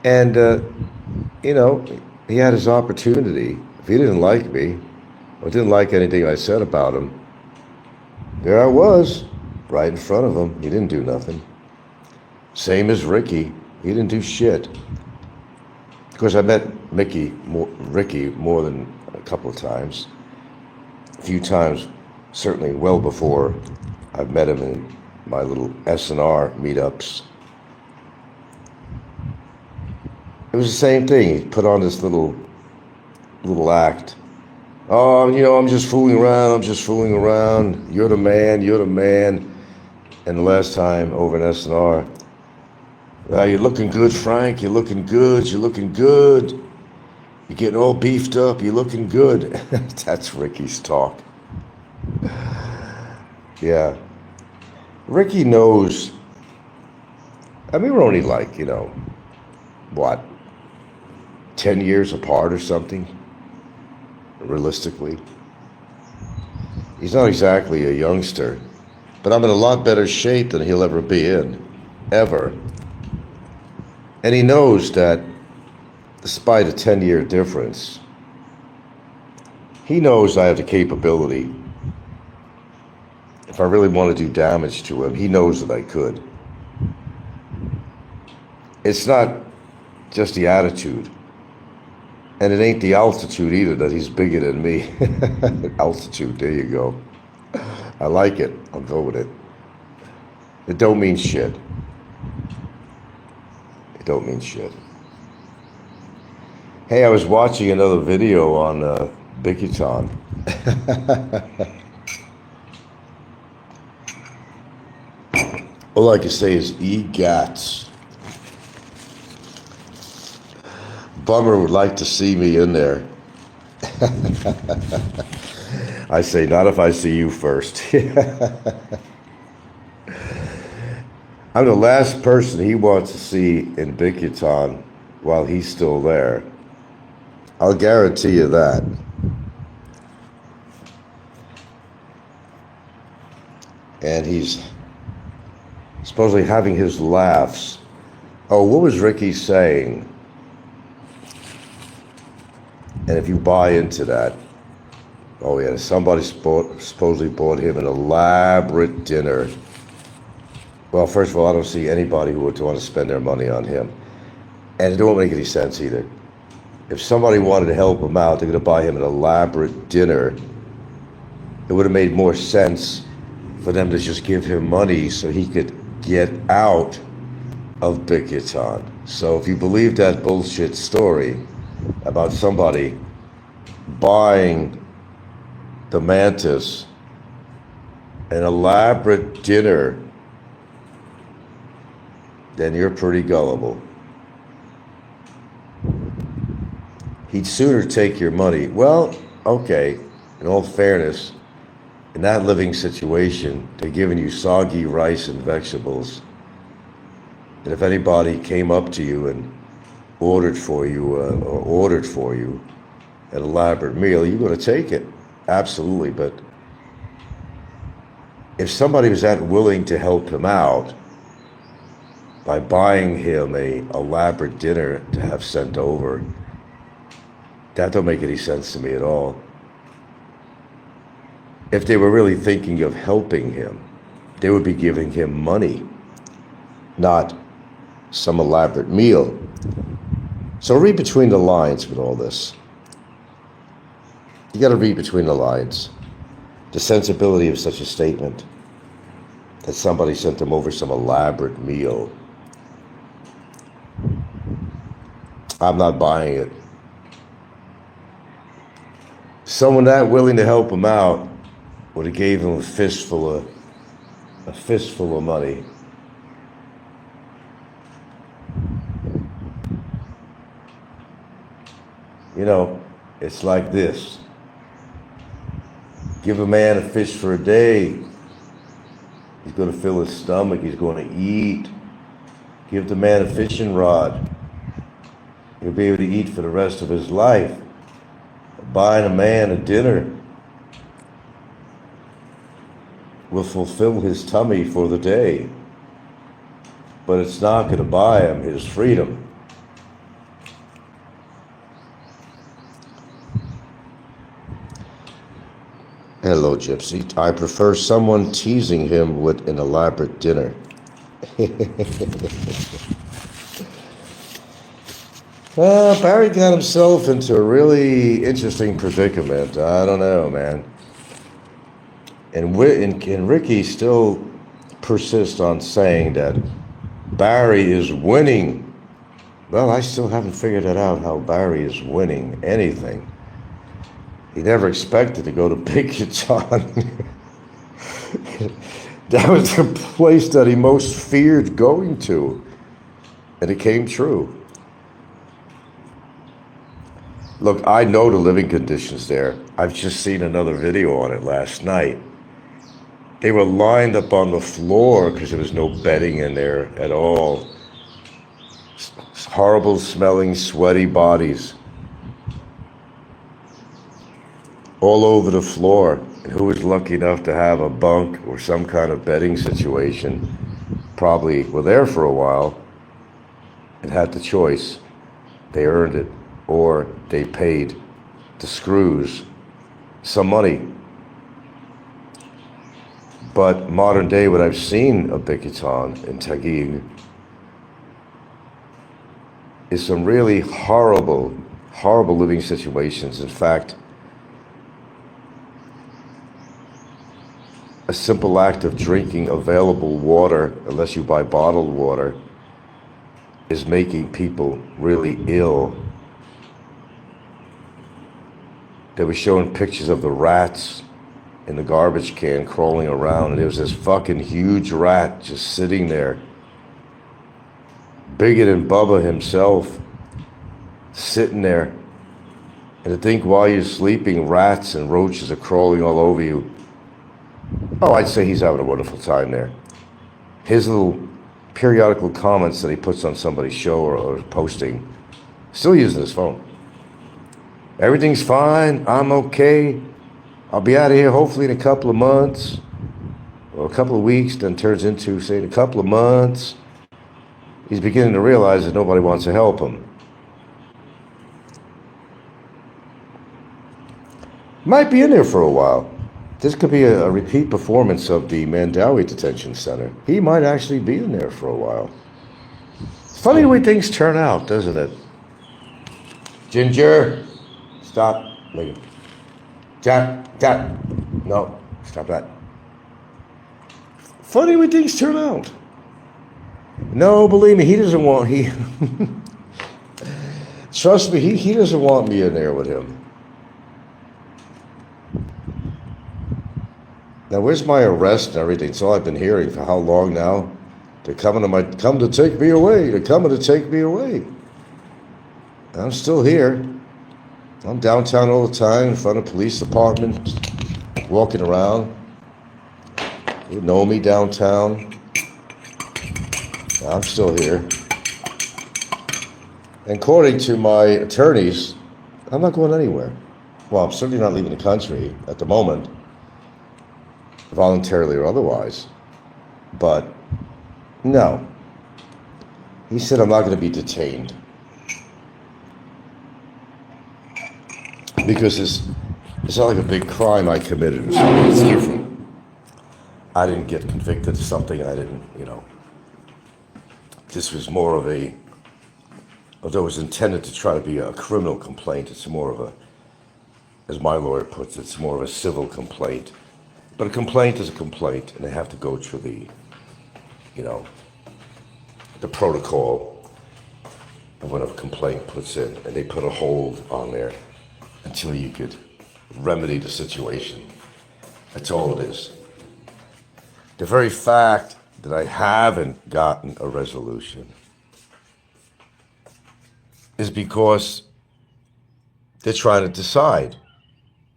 And, he had his opportunity. If he didn't like me, or didn't like anything I said about him, there I was, right in front of him. He didn't do nothing. Same as Ricky. He didn't do shit. Of course, I met Ricky more than a couple of times. A few times, certainly well before I've met him in my little S&R meetups. It was the same thing. He put on this little act Oh, I'm just fooling around. I'm just fooling around. You're the man. You're the man. And the last time over in SNR, you're looking good, Frank. You're looking good. You're looking good. You're getting all beefed up. You're looking good. That's Ricky's talk. Yeah. Ricky knows. I mean, we're only like, what, 10 years apart or something, realistically. He's not exactly a youngster, but I'm in a lot better shape than he'll ever be in, ever. And he knows that despite a 10-year difference, he knows I have the capability. If I really want to do damage to him, he knows that I could. It's not just the attitude. And it ain't the altitude either that he's bigger than me. Altitude, there you go. I like it. I'll go with it. It don't mean shit. It don't mean shit. Hey, I was watching another video on Bicutan. All I can say is egats. Bummer would like to see me in there. I say, not if I see you first. I'm the last person he wants to see in Bicutan while he's still there. I'll guarantee you that. And he's supposedly having his laughs. Oh, what was Ricky saying? And if you buy into that, oh yeah, somebody supposedly bought him an elaborate dinner. Well, first of all, I don't see anybody who would want to spend their money on him. And it don't make any sense either. If somebody wanted to help him out, they're going to buy him an elaborate dinner. It would have made more sense for them to just give him money so he could get out of Bicutan. So if you believe that bullshit story about somebody buying the Mantis an elaborate dinner, then you're pretty gullible. He'd sooner take your money. Well, okay, in all fairness, in that living situation, they're giving you soggy rice and vegetables. And if anybody came up to you and ordered for you an elaborate meal, you're going to take it. Absolutely. But if somebody was that willing to help him out by buying him a elaborate dinner to have sent over, that don't make any sense to me at all. If they were really thinking of helping him, they would be giving him money, not some elaborate meal. So read between the lines with all this. You got to read between the lines. The sensibility of such a statement, that somebody sent him over some elaborate meal. I'm not buying it. Someone that willing to help him out would have gave him a fistful of money. It's like this. Give a man a fish for a day. He's going to fill his stomach. He's going to eat. Give the man a fishing rod. He'll be able to eat for the rest of his life. Buying a man a dinner will fulfill his tummy for the day, but it's not going to buy him his freedom. Hello, Gypsy. I prefer someone teasing him with an elaborate dinner. Well, Barry got himself into a really interesting predicament. I don't know, man. And Ricky still persists on saying that Barry is winning. Well, I still haven't figured it out how Barry is winning anything. He never expected to go to Bicutan. That was the place that he most feared going to. And it came true. Look, I know the living conditions there. I've just seen another video on it last night. They were lined up on the floor because there was no bedding in there at all. Horrible smelling, sweaty bodies all over the floor. And who was lucky enough to have a bunk or some kind of bedding situation probably were there for a while and had the choice. They earned it, or they paid the screws some money. But modern day, what I've seen of Bicutan and Taguig is some really horrible, horrible living situations. In fact, a simple act of drinking available water, unless you buy bottled water, is making people really ill. They were showing pictures of the rats in the garbage can crawling around, and there was this fucking huge rat just sitting there, bigger than Bubba himself, sitting there. And to think while you're sleeping, rats and roaches are crawling all over you. Oh, I'd say he's having a wonderful time there. His little periodical comments that he puts on somebody's show or posting, still using his phone. Everything's fine, I'm okay. I'll be out of here hopefully in a couple of months, or a couple of weeks, then turns into, say, in a couple of months. He's beginning to realize that nobody wants to help him. Might be in there for a while. This could be a repeat performance of the Mandawi Detention Center. He might actually be in there for a while. It's funny the way things turn out, doesn't it? Ginger, stop. Jack, no, stop that. Funny way things turn out. No, believe me, he doesn't want, trust me, he doesn't want me in there with him. Now, where's my arrest and everything? It's all I've been hearing for how long now? They're coming to take me away. They're coming to take me away. I'm still here. I'm downtown all the time in front of police departments, walking around. You know me downtown. I'm still here. And according to my attorneys, I'm not going anywhere. Well, I'm certainly not leaving the country at the moment, voluntarily or otherwise. But no. He said I'm not going to be detained. Because it's not like a big crime I committed or something. It's different. I didn't get convicted of something, and I didn't, This was more of although it was intended to try to be a criminal complaint, it's more of as my lawyer puts it, it's more of a civil complaint. But a complaint is a complaint, and they have to go through the protocol of what a complaint puts in, and they put a hold on there until you could remedy the situation. That's all it is. The very fact that I haven't gotten a resolution is because they're trying to decide.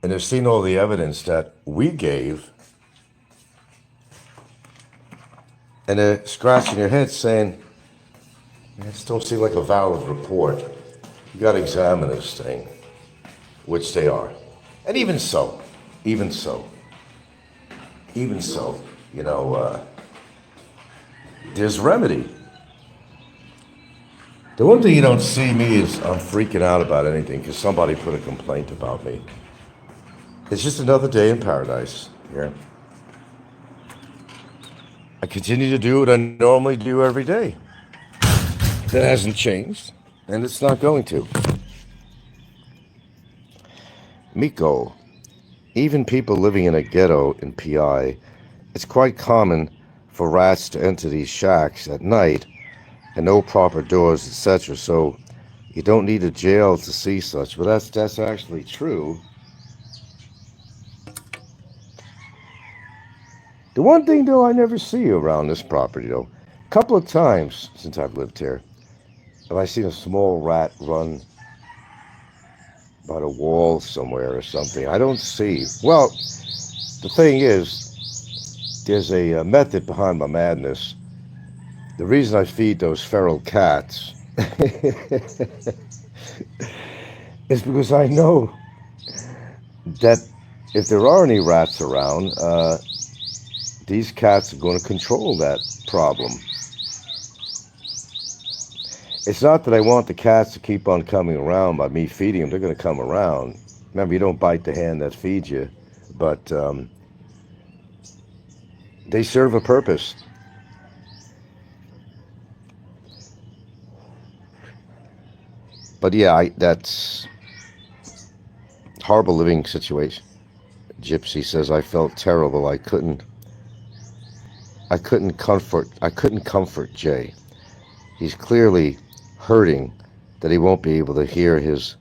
And they've seen all the evidence that we gave, and they're scratching their heads saying, it just don't seem like a valid report. You got to examine this thing, which they are. And even so, there's remedy. The one thing you don't see me is I'm freaking out about anything because somebody put a complaint about me. It's just another day in paradise here. I continue to do what I normally do every day. That hasn't changed, and it's not going to. Miko, even people living in a ghetto in PI, it's quite common for rats to enter these shacks at night and no proper doors, etc. So you don't need a jail to see such. But that's actually true. The one thing, though, I never see around this property, though, a couple of times since I've lived here, have I seen a small rat run by the wall somewhere or something. I don't see. Well, the thing is, there's a method behind my madness. The reason I feed those feral cats is because I know that if there are any rats around, these cats are going to control that problem. It's not that I want the cats to keep on coming around by me feeding them. They're going to come around. Remember, you don't bite the hand that feeds you, but they serve a purpose. But yeah, that's horrible living situation. Gypsy says, I felt terrible. I couldn't comfort Jay. He's clearly hurting that he won't be able to hear his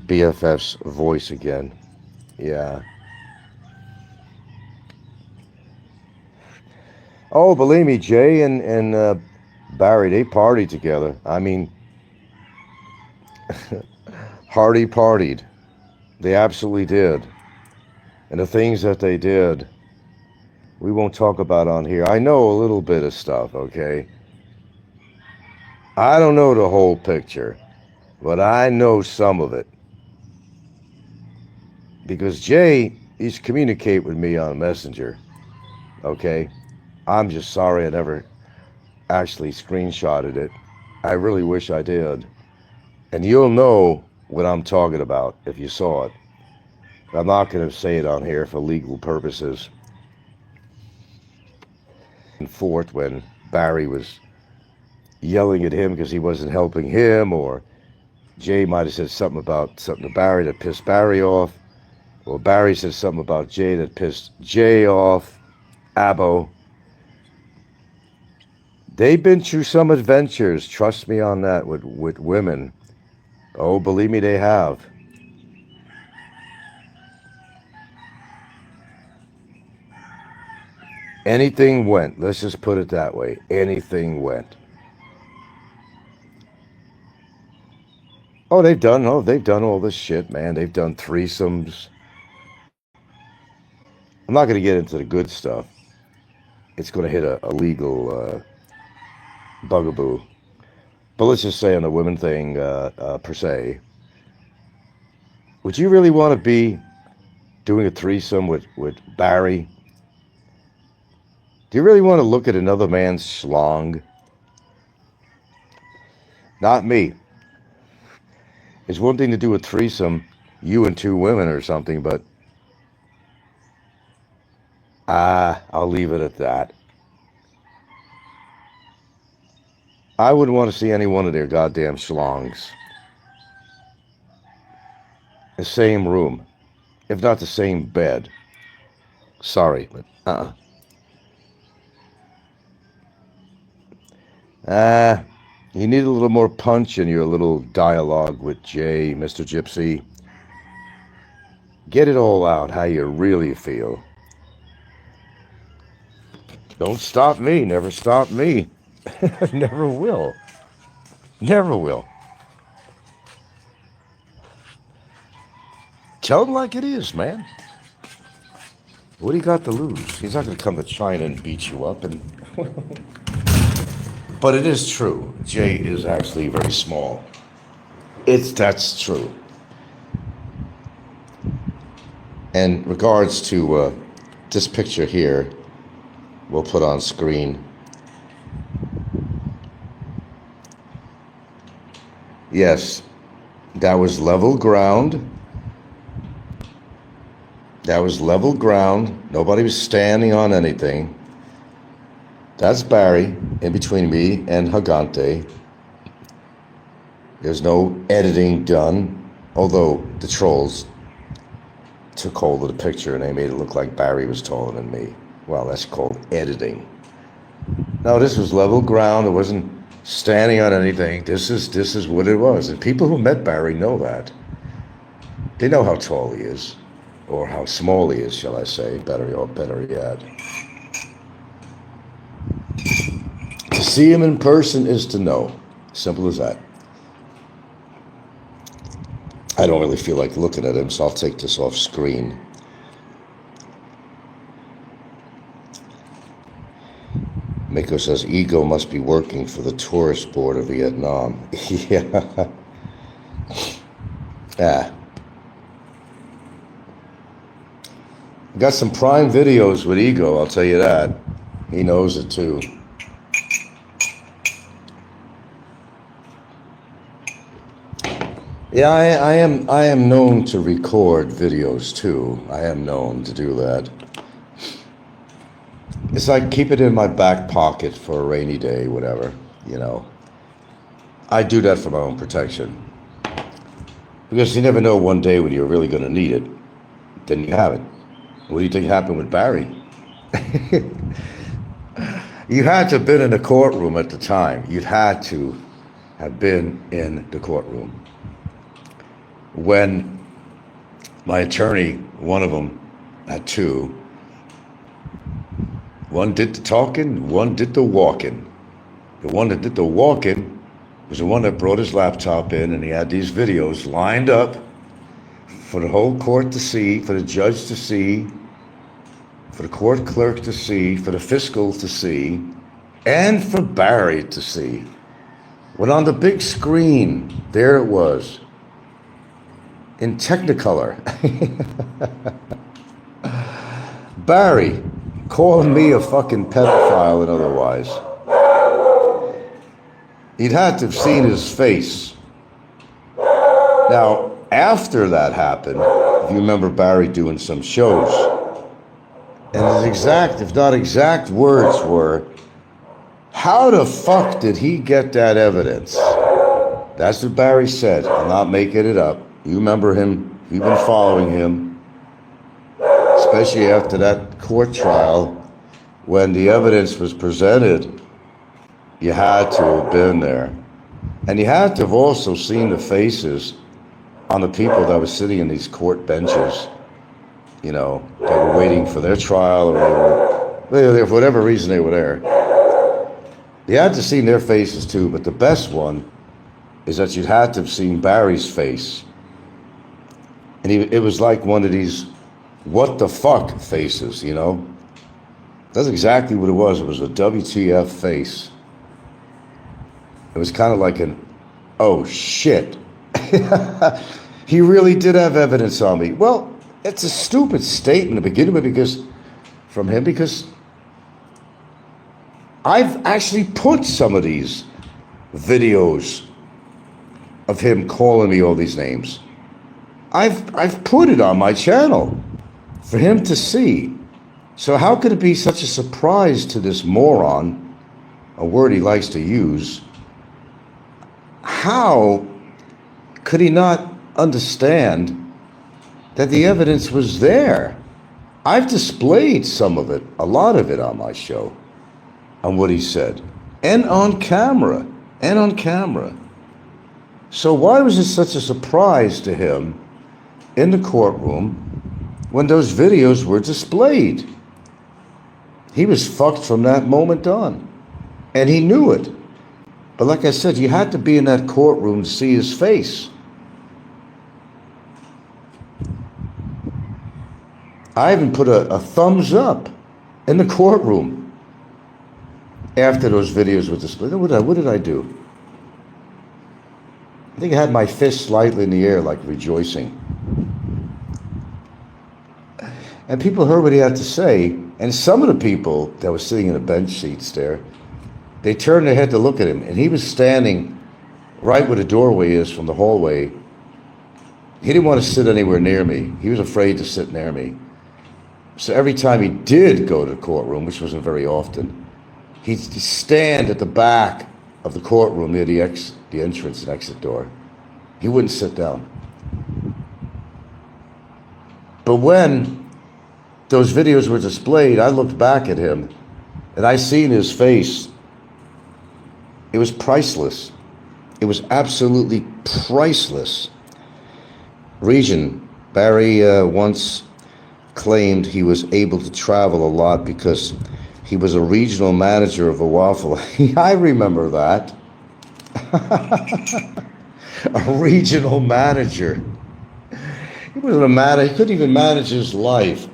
BFF's voice again. Yeah. Oh, believe me, Jay and Barry, they partied together. I mean, Hardy partied. They absolutely did. And the things that they did, we won't talk about on here. I know a little bit of stuff, okay? I don't know the whole picture, but I know some of it. Because Jay used to communicate with me on Messenger, okay? I'm just sorry I never actually screenshotted it. I really wish I did. And you'll know what I'm talking about if you saw it. I'm not going to say it on here for legal purposes. And forth when Barry was yelling at him because he wasn't helping him, or Jay might have said something to Barry that pissed Barry off, or Barry said something about Jay that pissed Jay off. Abo. They've been through some adventures, trust me on that, with women. Oh, believe me, they have. Anything went. Let's just put it that way. Anything went. Oh, they've done all this shit, man. They've done threesomes. I'm not going to get into the good stuff. It's going to hit a legal bugaboo. But let's just say on the women thing, per se, would you really want to be doing a threesome with Barry? Do you really want to look at another man's schlong? Not me. It's one thing to do a threesome, you and two women or something, but I'll leave it at that. I wouldn't want to see any one of their goddamn schlongs. The same room, if not the same bed. Sorry, but you need a little more punch in your little dialogue with Jay, Mr. Gypsy. Get it all out, how you really feel. Don't stop me, never stop me. Never will. Never will. Tell him like it is, man. What do you got to lose? He's not going to come to China and beat you up. And but it is true. Jay is actually very small. That's true. And regards to this picture here, we'll put on screen. Yes, that was level ground. That was level ground. Nobody was standing on anything. That's Barry in between me and Hagante. There's no editing done, although the trolls took hold of the picture and they made it look like Barry was taller than me. Well, that's called editing. No, this was level ground. It wasn't standing on anything. This is what it was. And people who met Barry know that. They know how tall he is, or how small he is, shall I say, better yet. see him in person is to know. Simple as that. I don't really feel like looking at him, so I'll take this off screen. Mako says, ego must be working for the tourist board of Vietnam. Yeah. Yeah. Got some prime videos with ego, I'll tell you that. He knows it too. Yeah, I am known to record videos too. I am known to do that. It's like keep it in my back pocket for a rainy day, whatever, you know. I do that for my own protection. Because you never know one day when you're really going to need it. Then you have it. What do you think happened with Barry? You had to have been in the courtroom at the time. You'd had to have been in the courtroom. When my attorney, one of them, had two, one did the talking, one did the walking. The one that did the walking was the one that brought his laptop in, and he had these videos lined up for the whole court to see, for the judge to see, for the court clerk to see, for the fiscal to see, and for Barry to see. When on the big screen, there it was, in Technicolor. Barry calling me a fucking pedophile and otherwise. You'd had to have seen his face. Now, after that happened, if you remember Barry doing some shows, and his exact, if not exact words were, how the fuck did he get that evidence? That's what Barry said. I'm not making it up. You remember him, you've been following him, especially after that court trial, when the evidence was presented, you had to have been there. And you had to have also seen the faces on the people that were sitting in these court benches, you know, that were waiting for their trial, or they were there for whatever reason they were there. You had to have seen their faces too, but the best one is that you had to have seen Barry's face. And it was like one of these what the fuck faces, you know? That's exactly what it was. It was a WTF face. It was kind of like an, oh shit. He really did have evidence on me. Well, it's a stupid statement to begin with because I've actually put some of these videos of him calling me all these names. I've put it on my channel for him to see. So how could it be such a surprise to this moron, a word he likes to use? How could he not understand that the evidence was there? I've displayed some of it, a lot of it on my show, on what he said, and on camera. So why was it such a surprise to him in the courtroom when those videos were displayed? He was fucked from that moment on, and he knew it. But like I said, you had to be in that courtroom to see his face. I even put a thumbs up in the courtroom after those videos were displayed. What did I do? I think I had my fist slightly in the air, like rejoicing. And people heard what he had to say, and some of the people that were sitting in the bench seats there, they turned their head to look at him, and he was standing right where the doorway is from the hallway. He didn't want to sit anywhere near me. He was afraid to sit near me. So every time he did go to the courtroom, which wasn't very often, he'd stand at the back of the courtroom near the entrance and exit door. He wouldn't sit down. But when those videos were displayed, I looked back at him, and I seen his face. It was priceless. It was absolutely priceless. Region, Barry once claimed he was able to travel a lot because He was a regional manager of a waffle. I remember that. A regional manager. He wasn't a manager. He couldn't even manage his life.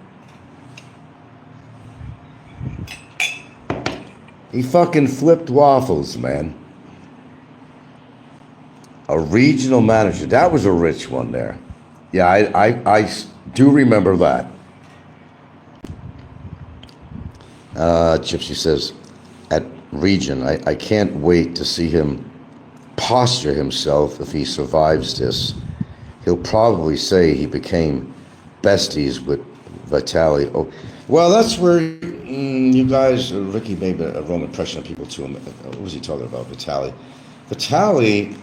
He fucking flipped waffles, man. A regional manager. That was a rich one there. Yeah, I do remember that. Gypsy says, at Region, I can't wait to see him posture himself if he survives this. He'll probably say he became besties with Vitaly. Oh, well, that's where you guys, Ricky made a wrong impression of people to him. What was he talking about, Vitaly? Vitaly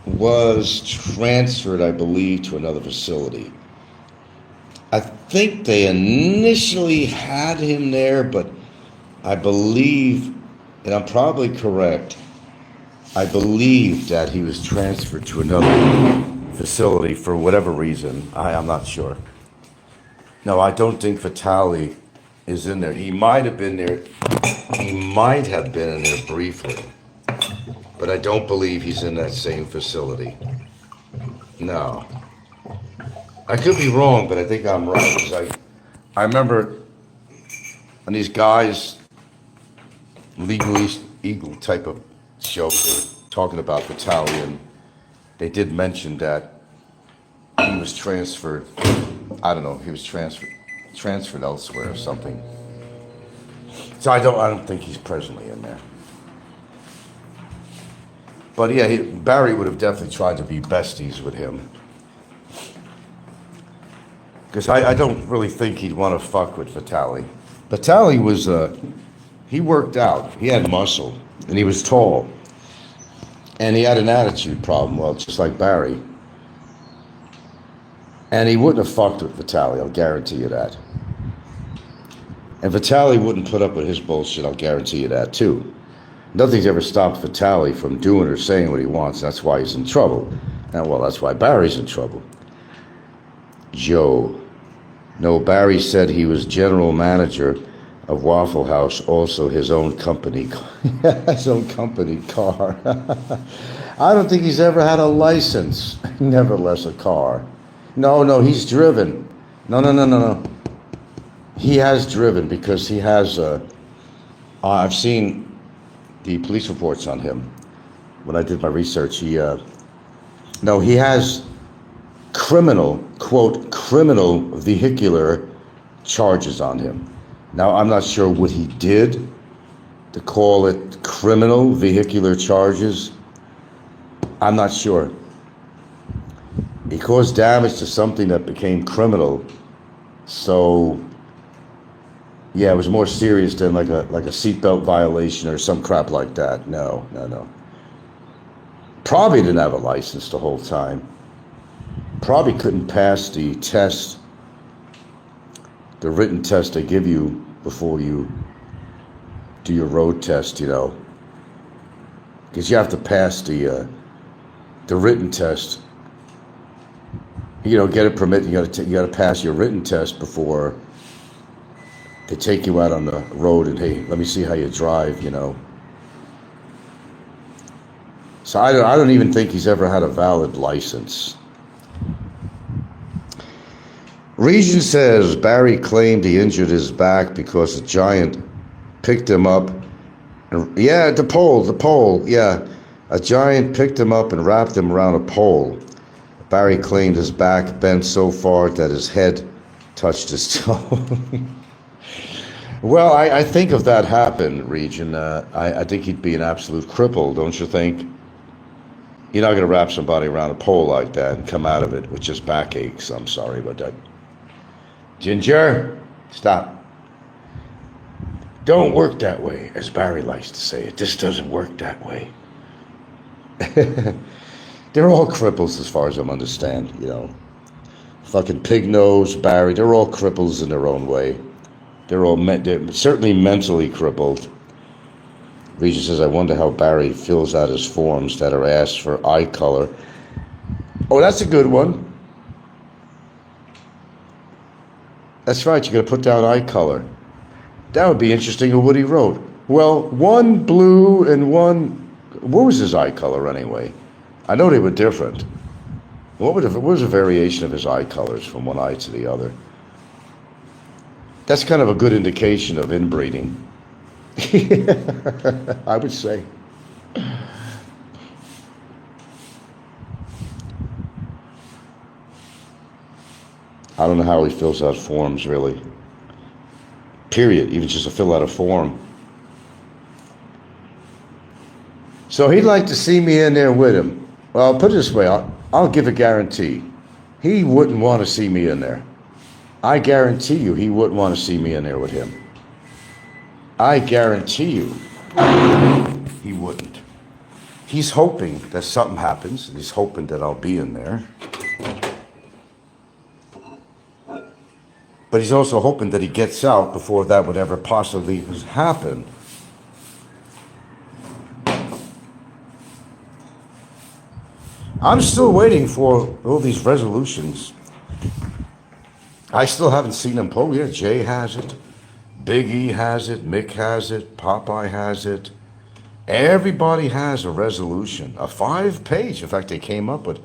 was transferred, I believe, to another facility. I think they initially had him there, but I believe, and I'm probably correct, I believe that he was transferred to another facility for whatever reason. I'm not sure. No, I don't think Vitaly is in there. He might have been there. He might have been in there briefly. But I don't believe he's in that same facility. No. I could be wrong, but I think I'm right. 'Cause I remember on these guys, Legal Eagle type of shows, they were talking about Vitaly, and they did mention that he was transferred. I don't know. He was transferred elsewhere or something. So I don't think he's presently in there. But yeah, Barry would have definitely tried to be besties with him. Because I don't really think he'd want to fuck with Vitaly. Vitaly was, he worked out. He had muscle, and he was tall. And he had an attitude problem, well, just like Barry. And he wouldn't have fucked with Vitaly, I'll guarantee you that. And Vitaly wouldn't put up with his bullshit, I'll guarantee you that too. Nothing's ever stopped Vitaly from doing or saying what he wants. That's why he's in trouble. And well, that's why Barry's in trouble. Joe. No, Barry said he was general manager of Waffle House, also his own company, his own company car. I don't think he's ever had a license, nevertheless a car. No, he's driven. No. He has driven because he has, I've seen the police reports on him. When I did my research, he has criminal vehicular charges on him. Now, I'm not sure what he did to call it criminal vehicular charges. I'm not sure. He caused damage to something that became criminal. So, yeah, it was more serious than like a seatbelt violation or some crap like that. No. Probably didn't have a license the whole time. Probably couldn't pass the test, the written test they give you before you do your road test, you know. Because you have to pass the written test. You know, get a permit. You got to pass your written test before they take you out on the road and, hey, let me see how you drive, you know. So I don't even think he's ever had a valid license. Region says Barry claimed he injured his back because a giant picked him up. Yeah, the pole, yeah. A giant picked him up and wrapped him around a pole. Barry claimed his back bent so far that his head touched his toe. Well, I think if that happened, Region, I think he'd be an absolute cripple, don't you think? You're not going to wrap somebody around a pole like that and come out of it with just backaches. I'm sorry about that. Ginger, stop. Don't work that way, as Barry likes to say. It just doesn't work that way. They're all cripples as far as I'm understand, you know. Fucking pig nose, Barry, they're all cripples in their own way. They're certainly mentally crippled. Regis says, I wonder how Barry fills out his forms that are asked for eye color. Oh, that's a good one. That's right, you gotta put down eye color. That would be interesting of what he wrote. Well, one blue and one... What was his eye color anyway? I know they were different. What was a variation of his eye colors from one eye to the other? That's kind of a good indication of inbreeding. I would say. I don't know how he fills out forms, really. Period. Even just to fill out a form. So he'd like to see me in there with him. Well, I'll put it this way. I'll give a guarantee. He wouldn't want to see me in there. I guarantee you he wouldn't want to see me in there with him. I guarantee you he wouldn't. He's hoping that something happens. And he's hoping that I'll be in there. But he's also hoping that he gets out before that would ever possibly happen. I'm still waiting for all these resolutions. I still haven't seen them. Oh, yeah, Jay has it. Big E has it. Mick has it. Popeye has it. Everybody has a resolution. A 5-page. In fact, they came up with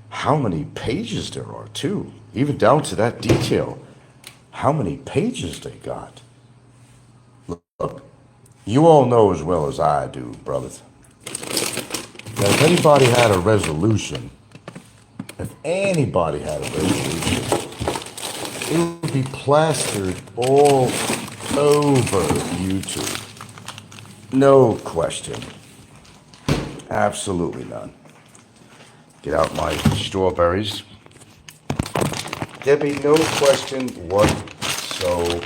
how many pages there are, too. Even down to that detail. How many pages they got. Look, you all know as well as I do, brothers, that if anybody had a resolution, it would be plastered all over YouTube. No question. Absolutely none. Get out my strawberries. There'd be no question whatsoever.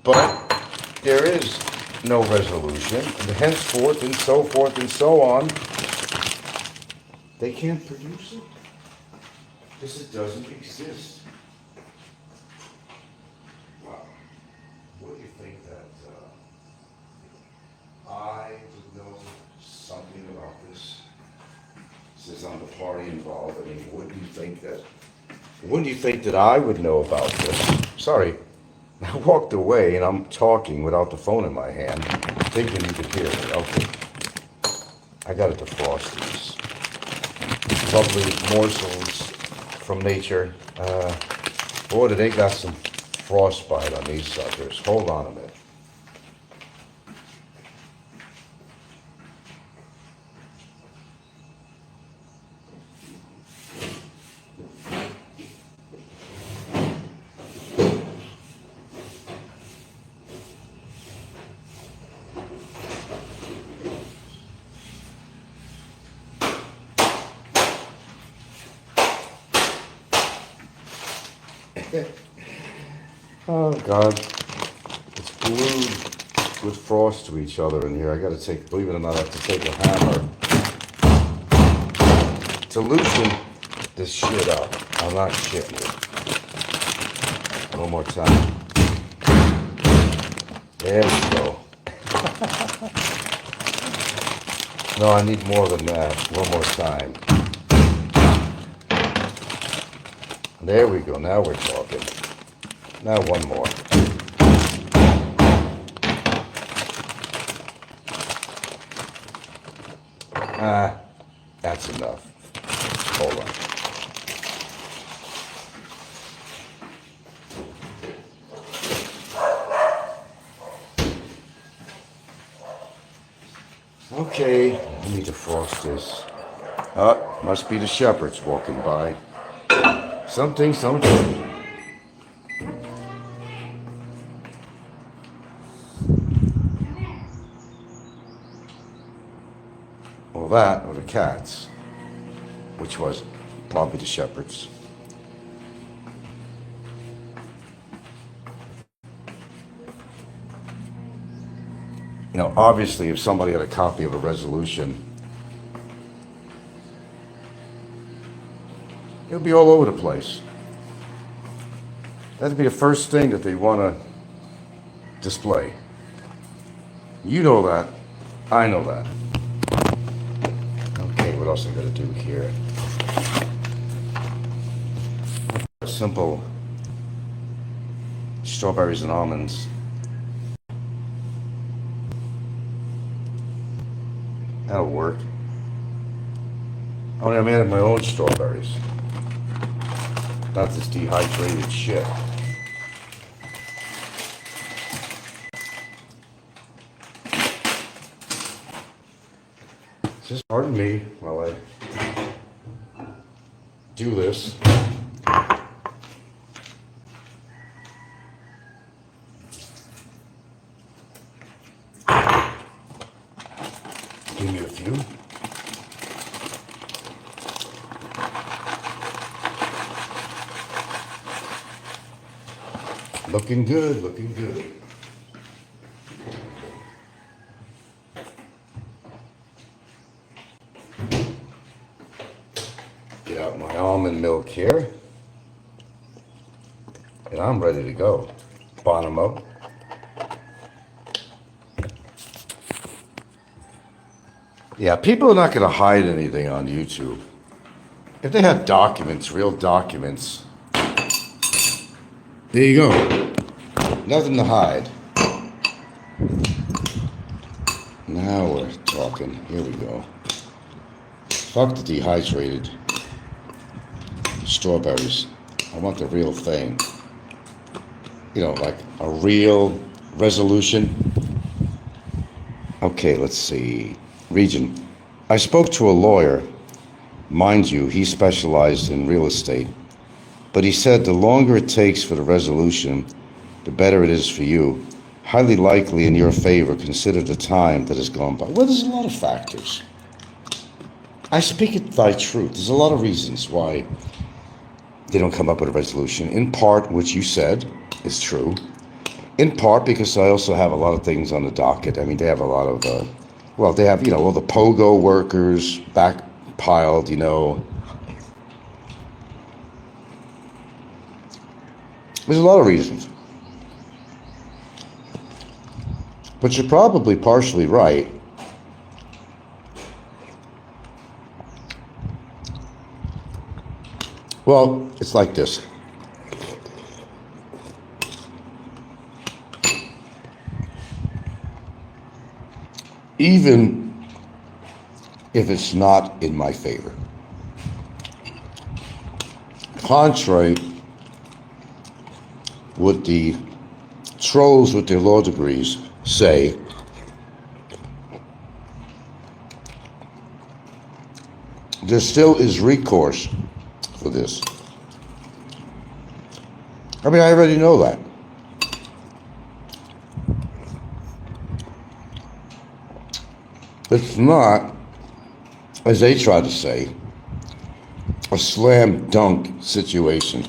But there is no resolution, and henceforth and so forth and so on. They can't produce it. Because it doesn't exist. Wow. What do you think that I would know something about this? Since I'm the party involved, I mean, wouldn't you think that I would know about this? Sorry, I walked away and I'm talking without the phone in my hand, thinking you could hear me. Okay. I gotta defrost these. Lovely morsels from nature. Boy, they got some frostbite on these suckers. Hold on a minute. Oh God, it's glued with frost to each other in here. I gotta take, believe it or not, I have to take a hammer to loosen this shit up. I'm not shitting you. One more time. There we go. No, I need more than that. One more time. There we go. Now we're talking. Now one more. That's enough. Hold on. Okay, I need to frost this. Must be the shepherds walking by. Something. Well, that or the cats, which was probably the shepherds. You know, obviously, if somebody had a copy of a resolution, it would be all over the place. That'd be the first thing that they want to display. You know that. I know that. Okay, what else I gotta do here? A simple strawberries and almonds. That'll work. Only I made my own strawberries. Not this dehydrated shit. Just pardon me while I do this. Give me a few. Looking good, looking good. Get out my almond milk here. And I'm ready to go. Bottom up. Yeah, people are not going to hide anything on YouTube. If they have documents, real documents, there you go. Nothing to hide. Now we're talking. Here we go. Fuck the dehydrated strawberries. I want the real thing. You know, like a real resolution. Okay, let's see. Region. I spoke to a lawyer. Mind you, he specialized in real estate. But he said the longer it takes for the resolution, the better it is for you. Highly likely in your favor, consider the time that has gone by. Well, there's a lot of factors. I speak it thy truth. There's a lot of reasons why they don't come up with a resolution. In part, which you said is true. In part, because I also have a lot of things on the docket. I mean, they have a lot of, they have, you know, all the pogo workers backpiled, you know. There's a lot of reasons. But you're probably partially right. Well, it's like this. Even if it's not in my favor. Contrary what the trolls with their law degrees say, there still is recourse for this. I mean, I already know that. It's not, as they try to say, a slam dunk situation.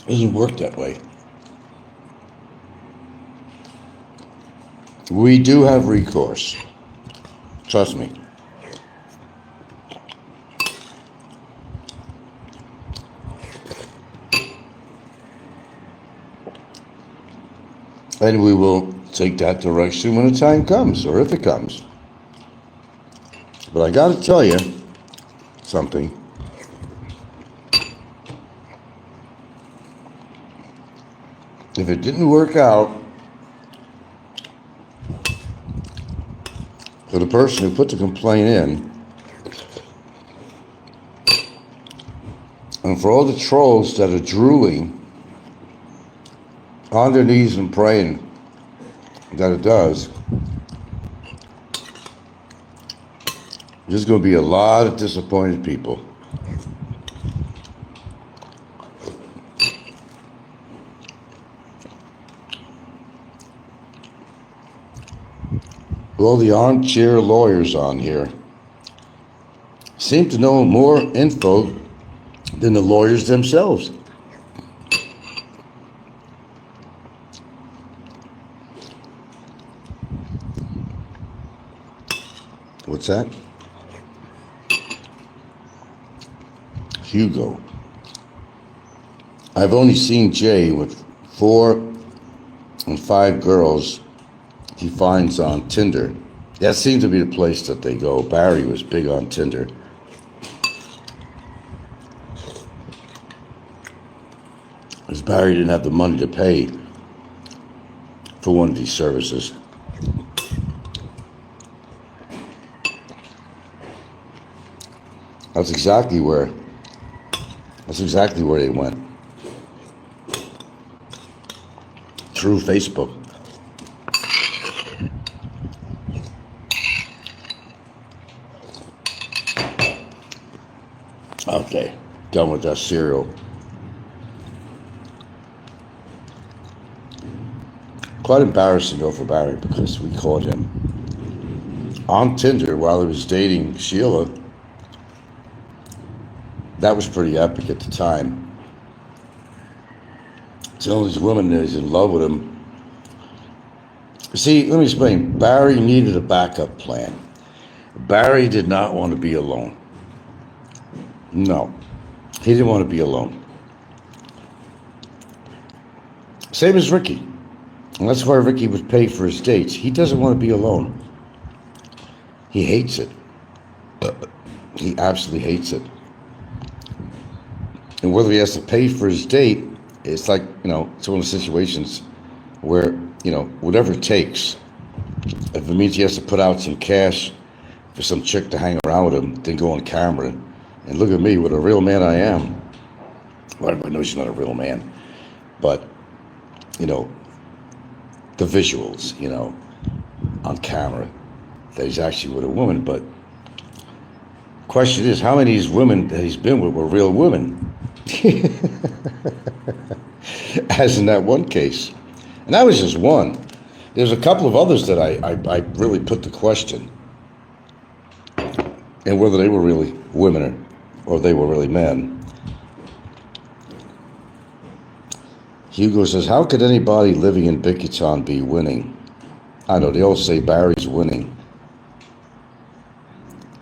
It doesn't work that way. We do have recourse. Trust me. And we will take that direction when the time comes, or if it comes. But I got to tell you something. If it didn't work out for the person who put the complaint in, and for all the trolls that are drooling on their knees and praying that it does, there's going to be a lot of disappointed people. Well, the armchair lawyers on here seem to know more info than the lawyers themselves. What's that? Hugo. I've only seen Jay with 4 and 5 girls he finds on Tinder. That seemed to be the place that they go. Barry was big on Tinder. Because Barry didn't have the money to pay for one of these services. That's exactly where they went. Through Facebook. Okay, done with that cereal. Quite embarrassing though for Barry, because we caught him on Tinder while he was dating Sheila. That was pretty epic at the time. Telling this woman that he's in love with him. See, let me explain. Barry needed a backup plan. Barry did not want to be alone. No, he didn't want to be alone. Same as Ricky. And that's why Ricky would pay for his dates. He doesn't want to be alone. He hates it. He absolutely hates it. And whether he has to pay for his date, it's like, it's one of the situations where, whatever it takes. If it means he has to put out some cash for some chick to hang around with him, then go on camera and look at me, what a real man I am. Well, everybody knows he's not a real man. But, the visuals, on camera, that he's actually with a woman. But the question is, how many of these women that he's been with were real women? As in that one case. And that was just one. There's a couple of others that I really put the question. And whether they were really women or they were really men. Hugo says, how could anybody living in Bicutan be winning? I know, they all say Barry's winning.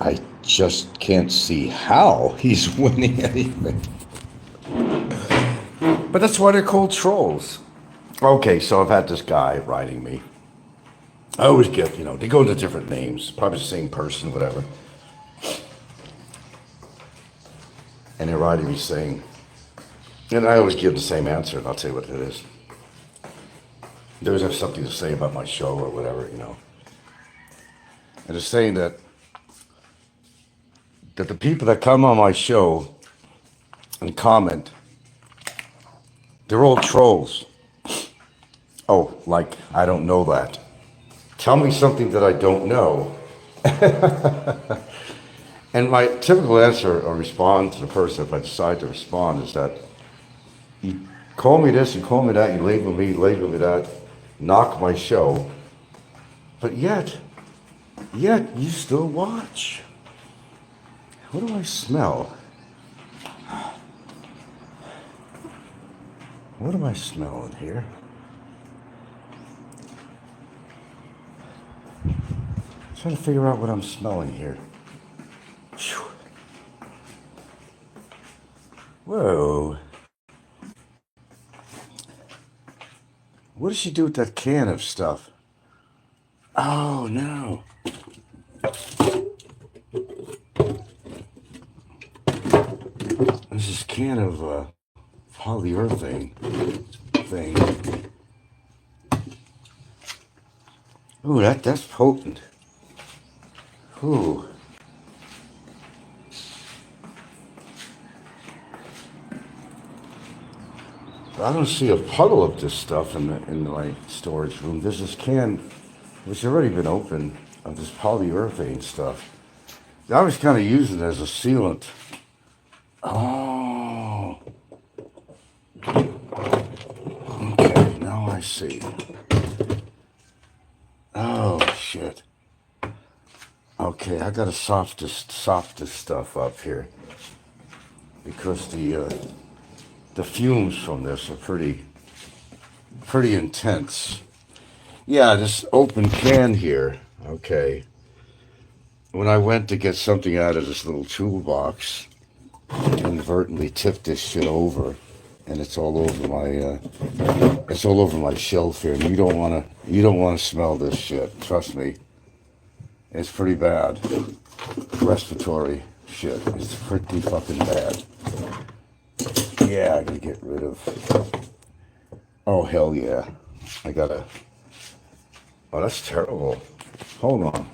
I just can't see how he's winning anything. But that's why they're called trolls. Okay, so I've had this guy writing me. I always get, they go into different names, probably the same person, whatever. And they're writing me saying, and I always give the same answer, and I'll tell you what it is. They always have something to say about my show or whatever, And they're saying that the people that come on my show and comment, they're all trolls. Oh, like, I don't know that. Tell me something that I don't know. And my typical answer or response to the person, if I decide to respond, is that you call me this, you call me that, you label me that, knock my show, but yet you still watch. What do I smell? What am I smelling here? I'm trying to figure out what I'm smelling here. Whew. Whoa. What does she do with that can of stuff? Oh, no. This is a can of polyurethane thing. Ooh, that's potent. Ooh. I don't see a puddle of this stuff in my storage room. There's this can, which has already been opened, of this polyurethane stuff. I was kind of using it as a sealant. Oh. Okay, now I see. Oh, shit. Okay, I gotta soft this stuff up here. Because the fumes from this are pretty intense. Yeah, this open can here, okay. When I went to get something out of this little toolbox, inadvertently tipped this shit over and it's all over my shelf here. And you don't want to smell this shit. Trust me, it's pretty bad. Respiratory shit. It's pretty fucking bad. Yeah, I gotta get rid of. Oh hell yeah, I gotta. Oh, that's terrible. Hold on.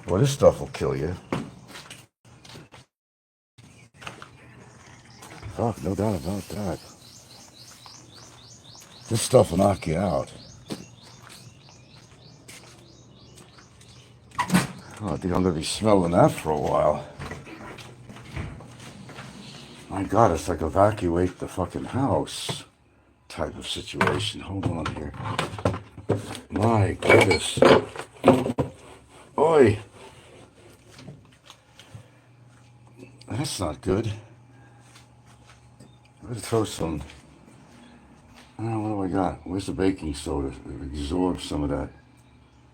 Well, this stuff will kill you. Fuck, no doubt about that. This stuff will knock you out. Oh, I think I'm gonna be smelling that for a while. My God, it's like evacuate the fucking house type of situation. Hold on here. My goodness. Oi. That's not good. I'm gonna throw some. What do I got? Where's the baking soda? Absorb some of that.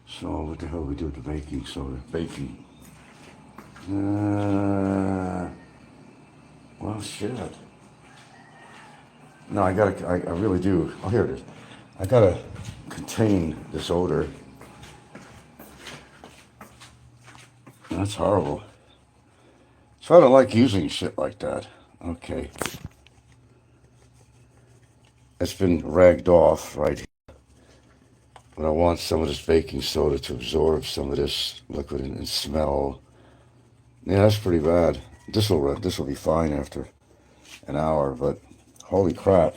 So what the hell do we do with the baking soda? Baking. Well, shit. No, I really do. Oh, here it is. I gotta contain this odor. That's horrible. So I don't like using shit like that. Okay. It's been ragged off right here. But I want some of this baking soda to absorb some of this liquid and smell. Yeah, that's pretty bad. This will be fine after an hour, but holy crap.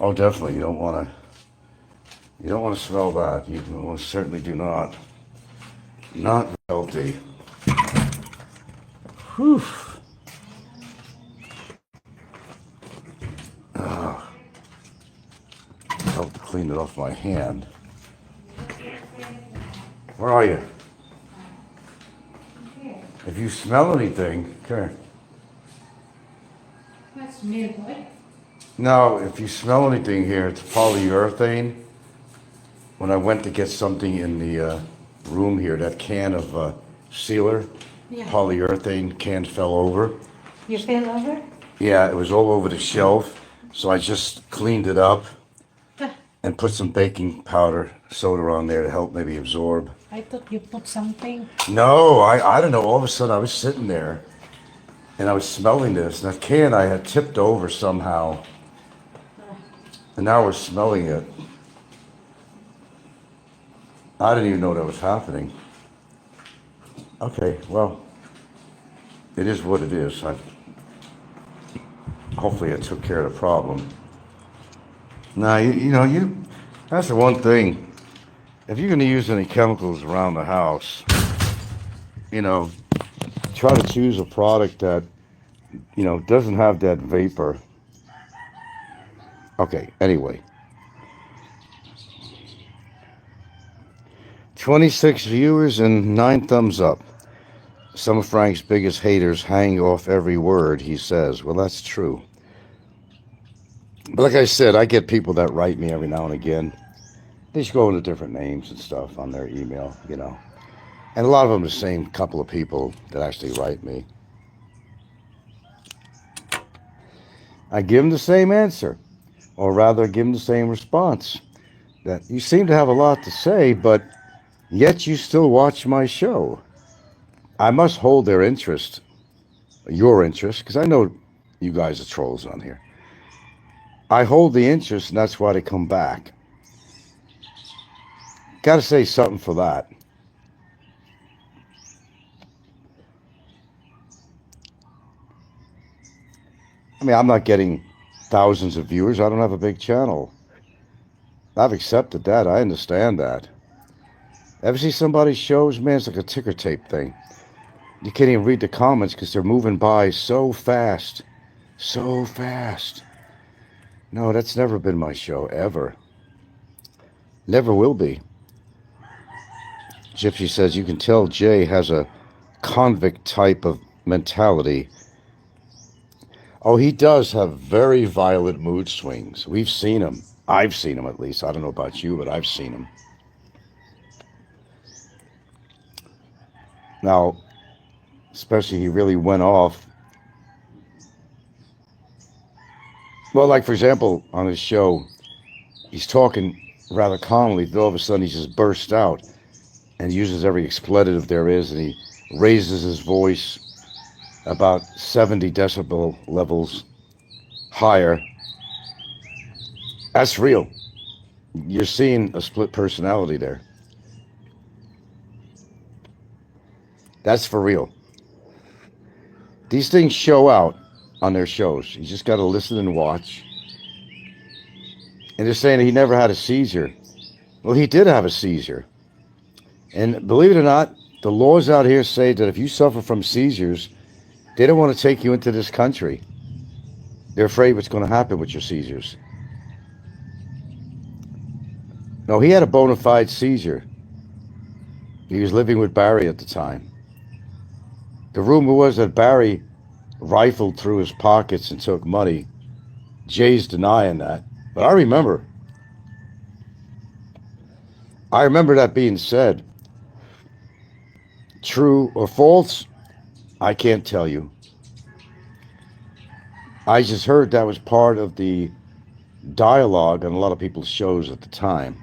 Oh, definitely, you don't want to smell that. You most certainly do not. Not healthy. Whew. Help to clean it off my hand. Where are you? If you smell anything, come here. What's milk? What? No, if you smell anything here, it's polyurethane. When I went to get something in the room here, that can of sealer, Yeah. polyurethane can fell over. You fell over? Yeah, it was all over the shelf, so I just cleaned it up Ah, and put some baking powder soda on there to help maybe absorb. I thought you put something. No, I don't know. All of a sudden, I was sitting there, and I was smelling this. And that can I had tipped over somehow, and now we're smelling it. I didn't even know that was happening. Okay, well, it is what it is. Hopefully, I took care of the problem. Now, that's the one thing. If you're going to use any chemicals around the house, try to choose a product that, doesn't have that vapor. Okay, anyway. 26 viewers and 9 thumbs up. Some of Frank's biggest haters hang off every word he says. Well, that's true. But like I said, I get people that write me every now and again. They just go into different names and stuff on their email, And a lot of them are the same couple of people that actually write me. I give them the same answer, or rather give them the same response. That you seem to have a lot to say, but yet you still watch my show. I must hold their interest, your interest, because I know you guys are trolls on here. I hold the interest, and that's why they come back. Got to say something for that. I mean, I'm not getting thousands of viewers. I don't have a big channel. I've accepted that. I understand that. Ever see somebody's shows? Man, it's like a ticker tape thing. You can't even read the comments because they're moving by so fast. So fast. No, that's never been my show, ever. Never will be. Gypsy says, you can tell Jay has a convict type of mentality. Oh, he does have very violent mood swings. We've seen him. I've seen him, at least. I don't know about you, but I've seen him. Now, especially he really went off. Well, like for example, on his show, he's talking rather calmly, then all of a sudden he just bursts out and uses every expletive there is, and he raises his voice about 70 decibel levels higher. That's real. You're seeing a split personality there. That's for real. These things show out on their shows. You just got to listen and watch. And they're saying he never had a seizure. Well, he did have a seizure. And believe it or not, the laws out here say that if you suffer from seizures, they don't want to take you into this country. They're afraid what's going to happen with your seizures. No, he had a bona fide seizure. He was living with Barry at the time. The rumor was that Barry rifled through his pockets and took money. Jay's denying that. But I remember that being said. True or false, I can't tell you. I just heard that was part of the dialogue on a lot of people's shows at the time.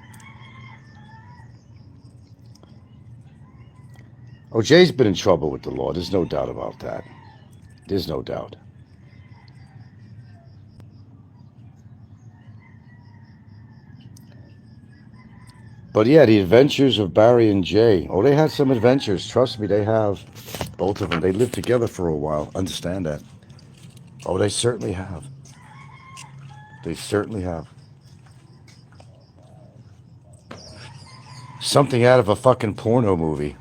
Oh, Jay's been in trouble with the law. There's no doubt about that. There's no doubt. But yeah, the adventures of Barry and Jay. Oh, they had some adventures. Trust me, they have. Both of them. They lived together for a while. Understand that. Oh, they certainly have. They certainly have. Something out of a fucking porno movie.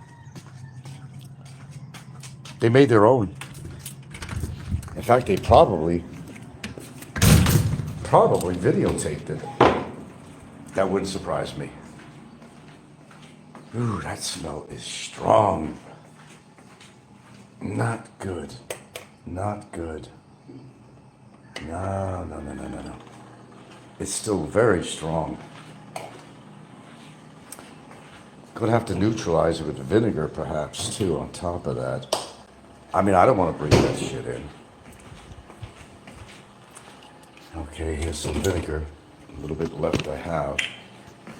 They made their own. In fact, they probably videotaped it. That wouldn't surprise me. Ooh, that smell is strong. Not good. Not good. No. It's still very strong. Gonna have to neutralize it with vinegar perhaps too on top of that. I mean, I don't want to bring that shit in. Okay, here's some vinegar. A little bit left I have.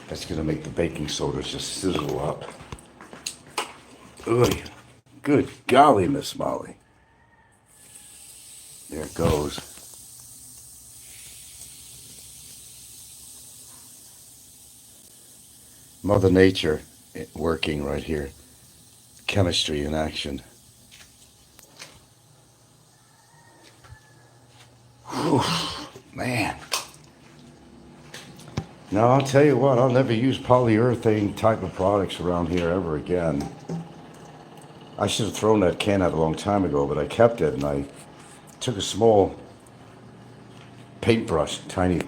That's gonna make the baking soda just sizzle up. Ugh. Good golly, Miss Molly. There it goes. Mother Nature working right here. Chemistry in action. Whew, man. Now, I'll tell you what, I'll never use polyurethane type of products around here ever again. I should have thrown that can out a long time ago, but I kept it, and I took a small paintbrush, tiny.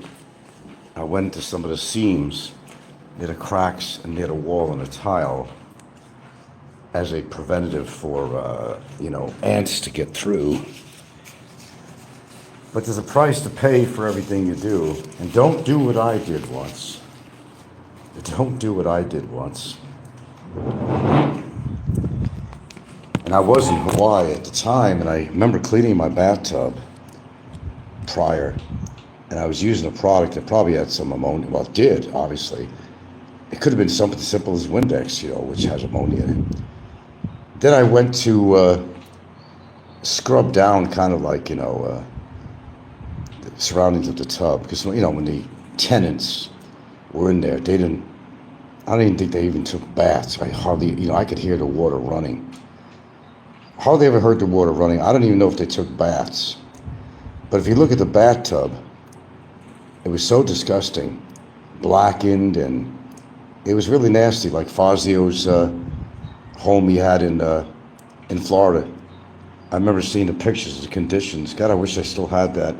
I went into some of the seams near the cracks and near the wall and the tile as a preventative for, ants to get through. But there's a price to pay for everything you do. And don't do what I did once. Don't do what I did once. And I was in Hawaii at the time, and I remember cleaning my bathtub prior. And I was using a product that probably had some ammonia. Well, it did, obviously. It could have been something simple as Windex, which has ammonia in it. Then I went to scrub down kind of like, the surroundings of the tub. Because, when the tenants were in there, I don't even think they even took baths. I hardly, I could hear the water running. Hardly ever heard the water running. I don't even know if they took baths. But if you look at the bathtub, it was so disgusting. Blackened, and it was really nasty, like Fazio's home he had in Florida. I remember seeing the pictures of the conditions. God, I wish I still had that.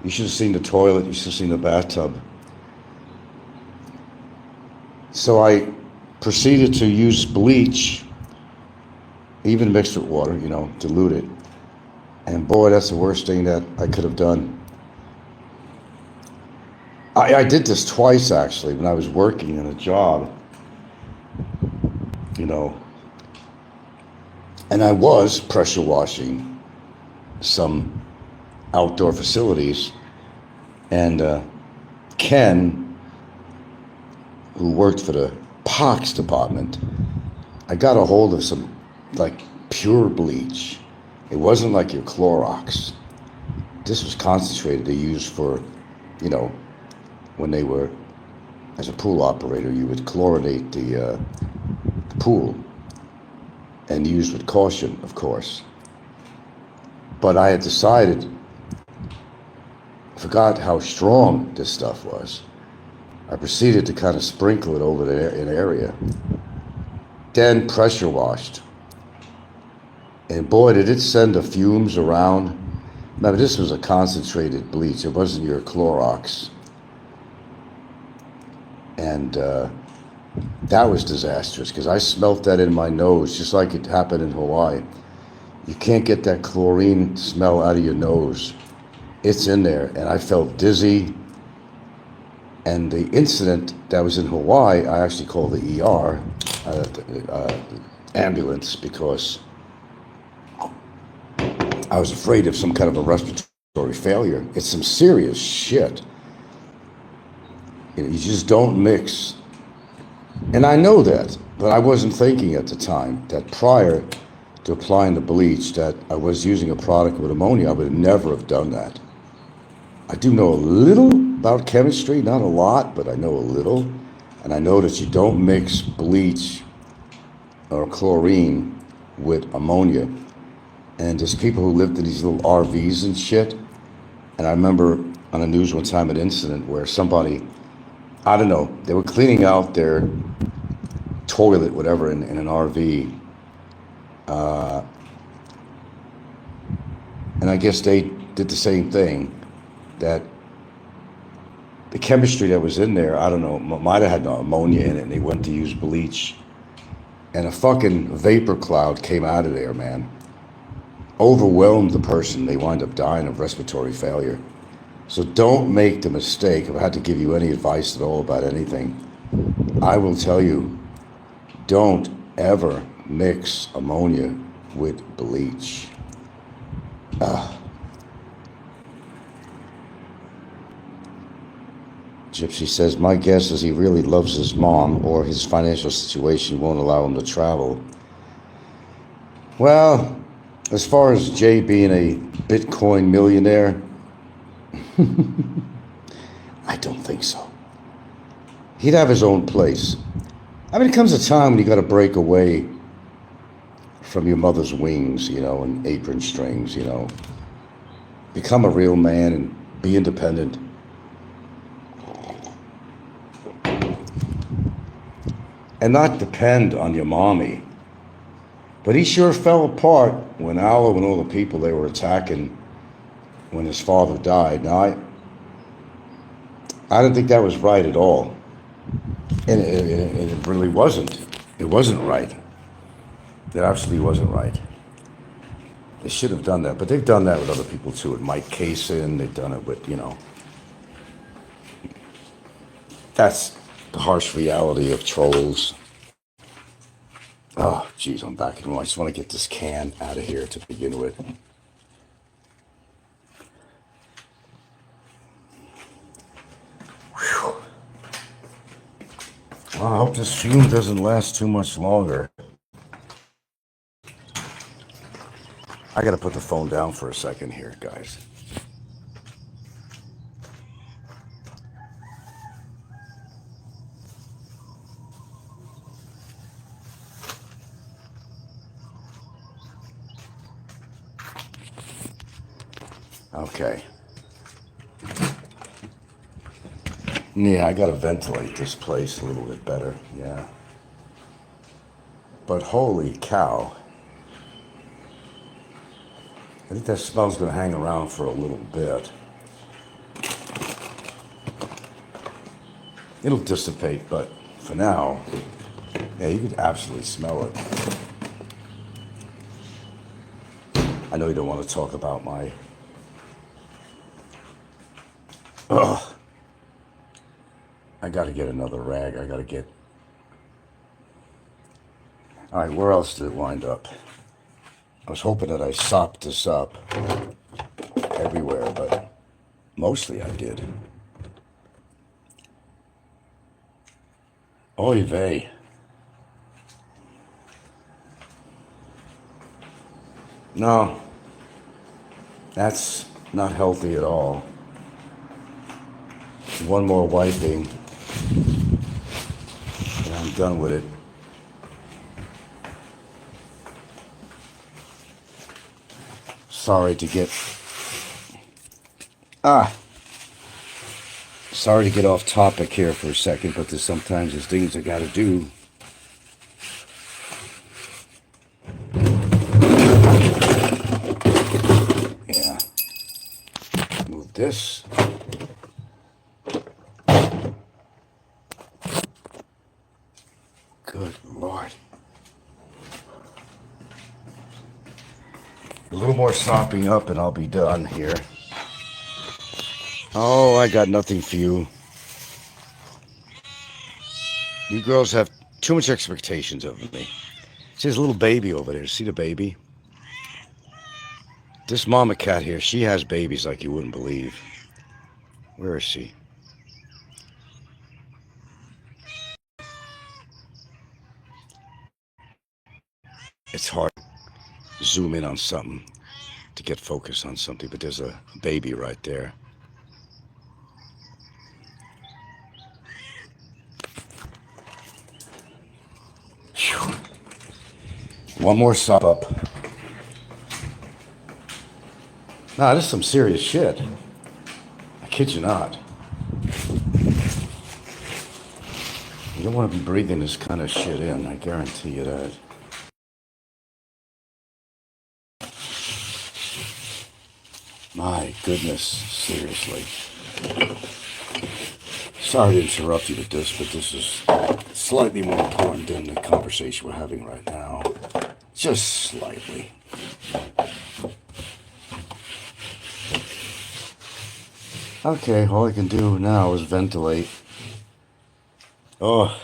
You should have seen the toilet. You should have seen the bathtub. So I proceeded to use bleach, even mixed with water, dilute it. And boy, that's the worst thing that I could have done. I did this twice, actually, when I was working in a job. And I was pressure washing some outdoor facilities, and Ken, who worked for the pox department, I got a hold of some like pure bleach. It wasn't like your Clorox. This was concentrated they used for, you know, when they were, as a pool operator, you would chlorinate the pool, and used with caution, of course. But I had decided, forgot how strong this stuff was. I proceeded to kind of sprinkle it over an area, then pressure washed. And boy, did it send the fumes around. Remember, this was a concentrated bleach. It wasn't your Clorox. And that was disastrous because I smelt that in my nose, just like it happened in Hawaii. You can't get that chlorine smell out of your nose. It's in there, and I felt dizzy. And the incident that was in Hawaii, I actually called the ER, ambulance, because I was afraid of some kind of a respiratory failure. It's some serious shit. You just don't mix. And I know that, but I wasn't thinking at the time that prior to applying the bleach that I was using a product with ammonia. I would never have done that. I do know a little about chemistry, not a lot, but I know a little. And I know that you don't mix bleach or chlorine with ammonia. And there's people who lived in these little RVs and shit. And I remember on the news one time an incident where somebody, I don't know, they were cleaning out their toilet, whatever, in an RV. And I guess they did the same thing, that the chemistry that was in there, I don't know, might have had no ammonia in it, and they went to use bleach. And a fucking vapor cloud came out of there, man. Overwhelmed the person. They wind up dying of respiratory failure. So don't make the mistake. If I had to give you any advice at all about anything, I will tell you, don't ever mix ammonia with bleach. Gypsy says, my guess is he really loves his mom, or his financial situation won't allow him to travel. Well, as far as Jay being a Bitcoin millionaire, I don't think so. He'd have his own place. I mean, it comes a time when you got to break away from your mother's wings, you know, and apron strings, you know. Become a real man and be independent. And not depend on your mommy. But he sure fell apart when Aloe and all the people they were attacking when his father died. Now, I don't think that was right at all. And it really wasn't. It wasn't right. It absolutely wasn't right. They should have done that. But they've done that with other people too. With Mike Kaysen, they've done it with, you know. That's the harsh reality of trolls. Oh, geez, I'm back in one. I just want to get this can out of here to begin with. Whew. Well, I hope this fume doesn't last too much longer. I got to put the phone down for a second here, guys. Okay. Yeah, I gotta ventilate this place a little bit better, yeah. But holy cow. I think that smell's gonna hang around for a little bit. It'll dissipate, but for now, yeah, you could absolutely smell it. I know you don't want to talk about my... Ugh. I gotta get another rag. I gotta get... All right, where else did it wind up? I was hoping that I sopped this up everywhere, but mostly I did. Oy vey. No, that's not healthy at all. One more wiping, and I'm done with it. Sorry to get off topic here for a second, but sometimes there's things I gotta do. Yeah. Move this. Good Lord. A little more sopping up and I'll be done here. Oh, I got nothing for you. You girls have too much expectations of me. See, there's a little baby over there. See the baby? This mama cat here, she has babies like you wouldn't believe. Where is she? It's hard to zoom in on something to get focus on something, but there's a baby right there. Whew. One more sop up. Nah, this is some serious shit. I kid you not. You don't want to be breathing this kind of shit in, I guarantee you that. My goodness, seriously. Sorry to interrupt you with this, but this is slightly more important than the conversation we're having right now. Just slightly. Okay, all I can do now is ventilate. Oh.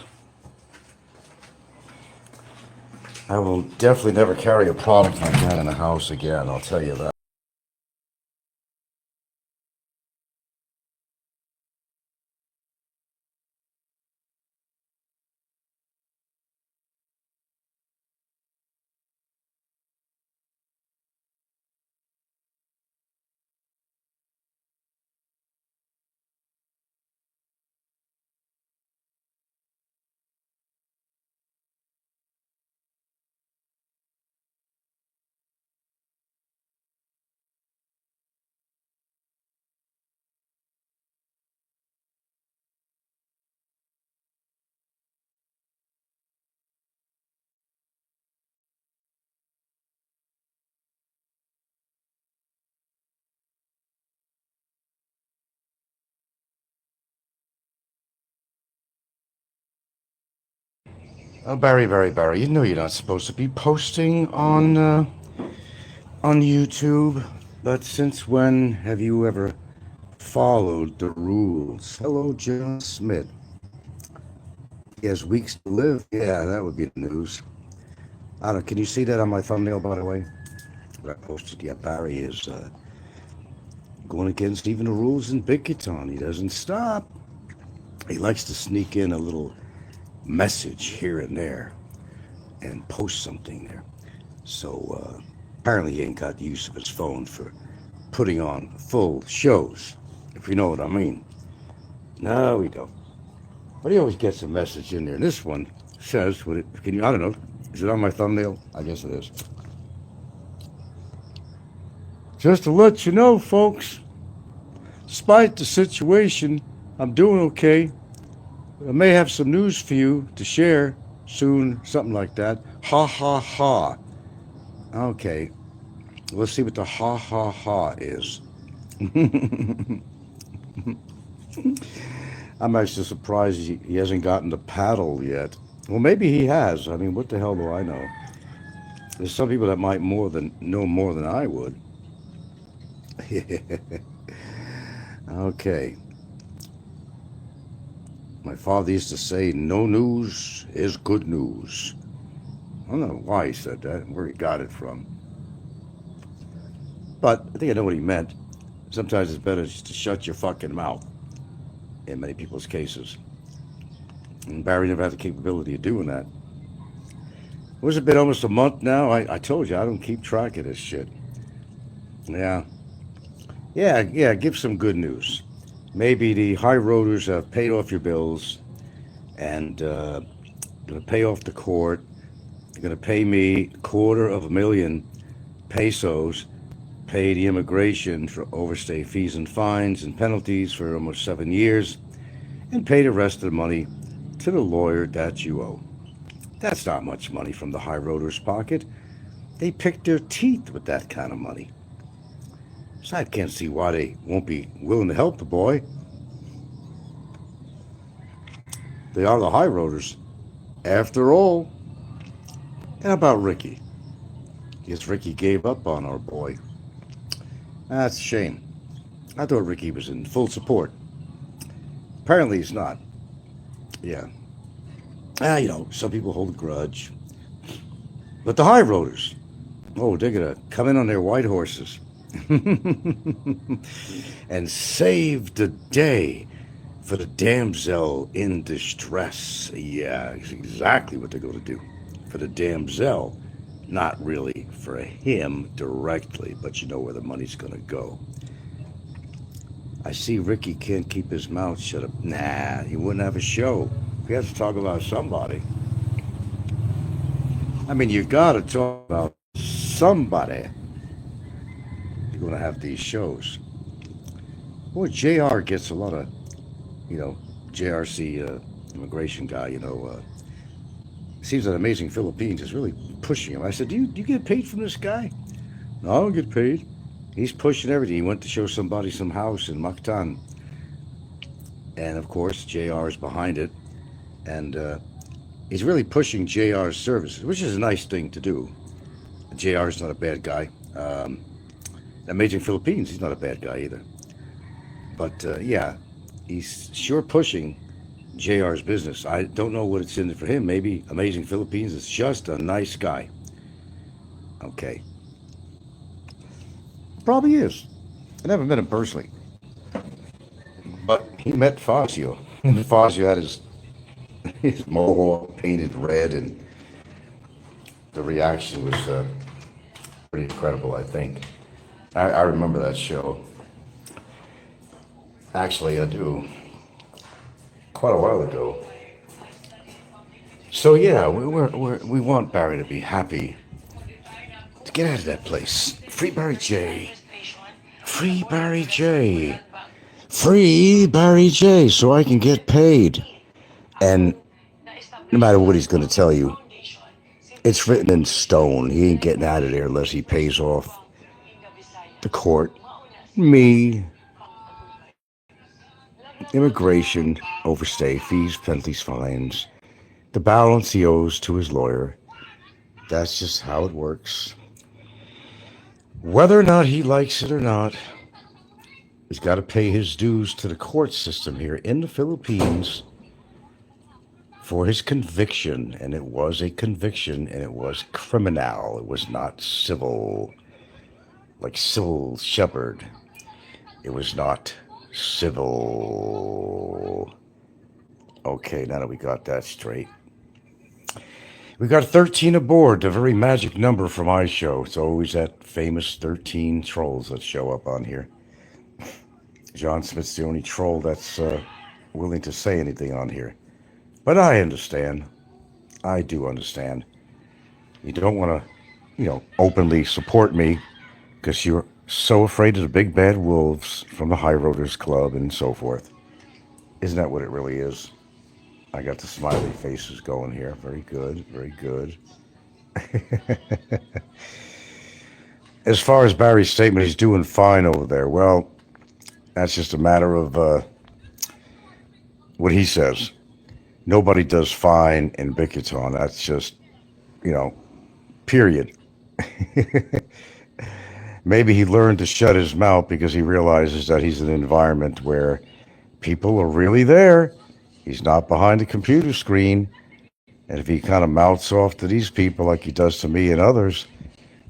I will definitely never carry a product like that in a house again, I'll tell you that. Oh, Barry, you know you're not supposed to be posting on YouTube, but since when have you ever followed the rules? Hello, John Smith. He has weeks to live. Yeah, that would be the news. I don't. Can you see that on my thumbnail, by the way? That I posted. Yeah, Barry is going against even the rules in Bicutan. He doesn't stop. He likes to sneak in a little message here and there and post something there. So apparently he ain't got the use of his phone for putting on full shows, if you know what I mean. No, we don't. But he always gets a message in there. And this one says, I don't know, is it on my thumbnail? I guess it is. Just to let you know, folks, despite the situation, I'm doing okay. I may have some news for you to share soon, something like that. Ha ha ha. Okay, let's see what the ha ha ha is. I'm actually surprised he hasn't gotten the paddle yet. Well, maybe he has. I mean, what the hell do I know? There's some people that might know more than I would. Okay. My father used to say, no news is good news. I don't know why he said that, where he got it from. But I think I know what he meant. Sometimes it's better just to shut your fucking mouth in many people's cases. And Barry never had the capability of doing that. What's it been, almost a month now? I told you, I don't keep track of this shit. Yeah. Yeah, give some good news. Maybe the high roaders have paid off your bills and going to pay off the court. They're going to pay me $250,000 pay the immigration for overstay fees and fines and penalties for almost 7 years, and pay the rest of the money to the lawyer that you owe. That's not much money from the high roaders' pocket. They pick their teeth with that kind of money. So I can't see why they won't be willing to help the boy. They are the high roaders, after all. And how about Ricky? Guess Ricky gave up on our boy. That's a shame. I thought Ricky was in full support. Apparently he's not. Yeah. Some people hold a grudge. But the high roaders, they're going to come in on their white horses and save the day for the damsel in distress. Yeah, it's exactly what they're going to do for the damsel. Not really for him directly, but you know where the money's going to go. I see Ricky can't keep his mouth shut up. Nah, he wouldn't have a show. He has to talk about somebody. I mean, you got to talk about somebody. You're going to have these shows. Boy, JR gets a lot of, JRC immigration guy, seems that Amazing Philippines is really pushing him. I said, do you get paid from this guy? No, I don't get paid. He's pushing everything. He went to show somebody some house in Bicutan. And of course, JR is behind it. And he's really pushing JR's services, which is a nice thing to do. JR is not a bad guy. Amazing Philippines, he's not a bad guy either. But he's sure pushing JR's business. I don't know what it's in it for him. Maybe Amazing Philippines is just a nice guy. Okay. Probably is. I never met him personally. But he met Fazio. Fazio had his mohawk painted red, and the reaction was pretty incredible, I think. I remember that show. Actually, I do. Quite a while ago. So yeah, we want Barry to be happy to get out of that place. Free Barry J. Free Barry J. Free Barry J. So I can get paid. And no matter what he's going to tell you, it's written in stone. He ain't getting out of there unless he pays off the court, me, immigration, overstay, fees, penalties, fines, the balance he owes to his lawyer. That's just how it works. Whether or not he likes it or not, he's got to pay his dues to the court system here in the Philippines for his conviction. And it was a conviction, and it was criminal. It was not civil, like civil shepherd. It was not civil. Okay, now that we got that straight. We got 13 aboard, a very magic number for my show. It's always that famous 13 trolls that show up on here. John Smith's the only troll that's willing to say anything on here. But I understand. I do understand. You don't want to, openly support me because you're so afraid of the big bad wolves from the High Roaders Club and so forth. Isn't that what it really is? I got the smiley faces going here. Very good, very good. As far as Barry's statement, he's doing fine over there. Well, that's just a matter of what he says. Nobody does fine in Bicutan. That's just, period. Maybe he learned to shut his mouth because he realizes that he's in an environment where people are really there. He's not behind a computer screen. And if he kind of mouths off to these people like he does to me and others,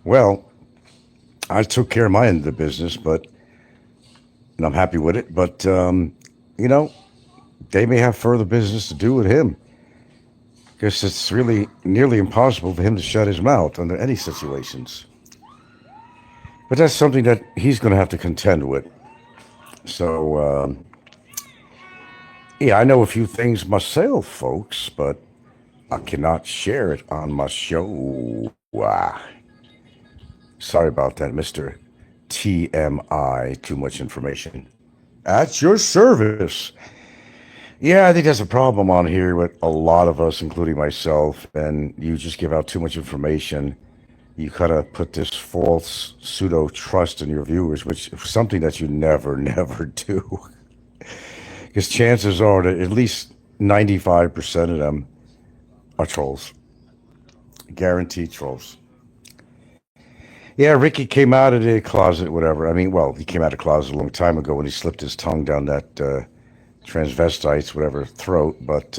well, I took care of my end of the business, and I'm happy with it. But you know, they may have further business to do with him. Because it's really nearly impossible for him to shut his mouth under any situations. But that's something that he's going to have to contend with. So, yeah, I know a few things myself, folks, but I cannot share it on my show. Sorry about that, Mr. TMI. Too much information. At your service. Yeah, I think that's a problem on here with a lot of us, including myself, and you just give out too much information. You kind of put this false pseudo trust in your viewers, which is something that you never, never do. Because chances are that at least 95% of them are trolls. Guaranteed trolls. Yeah, Ricky came out of the closet, whatever. I mean, well, he came out of the closet a long time ago when he slipped his tongue down that transvestite's, whatever, throat. But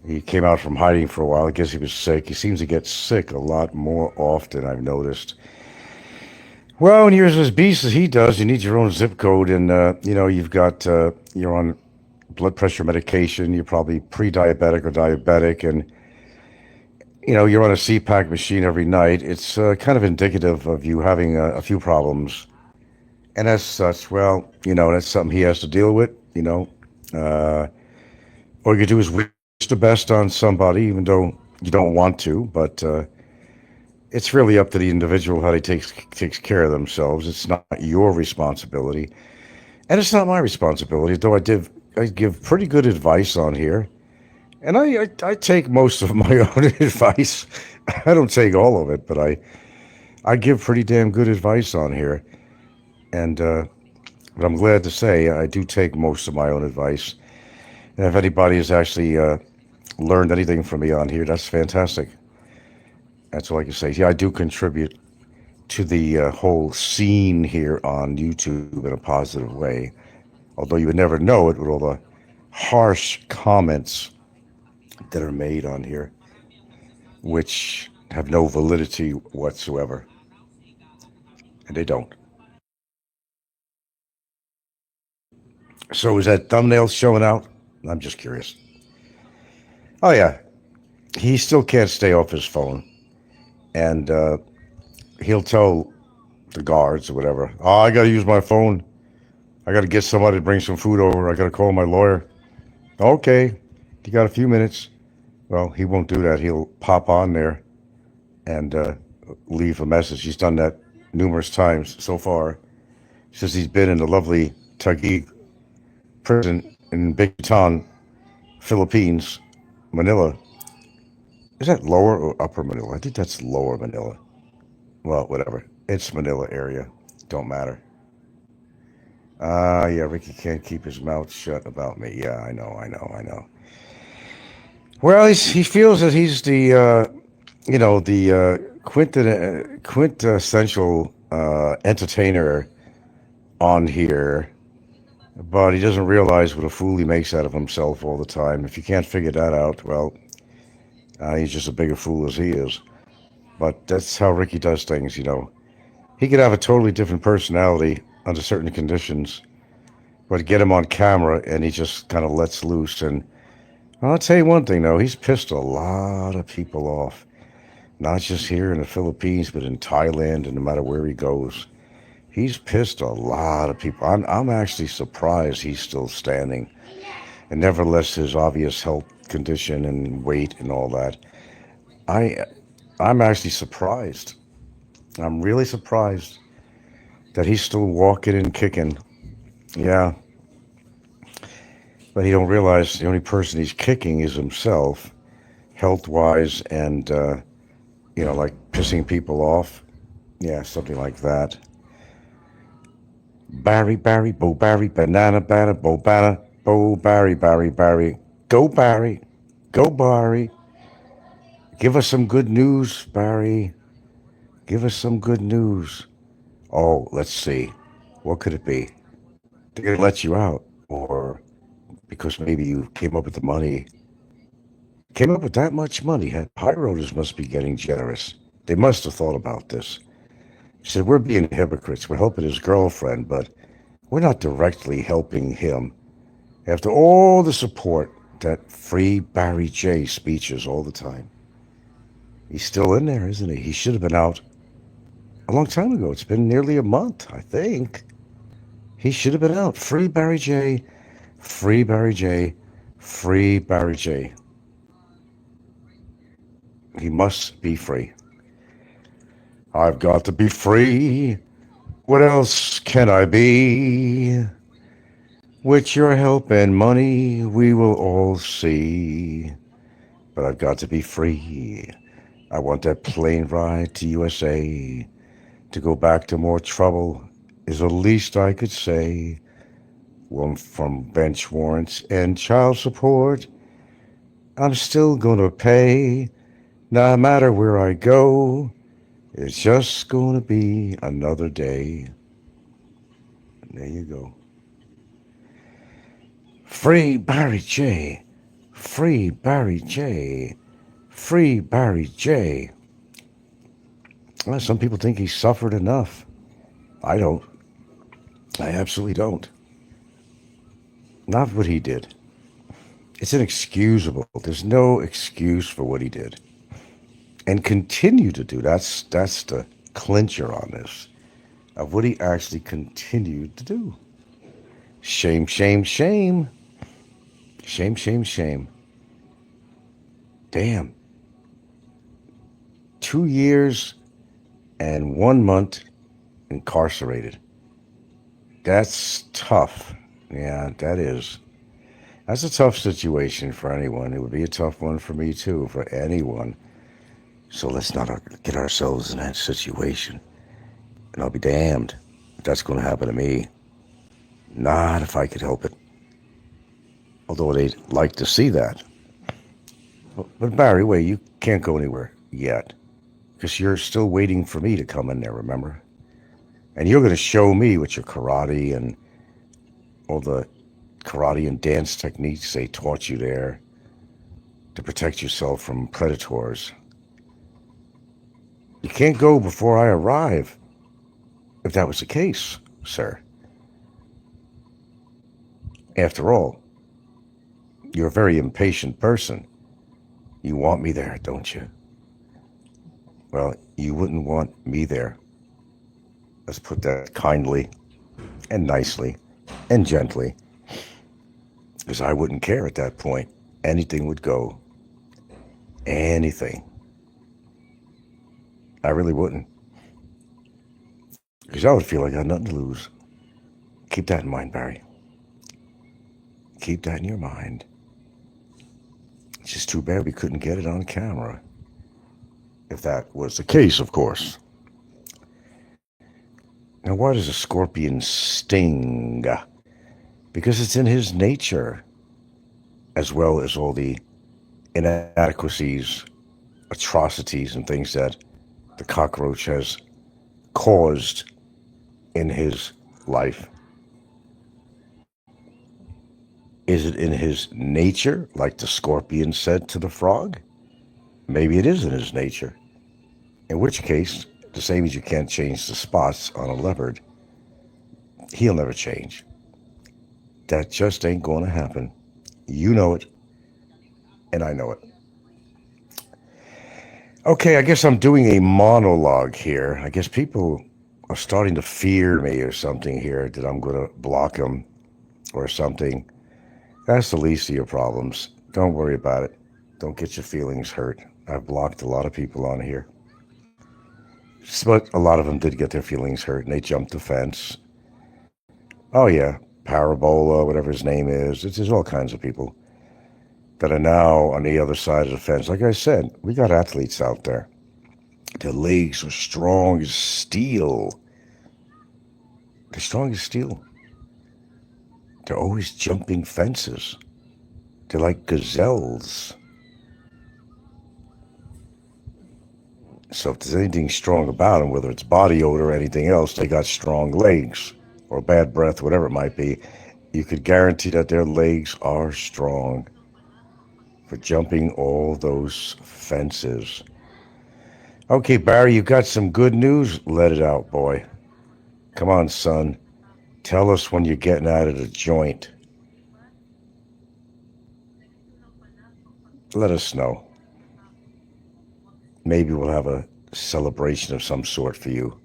he came out from hiding for a while. I guess he was sick. He seems to get sick a lot more often, I've noticed. Well, when you're as beast as he does, you need your own zip code. And, you know, you're on blood pressure medication. You're probably pre-diabetic or diabetic. And, you know, you're on a CPAC machine every night. It's kind of indicative of you having a few problems. And as such, well, you know, that's something he has to deal with, you know. All you can do is wish the best on somebody, even though you don't want to. But it's really up to the individual how they takes care of themselves. It's not your responsibility. And it's not my responsibility, though I give pretty good advice on here. And I take most of my own advice. I don't take all of it, but I give pretty damn good advice on here. And but I'm glad to say I do take most of my own advice. And if anybody has actually learned anything from me on here, that's fantastic. That's all I can say. Yeah, I do contribute to the whole scene here on YouTube in a positive way. Although you would never know it with all the harsh comments that are made on here, which have no validity whatsoever. And they don't. So is that thumbnail showing out? I'm just curious. Oh, yeah. He still can't stay off his phone. And he'll tell the guards or whatever, oh, I got to use my phone. I got to get somebody to bring some food over. I got to call my lawyer. Okay, you got a few minutes. Well, he won't do that. He'll pop on there and leave a message. He's done that numerous times so far since he's been in the lovely Taguig prison in Bicutan, Philippines, Manila. Is that lower or upper Manila? I think that's lower Manila. Well, whatever. It's Manila area. Don't matter. Yeah, Ricky can't keep his mouth shut about me. Yeah, I know. Well, he feels that he's the, quintessential entertainer on here, but he doesn't realize what a fool he makes out of himself all the time. If you can't figure that out, well, he's just a bigger fool as he is. But that's how Ricky does things, you know. He could have a totally different personality under certain conditions, but get him on camera and he just kind of lets loose. And I'll tell you one thing, though, he's pissed a lot of people off, not just here in the Philippines, but in Thailand and no matter where he goes. He's pissed a lot of people. I'm actually surprised he's still standing. And nevertheless, his obvious health condition and weight and all that, I'm actually surprised. I'm really surprised that he's still walking and kicking. Yeah. But he don't realize the only person he's kicking is himself, health-wise, and, like pissing people off. Yeah, something like that. Barry, Bo Barry, banana, Bo banana, Bo Barry. Go Barry. Go Barry. Give us some good news, Barry. Give us some good news. Oh, let's see. What could it be? They're going to let you out. Or because maybe you came up with the money. Came up with that much money. Pyros must be getting generous. They must have thought about this. She said, we're being hypocrites. We're helping his girlfriend, but we're not directly helping him. After all the support, that free Barry J speeches all the time. He's still in there, isn't he? He should have been out a long time ago. It's been nearly a month, I think. He should have been out. Free Barry J, free Barry J, free Barry J. He must be free. I've got to be free. What else can I be? With your help and money, we will all see. But I've got to be free. I want that plane ride to USA. To go back to more trouble is the least I could say. One from bench warrants and child support. I'm still gonna pay, no matter where I go. It's just gonna be another day. There you go. Free Barry J. Free Barry J. Free Barry J. Well, some people think he suffered enough. I don't. I absolutely don't. Not what he did. It's inexcusable. There's no excuse for what he did. And continue to do. That's the clincher on this. Of what he actually continued to do. Shame, shame, shame. Shame, shame, shame. Damn. 2 years and 1 month incarcerated. That's tough. Yeah, that is. That's a tough situation for anyone. It would be a tough one for me too, for anyone. So let's not get ourselves in that situation. And I'll be damned if that's going to happen to me. Not if I could help it. Although they'd like to see that. But Barry, wait, you can't go anywhere yet. Because you're still waiting for me to come in there, remember? And you're going to show me with your karate and all the karate and dance techniques they taught you there to protect yourself from predators. You can't go before I arrive, if that was the case, sir. After all, you're a very impatient person. You want me there, don't you? Well, you wouldn't want me there. Let's put that kindly and nicely and gently. Because I wouldn't care at that point. Anything would go. Anything. I really wouldn't. Because I would feel like I had nothing to lose. Keep that in mind, Barry. Keep that in your mind. It's just too bad we couldn't get it on camera. If that was the case, of course. Now, why does a scorpion sting? Because it's in his nature, as well as all the inadequacies, atrocities, and things that the cockroach has caused in his life. Is it in his nature, like the scorpion said to the frog? Maybe it is in his nature. In which case, the same as you can't change the spots on a leopard, he'll never change. That just ain't going to happen. You know it, and I know it. Okay, I guess I'm doing a monologue here. I guess people are starting to fear me or something here, that I'm going to block them or something. That's the least of your problems. Don't worry about it. Don't get your feelings hurt. I've blocked a lot of people on here. But a lot of them did get their feelings hurt, and they jumped the fence. Oh, yeah, Parabola, whatever his name is. There's all kinds of people that are now on the other side of the fence. Like I said, we got athletes out there. Their legs are strong as steel. They're strong as steel. They're always jumping fences. They're like gazelles. So if there's anything strong about them, whether it's body odor or anything else, they got strong legs or bad breath, whatever it might be. You could guarantee that their legs are strong for jumping all those fences. Okay, Barry, you got some good news? Let it out, boy. Come on, son. Tell us when you're getting out of the joint. Let us know. Maybe we'll have a celebration of some sort for you.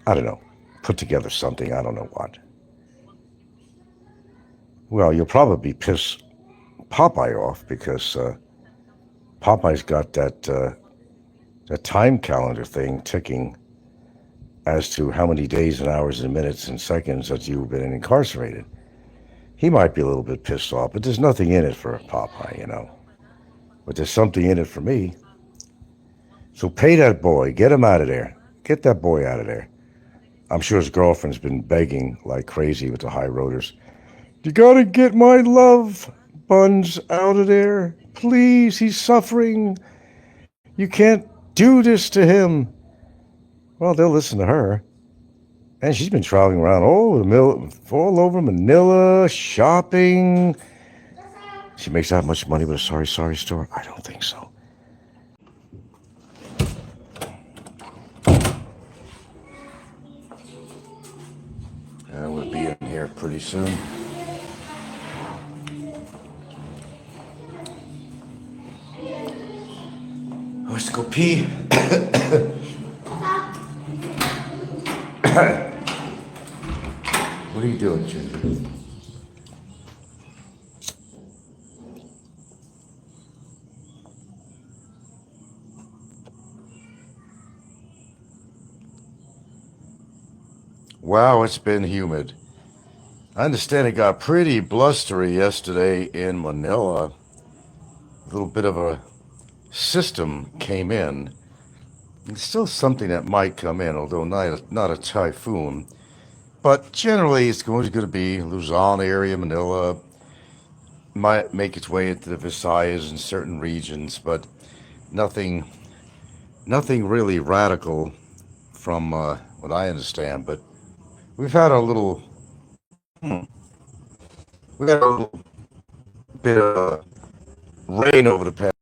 I don't know. Put together something. I don't know what. Well, you'll probably piss Popeye off because Popeye's got that time calendar thing ticking as to how many days and hours and minutes and seconds that you've been incarcerated. He might be a little bit pissed off, but there's nothing in it for Popeye, you know. But there's something in it for me. So pay that boy. Get him out of there. Get that boy out of there. I'm sure his girlfriend's been begging like crazy with the high roaders. You gotta get my love buns out of there. Please, he's suffering. You can't do this to him. Well, they'll listen to her. And she's been traveling around all over Manila, shopping. She makes that much money with a sorry store? I don't think so. And we'll be in here pretty soon. Let's go pee. What are you doing, Ginger? Wow, it's been humid. I understand it got pretty blustery yesterday in Manila. A little bit of a system came in. It's still something that might come in, although not a typhoon. But generally, it's going to be Luzon area, Manila. Might make its way into the Visayas in certain regions, but nothing really radical from what I understand. But we've had a little, we had a little bit of rain over the past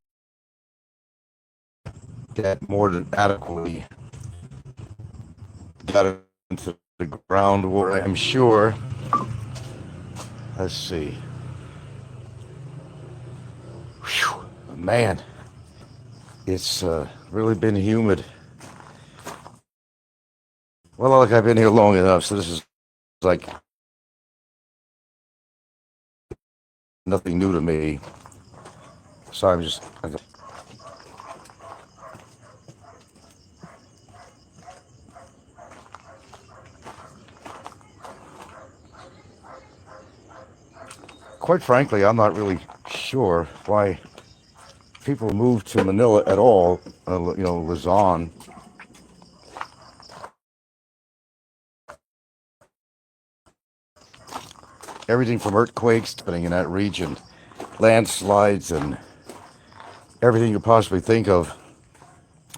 that more than adequately got into the groundwater, I'm sure. Let's see. Whew, man, it's really been humid. Well, look, I've been here long enough, so this is like nothing new to me. So I'm just... Quite frankly, I'm not really sure why people move to Manila at all, Luzon. Everything from earthquakes happening in that region, landslides, and everything you possibly think of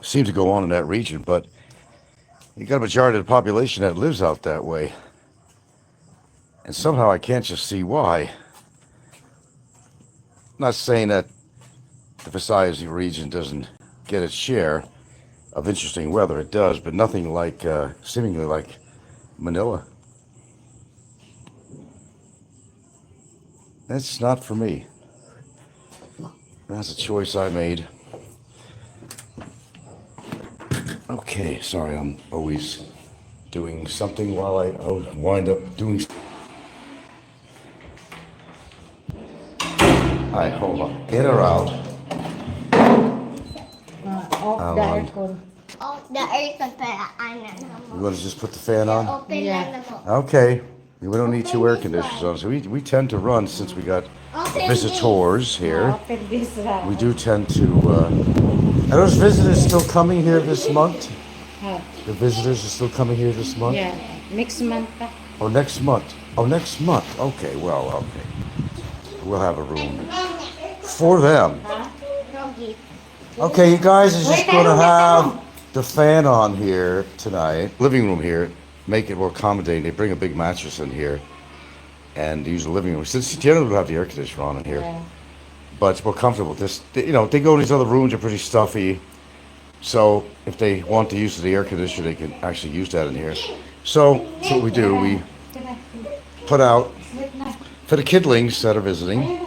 seems to go on in that region, but you got a majority of the population that lives out that way. And somehow I can't just see why. I'm not saying that the Visayas region doesn't get its share of interesting weather. It does, but nothing like, seemingly like Manila. That's not for me. That's a choice I made. Okay, sorry, I'm always doing something while I wind up doing. All right, hold on. In or out? Off the aircon. Off the aircon para ano You want to just put the fan on? Open Yeah. lang mo. Okay. We don't need two air conditioners on, so we tend to run since we got visitors here. Open this. We do tend to. Are those visitors still coming here this month? The visitors are still coming here this month? Yeah, next month. Oh, next month. Oh, next month. Okay, well, okay. We'll have a room for them. Okay, you guys are just going to have the fan on here tonight. Living room here. Make it more accommodating. They bring a big mattress in here and use the living room. Since generally we have the air conditioner on in here, Yeah. but it's more comfortable. They go to these other rooms are pretty stuffy. So if they want to use the air conditioner, they can actually use that in here. So that's what we do. We put out for the kidlings that are visiting,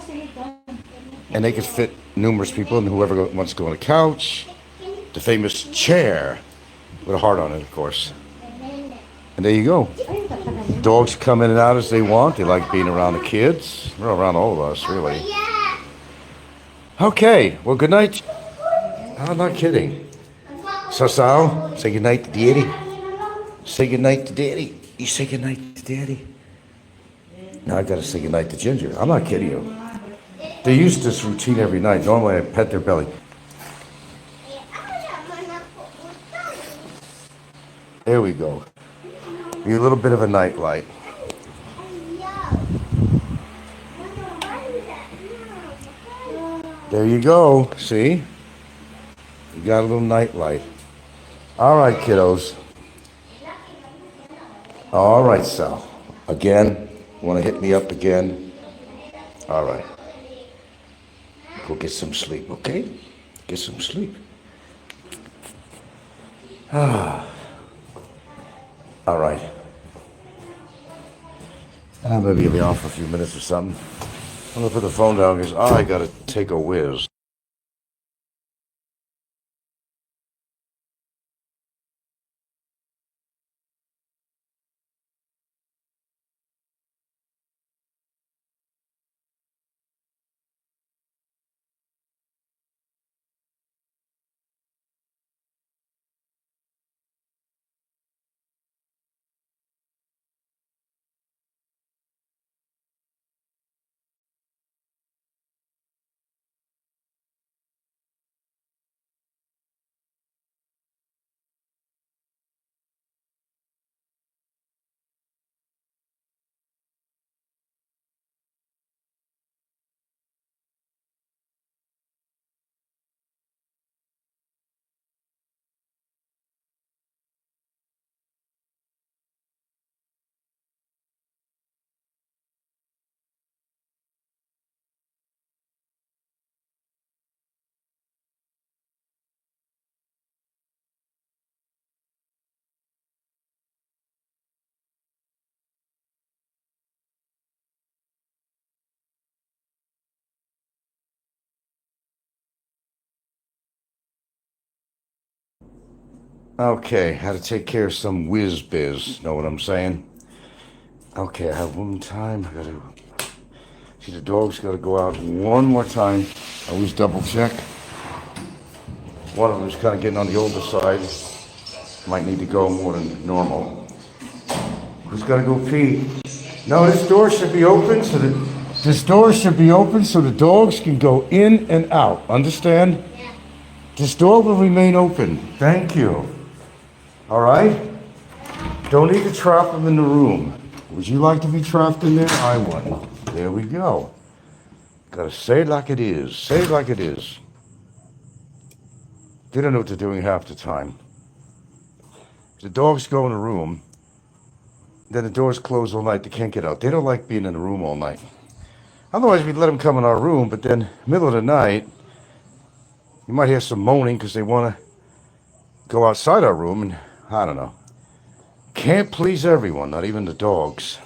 and they can fit numerous people, and whoever wants to go on the couch, the famous chair with a heart on it, of course. And there you go. Dogs come in and out as they want. They like being around the kids. They're around all of us, really. Okay, well, good night. I'm not kidding. Sal, say good night to Daddy. Say good night to Daddy. You say good night to Daddy. Now I gotta say good night to Ginger. I'm not kidding you. They use this routine every night. Normally I pet their belly. There we go. Be a little bit of a night light. There you go. See? You got a little night light. All right, kiddos. All right, Sal. Again, want to hit me up again? All right. Go get some sleep, okay? Get some sleep. All right. Maybe you'll be on for a few minutes or something. I'm gonna put the phone down because I gotta take a whiz. Okay, how to take care of some whiz biz. Know what I'm saying? Okay, I have one time. I gotta see the dog's gotta go out one more time. I always double check. One of them is kind of getting on the older side. Might need to go more than normal. Who's gotta go pee? No, this door should be open so the dogs can go in and out. Understand? This door will remain open. Thank you. All right? Don't need to trap them in the room. Would you like to be trapped in there? I would. There we go. Gotta say it like it is. Say it like it is. They don't know what they're doing half the time. The dogs go in the room, then the doors close all night. They can't get out. They don't like being in the room all night. Otherwise, we'd let them come in our room, but then middle of the night, you might hear some moaning because they want to go outside our room, and I don't know. Can't please everyone, not even the dogs.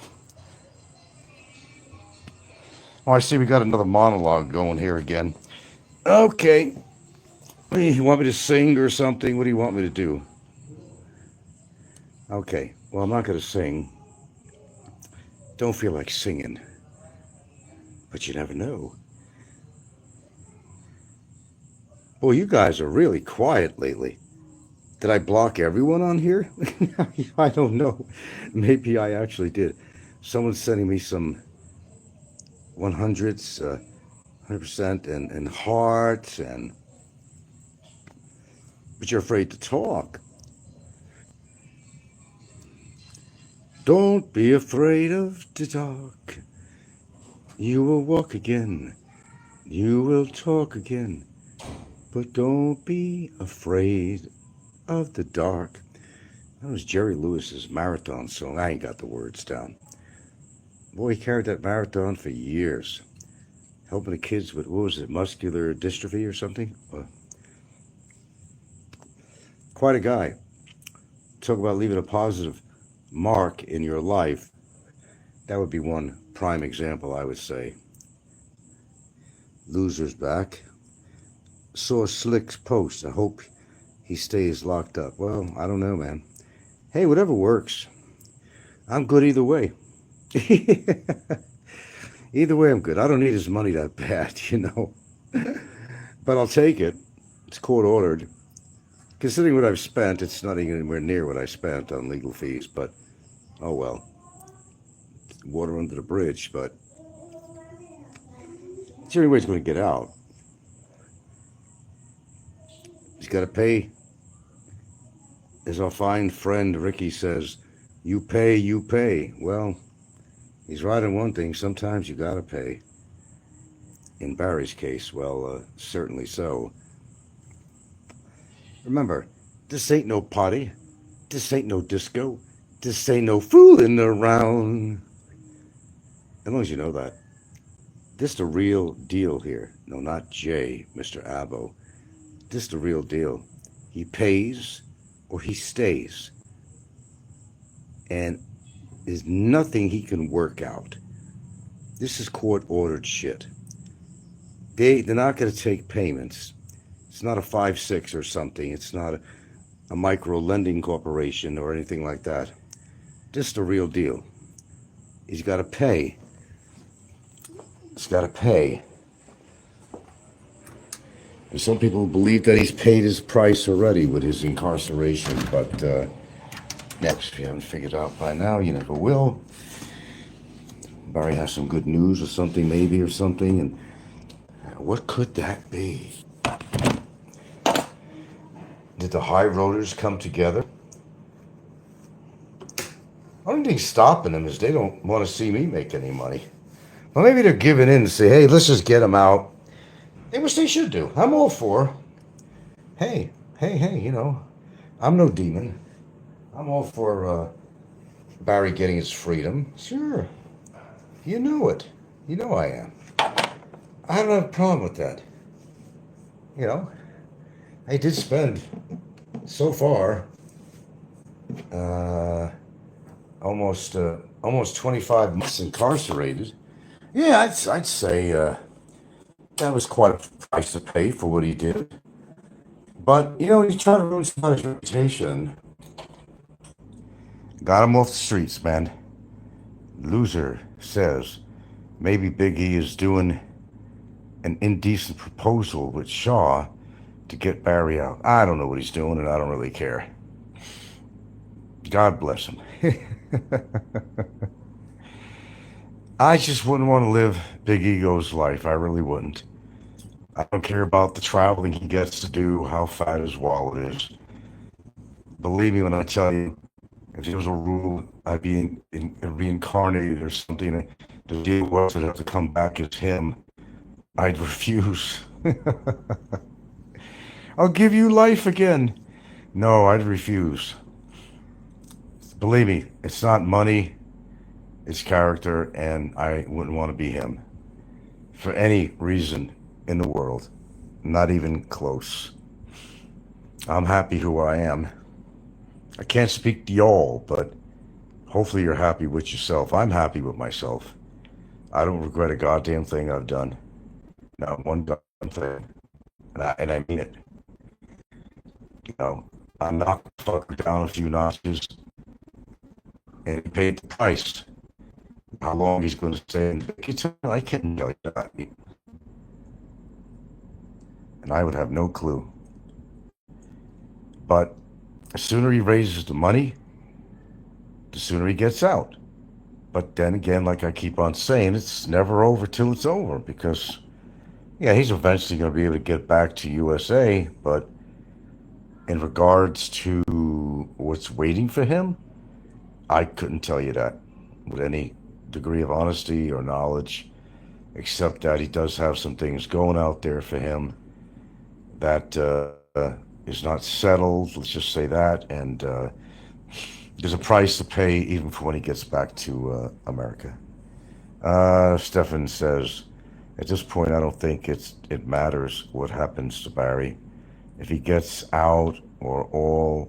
Oh, I see we got another monologue going here again. Okay. You want me to sing or something? What do you want me to do? Okay. Well, I'm not going to sing. Don't feel like singing. But you never know. Boy, you guys are really quiet lately. Did I block everyone on here? I don't know. Maybe I actually did. Someone's sending me some 100s, 100% and hearts, but you're afraid to talk. Don't be afraid of to talk. You will walk again. You will talk again. But don't be afraid of the dark. That was Jerry Lewis's marathon song. I ain't got the words down. Boy, he carried that marathon for years. Helping the kids with, what was it, muscular dystrophy or something? quite a guy. Talk about leaving a positive mark in your life. That would be one prime example, I would say. Loser's back. Saw Slick's post. I hope he stays locked up. Well, I don't know, man. Hey, whatever works. I'm good either way. Either way, I'm good. I don't need his money that bad, you know. But I'll take it. It's court ordered. Considering what I've spent, it's not even anywhere near what I spent on legal fees, but oh well. Water under the bridge, but it's the only way he's going to get out. He's got to pay. As our fine friend Ricky says, you pay, you pay. Well, he's right on one thing. Sometimes you got to pay. In Barry's case, well, certainly so. Remember, this ain't no party. This ain't no disco. This ain't no fooling around. As long as you know that. This the real deal here. No, not Jay, Mr. Abbo. This the real deal. He pays or he stays. And there's nothing he can work out. This is court-ordered shit. They're not going to take payments. It's not a 5-6 or something. It's not a micro-lending corporation or anything like that. This is the real deal. He's got to pay. He's got to pay. And some people believe that he's paid his price already with his incarceration, but next, if you haven't figured out by now, you never will. Barry has some good news or something, maybe, or something, and what could that be? Did the high rollers come together? Only thing stopping them is they don't want to see me make any money. Well, maybe they're giving in and say, hey, let's just get them out. Hey, which they should do. I'm all for. Hey, you know, I'm no demon. I'm all for Barry getting his freedom. Sure. You know it. You know I am. I don't have a problem with that. You know, I did spend, so far, almost 25 months incarcerated. Yeah, I'd say that was quite a price to pay for what he did. But, you know, he's trying to ruin somebody's reputation. Got him off the streets, man. Loser says maybe Big E is doing an indecent proposal with Shaw to get Barry out. I don't know what he's doing, and I don't really care. God bless him. I just wouldn't want to live Big Ego's life. I really wouldn't. I don't care about the traveling he gets to do, how fat his wallet is. Believe me when I tell you, if there was a rule, I'd be reincarnated or something. The deal was I'd have to come back as him. I'd refuse. I'll give you life again. No, I'd refuse. Believe me, it's not money, it's character, and I wouldn't want to be him for any reason in the world. Not even close. I'm happy who I am. I can't speak to y'all, but hopefully you're happy with yourself. I'm happy with myself. I don't regret a goddamn thing I've done. Not one goddamn thing. And I mean it. You know, I knocked the fucker down a few notches and he paid the price. How long he's going to stay in Bicutan, I can't tell you that. And I would have no clue. But the sooner he raises the money, the sooner he gets out. But then again, like I keep on saying, it's never over till it's over, because, yeah, he's eventually going to be able to get back to USA, but in regards to what's waiting for him, I couldn't tell you that with any degree of honesty or knowledge, except that he does have some things going out there for him that is not settled, let's just say that, and there's a price to pay even for when he gets back to America. Stefan says, at this point, I don't think it matters what happens to Barry. If he gets out or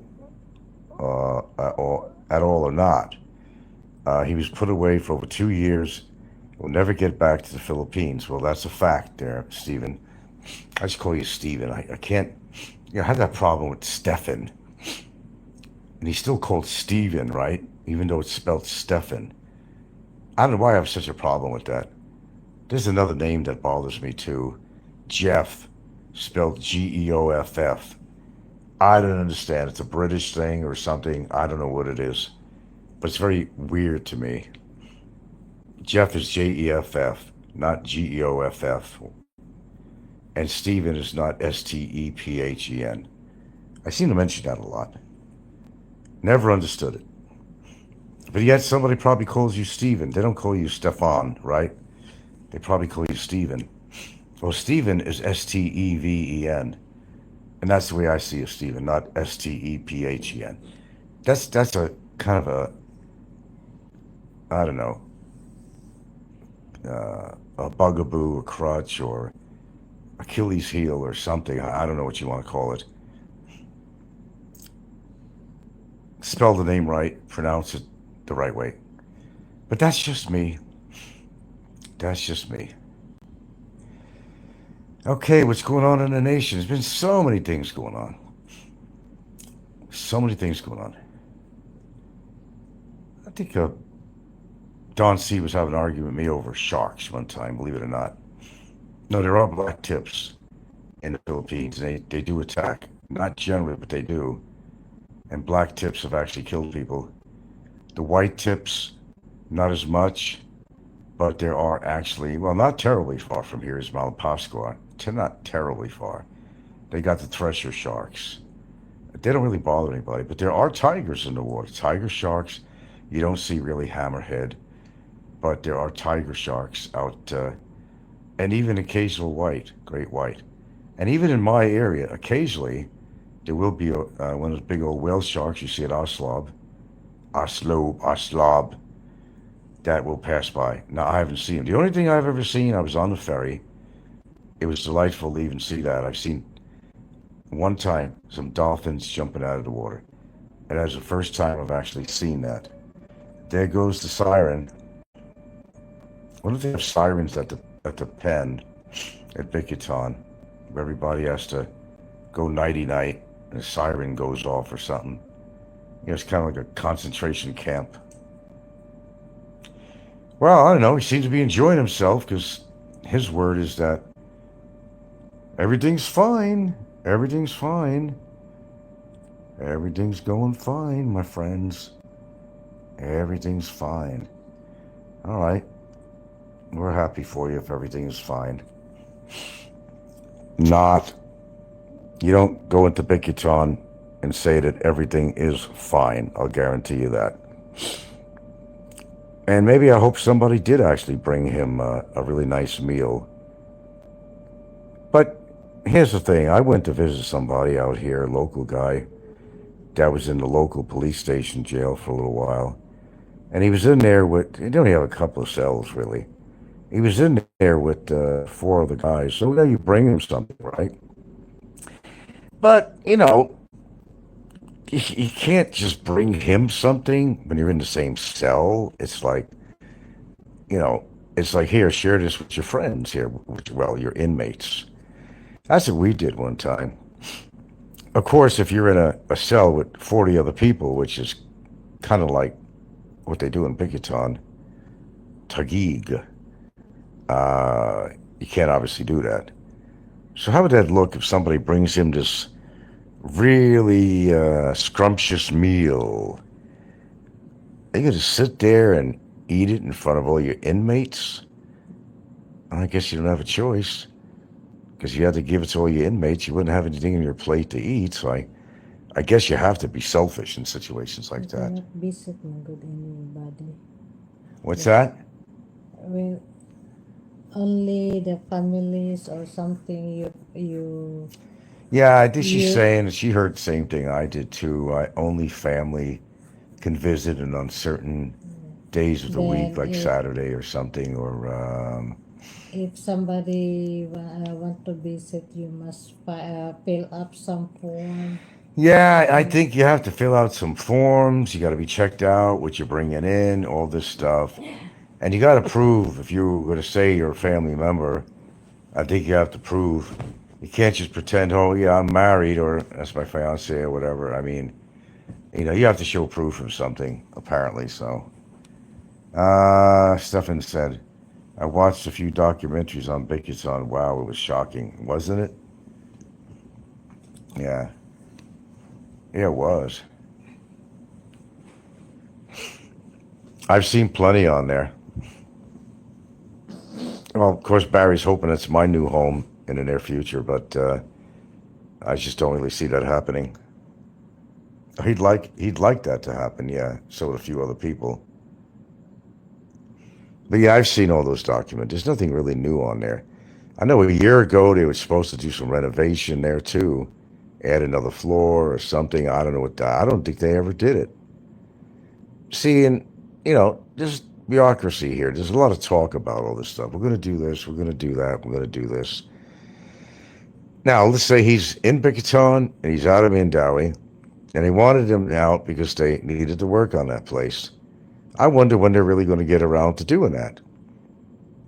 at all or not. He was put away for over 2 years. Will never get back to the Philippines. Well, that's a fact there, Stephen. I just call you Stephen. I can't, I had that problem with Stefan. And he's still called Stephen, right? Even though it's spelled Stefan. I don't know why I have such a problem with that. There's another name that bothers me too. Jeff, spelled Geoff. I don't understand. It's a British thing or something. I don't know what it is. But it's very weird to me. Jeff is Jeff, not Geoff. And Stephen is not Stephen. I seem to mention that a lot. Never understood it. But yet somebody probably calls you Stephen. They don't call you Stefan, right? They probably call you Stephen. Well, Stephen is Steven. And that's the way I see a Stephen, not Stephen. That's a kind of a, I don't know, a bugaboo, a crutch, or Achilles heel or something. I don't know what you want to call it. Spell the name right, pronounce it the right way. But that's just me. That's just me. Okay, what's going on in the nation? There's been so many things going on. So many things going on. I think Don C. was having an argument with me over sharks one time, believe it or not. No, there are black tips in the Philippines. They do attack. Not generally, but they do. And black tips have actually killed people. The white tips, not as much, but there are actually, well, not terribly far from here is Malapascua. Not terribly far. They got the thresher sharks. They don't really bother anybody, but there are tigers in the water. Tiger sharks, you don't see really hammerhead, but there are tiger sharks out, and even occasional great white. And even in my area, occasionally, there will be one of those big old whale sharks you see at Oslob, that will pass by. Now, I haven't seen them. The only thing I've ever seen, I was on the ferry. It was delightful to even see that. I've seen one time some dolphins jumping out of the water. And that was the first time I've actually seen that. There goes the siren. I wonder if they have sirens at the pen at Bicutan, where everybody has to go nighty-night and a siren goes off or something. It's kind of like a concentration camp. Well, I don't know. He seems to be enjoying himself because his word is that everything's fine. Everything's fine. Everything's going fine, my friends. Everything's fine. All right. We're happy for you if everything is fine. You don't go into Bicutan and say that everything is fine. I'll guarantee you that. And maybe I hope somebody did actually bring him a really nice meal. But here's the thing. I went to visit somebody out here, a local guy, that was in the local police station jail for a little while. And he was in there with, he only have a couple of cells, really. He was in there with 4 other guys. So you bring him something, right? But, you can't just bring him something when you're in the same cell. It's like, it's like, here, share this with your friends here, your inmates. That's what we did one time. Of course, if you're in a cell with 40 other people, which is kind of like what they do in Bicutan, Taguig, you can't obviously do that. So how would that look if somebody brings him this really scrumptious meal? Are you going to sit there and eat it in front of all your inmates? I guess you don't have a choice, because you had to give it to all your inmates. You wouldn't have anything on your plate to eat, so I guess you have to be selfish in situations like that. Cannot visit my good anybody. What's that? Well, only the families or something you Yeah, I think she's you saying, she heard the same thing I did too. Only family can visit and on certain days of the week, then like Saturday or something, or if somebody want to visit, you must fill up some form. Yeah, I think you have to fill out some forms. You got to be checked out, what you're bringing in, all this stuff. And you got to prove if you're going to say you're a family member, I think you have to prove. You can't just pretend, oh, yeah, I'm married or that's my fiance or whatever. I mean, you have to show proof of something, apparently. So, Stefan said, I watched a few documentaries on Bicutan. Wow, it was shocking, wasn't it? Yeah. Yeah, it was. I've seen plenty on there. Well, of course, Barry's hoping it's my new home in the near future, but I just don't really see that happening. He'd like that to happen, yeah. So would a few other people. But yeah, I've seen all those documents. There's nothing really new on there. I know a year ago they were supposed to do some renovation there too, add another floor or something. I don't know what that. I don't think they ever did it. See, and there's bureaucracy here. There's a lot of talk about all this stuff. We're going to do this. We're going to do that. We're going to do this. Now, let's say he's in Bicutan and he's out of Mandawi, and they wanted him out because they needed to work on that place. I wonder when they're really going to get around to doing that.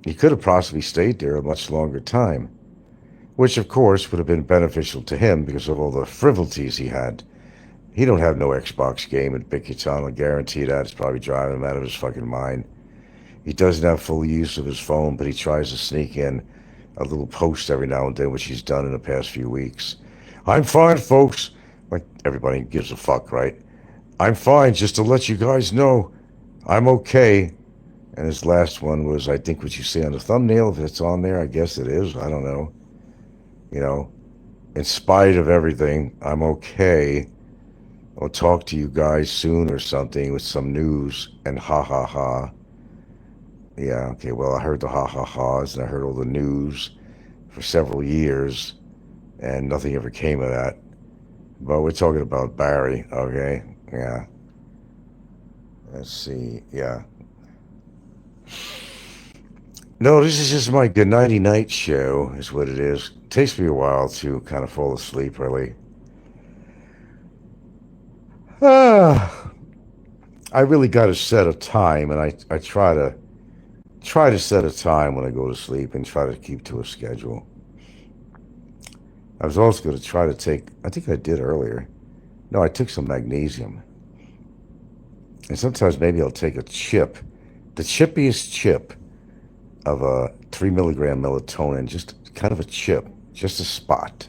He could have possibly stayed there a much longer time, which of course would have been beneficial to him because of all the frivolities he had. He don't have no Xbox game at Bicutan, I'll guarantee that. It's probably driving him out of his fucking mind. He doesn't have full use of his phone, but he tries to sneak in a little post every now and then, which he's done in the past few weeks. I'm fine, folks. Like, everybody gives a fuck, right? I'm fine, just to let you guys know. I'm okay. And his last one was, I think, what you see on the thumbnail. If it's on there, I guess it is. I don't know. In spite of everything, I'm okay. I'll talk to you guys soon or something with some news. And ha ha ha. Yeah, okay, well, I heard the ha ha ha's and I heard all the news for several years, and nothing ever came of that. But we're talking about Barry, okay? Yeah. Let's see, yeah. No, this is just my good nighty night show, is what it is. It takes me a while to kind of fall asleep, really. I really got to set a time, and I try to set a time when I go to sleep and try to keep to a schedule. I was also going to try to take, I think I did earlier. No, I took some magnesium. And sometimes maybe I'll take a chip, the chippiest chip of a 3 milligram melatonin, just kind of a chip, just a spot,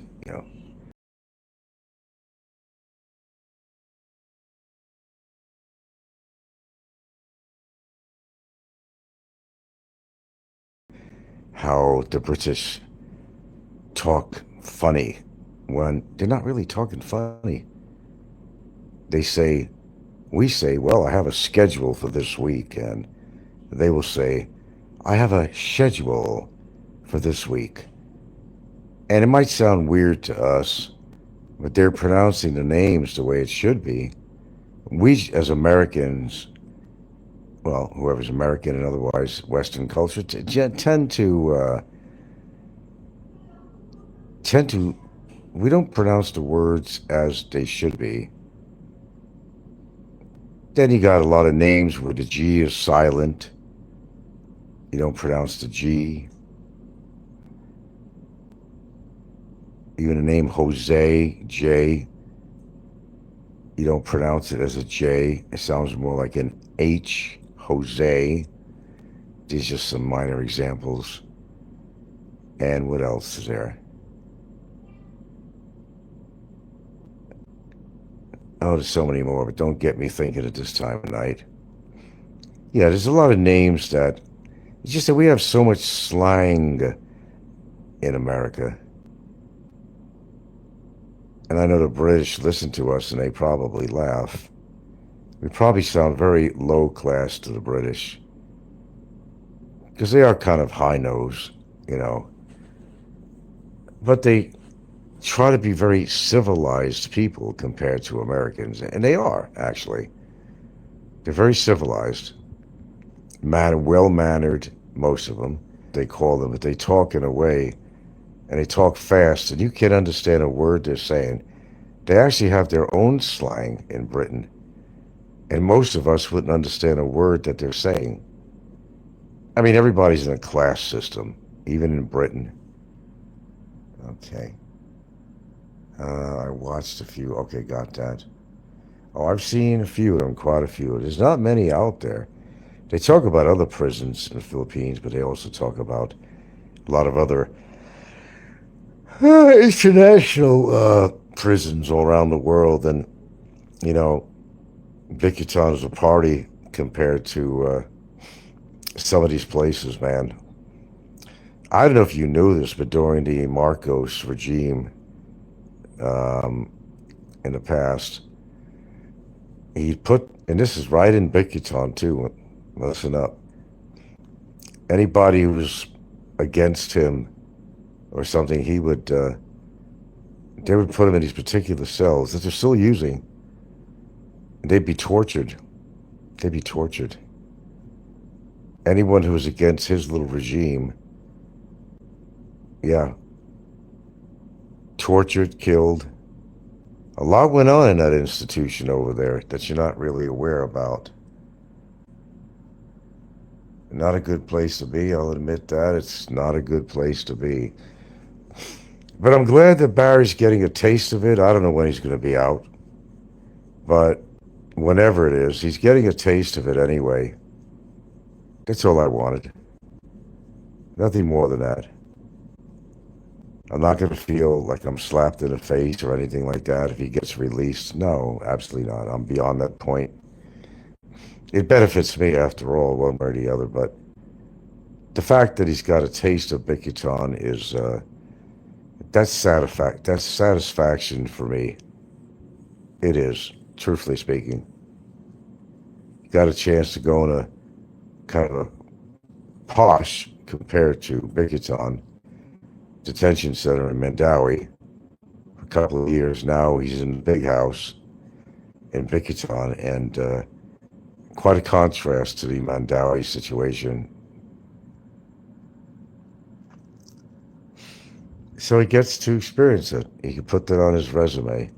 How the British talk funny when they're not really talking funny. We say, well, I have a schedule for this week, and they will say, I have a schedule for this week. And it might sound weird to us, but they're pronouncing the names the way it should be. We, as Americans, well, whoever's American and otherwise Western culture, tend to, we don't pronounce the words as they should be. Then you got a lot of names where the G is silent. You don't pronounce the G. Even the name Jose, J, you don't pronounce it as a J. It sounds more like an H, Jose. These are just some minor examples. And what else is there? Oh, there's so many more, but don't get me thinking at this time of night. Yeah, there's a lot of names that, it's just that we have so much slang in America. And I know the British listen to us and they probably laugh. We probably sound very low class to the British. Because they are kind of high nose, But they try to be very civilized people compared to Americans. And they are, actually. They're very civilized. Well-mannered, most of them. They call them, but they talk in a way, and they talk fast, and you can't understand a word they're saying. They actually have their own slang in Britain, and most of us wouldn't understand a word that they're saying. I mean, everybody's in a class system, even in Britain. Okay. I watched a few. Okay, got that. Oh, I've seen a few of them, quite a few. There's not many out there. They talk about other prisons in the Philippines, but they also talk about a lot of other international prisons all around the world. And, you know, Bicutan is a party compared to some of these places, man. I don't know if you knew this, but during the Marcos regime in the past, he put, and this is right in Bicutan too, listen up, anybody who was against him or something, they would put him in these particular cells that they're still using. They'd be tortured. They'd be tortured. Anyone who was against his little regime, yeah, tortured, killed. A lot went on in that institution over there that you're not really aware about. Not a good place to be, I'll admit that. It's not a good place to be. But I'm glad that Barry's getting a taste of it. I don't know when he's going to be out. But whenever it is, he's getting a taste of it anyway. That's all I wanted. Nothing more than that. I'm not going to feel like I'm slapped in the face or anything like that if he gets released. No, absolutely not. I'm beyond that point. It benefits me after all, one way or the other. But the fact that he's got a taste of Bicutan is, that's satisfaction for me. It is, truthfully speaking. Got a chance to go in a kind of a posh, compared to Bicutan, detention center in Mandawi for a couple of years now. He's in the big house in Bicutan, and quite a contrast to the Mandawi situation. So he gets to experience it. He can put that on his resume.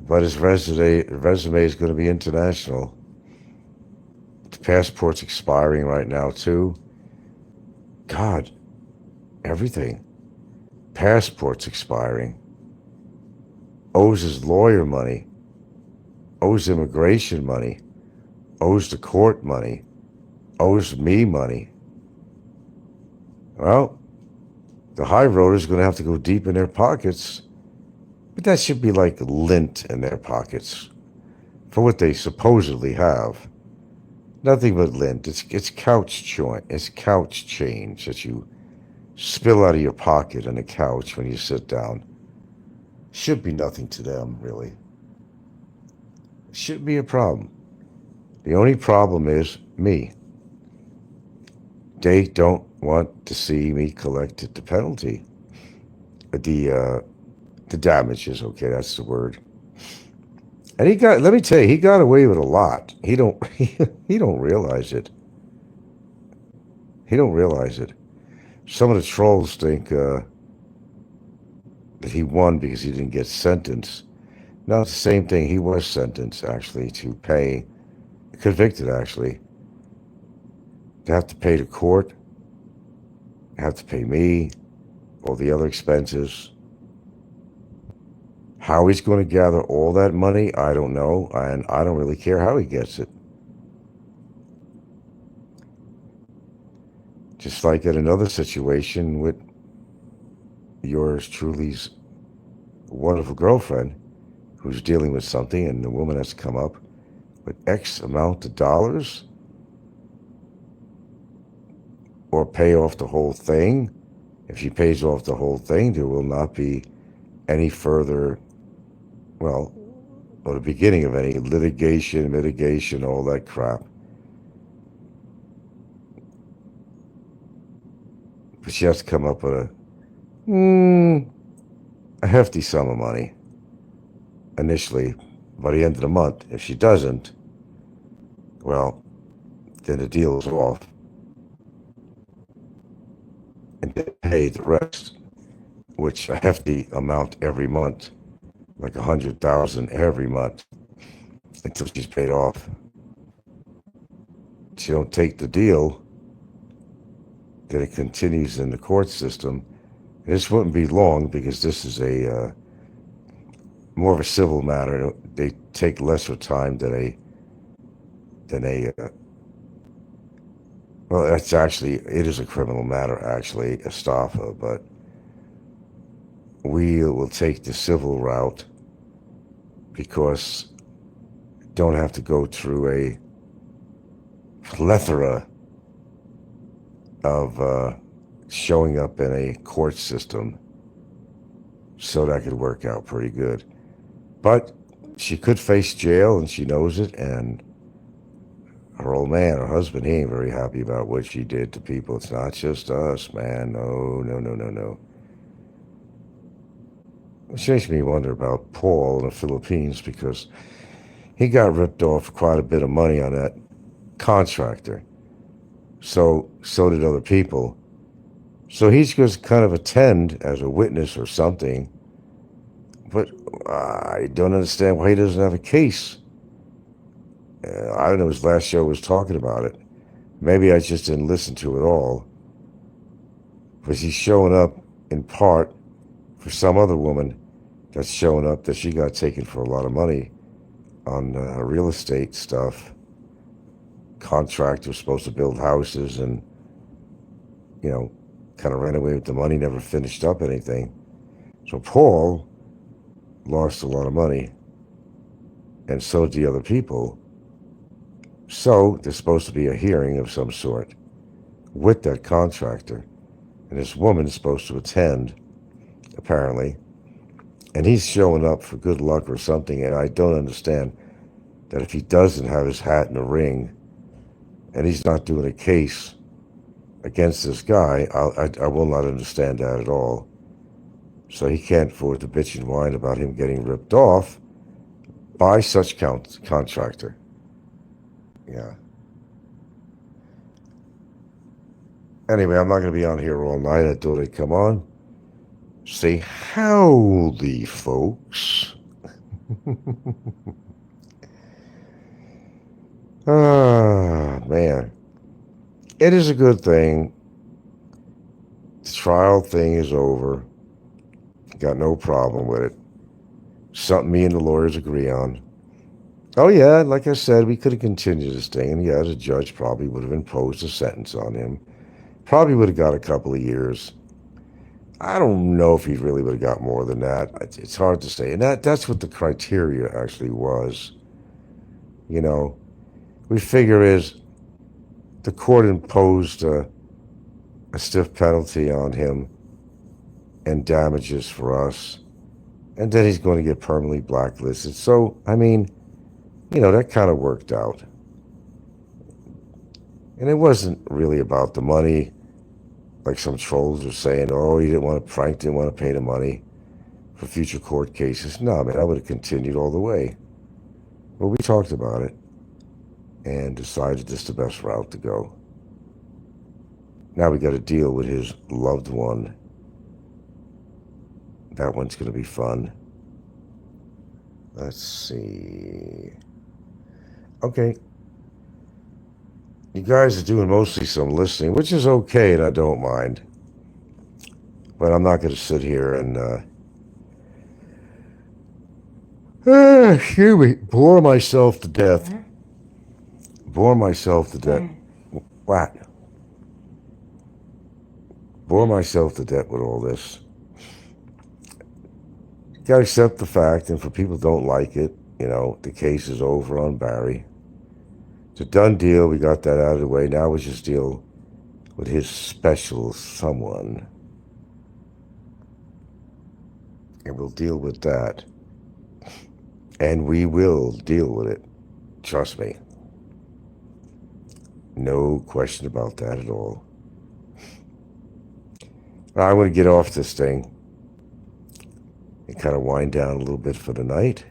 But his resume is going to be international. The passport's expiring right now, too. God, everything. Passport's expiring. Owes his lawyer money. Owes immigration money. Owes the court money. Owes me money. Well, the high roaders are going to have to go deep in their pockets. But that should be like lint in their pockets for what they supposedly have. Nothing but lint. It's couch change that you spill out of your pocket on the couch when you sit down. Should be nothing to them, really. Shouldn't be a problem. The only problem is me. They don't want to see me collect the penalty. The damages, okay, that's the word. And let me tell you, he got away with a lot. He don't realize it. He don't realize it. Some of the trolls think that he won because he didn't get sentenced. No, it's the same thing. He was sentenced, actually, to pay, convicted, actually. To have to pay the court, have to pay me, all the other expenses. How he's going to gather all that money, I don't know, and I don't really care how he gets it. Just like in another situation with yours truly's wonderful girlfriend who's dealing with something, and the woman has to come up with X amount of dollars or pay off the whole thing. If she pays off the whole thing, there will not be any further, or the beginning of any litigation, mitigation, all that crap. But she has to come up with a hefty sum of money initially by the end of the month. If she doesn't, well, then the deal is off. And then pay the rest, which a hefty amount every month. like $100,000 every month until she's paid off. She don't take the deal, then it continues in the court system. And this wouldn't be long because this is a more of a civil matter. They take lesser time than a well, it is a criminal matter, actually, estafa, but we will take the civil route because don't have to go through a plethora of showing up in a court system, so that could work out pretty good. But she could face jail, and she knows it, and her old man, her husband, he ain't very happy about what she did to people. It's not just us, man. No. Which makes me wonder about Paul in the Philippines, because he got ripped off quite a bit of money on that contractor. So did other people. So he's just kind of attend as a witness or something. But I don't understand why he doesn't have a case. I don't know, his last show was talking about it. Maybe I just didn't listen to it all. Because he's showing up in part for some other woman that's showing up that she got taken for a lot of money on real estate stuff. Contractor was supposed to build houses and, kind of ran away with the money, never finished up anything. So Paul lost a lot of money, and so did the other people. So there's supposed to be a hearing of some sort with that contractor, and this woman's supposed to attend, apparently, and he's showing up for good luck or something, and I don't understand that if he doesn't have his hat in the ring and he's not doing a case against this guy, I will not understand that at all. So he can't afford to bitch and whine about him getting ripped off by such contractor. Yeah. Anyway, I'm not going to be on here all night. I thought I'd come on, say howdy, folks. Ah, man. It is a good thing. The trial thing is over. Got no problem with it. Something me and the lawyers agree on. Oh, yeah, like I said, we could have continued this thing, and yeah, the judge probably would have imposed a sentence on him. Probably would have got a couple of years. I don't know if he really would have got more than that. It's hard to say. And that's what the criteria actually was. We figure is the court imposed a stiff penalty on him and damages for us, and then he's going to get permanently blacklisted. So, that kind of worked out. And it wasn't really about the money, like some trolls are saying, Frank didn't want to pay the money for future court cases. No, I would have continued all the way. Well, we talked about it and decided this is the best route to go. Now we got to deal with his loved one. That one's going to be fun. Let's see. Okay. You guys are doing mostly some listening, which is okay, and I don't mind. But I'm not going to sit here and, bore myself to death. Bore myself to death. What? Bore myself to death with all this. Gotta accept the fact, and for people who don't like it, the case is over on Barry. It's a done deal. We got that out of the way. Now we just deal with his special someone. And we'll deal with that. And we will deal with it. Trust me. No question about that at all. I want to get off this thing and kind of wind down a little bit for the night.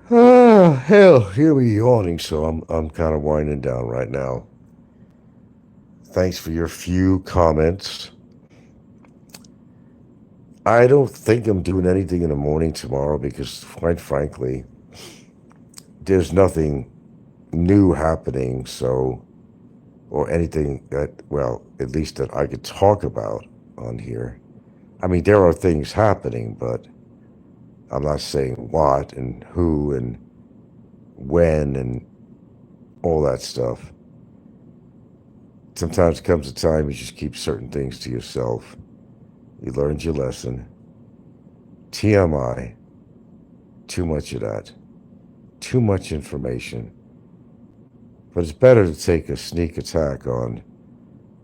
Hell, here we yawning, so I'm kind of winding down right now. Thanks for your few comments. I don't think I'm doing anything in the morning tomorrow because, quite frankly, there's nothing new happening, so, or anything that, well, at least that I could talk about on here. I mean, there are things happening, but I'm not saying what and who and when and all that stuff. Sometimes comes a time you just keep certain things to yourself. You learned your lesson. TMI, too much of that. Too much information. But it's better to take a sneak attack on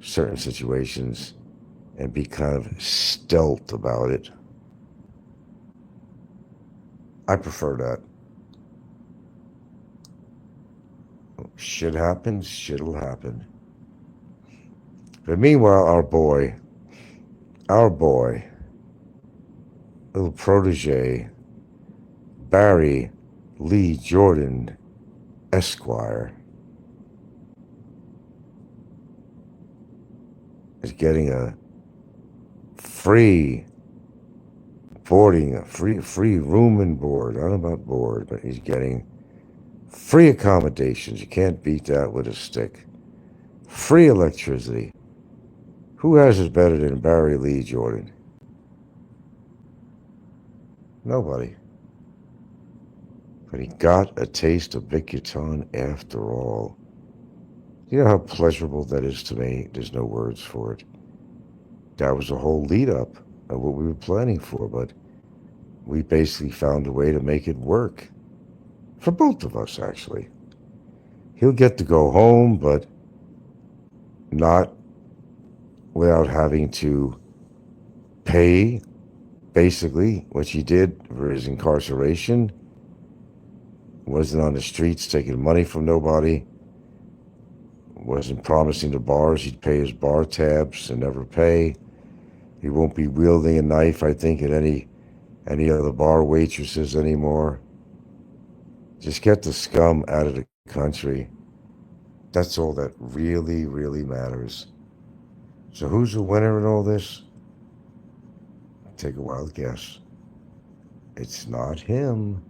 certain situations and be kind of stealth about it. I prefer that. Shit happens, shit'll happen. But meanwhile, our boy, little protege, Barry Lee Jordan, Esquire, is getting a free boarding, a free room and board. I don't know about board, but he's getting free accommodations. You can't beat that with a stick. Free electricity. Who has it better than Barry Lee Jordan? Nobody. But he got a taste of Bicutan after all. You know how pleasurable that is to me? There's no words for it. That was a whole lead up of what we were planning for, but we basically found a way to make it work. For both of us, actually. He'll get to go home, but not without having to pay, basically, what he did for his incarceration. Wasn't on the streets taking money from nobody. Wasn't promising the bars he'd pay his bar tabs and never pay. He won't be wielding a knife, I think, at any other bar waitresses anymore. Just get the scum out of the country. That's all that really, really matters. So who's the winner in all this? Take a wild guess. It's not him.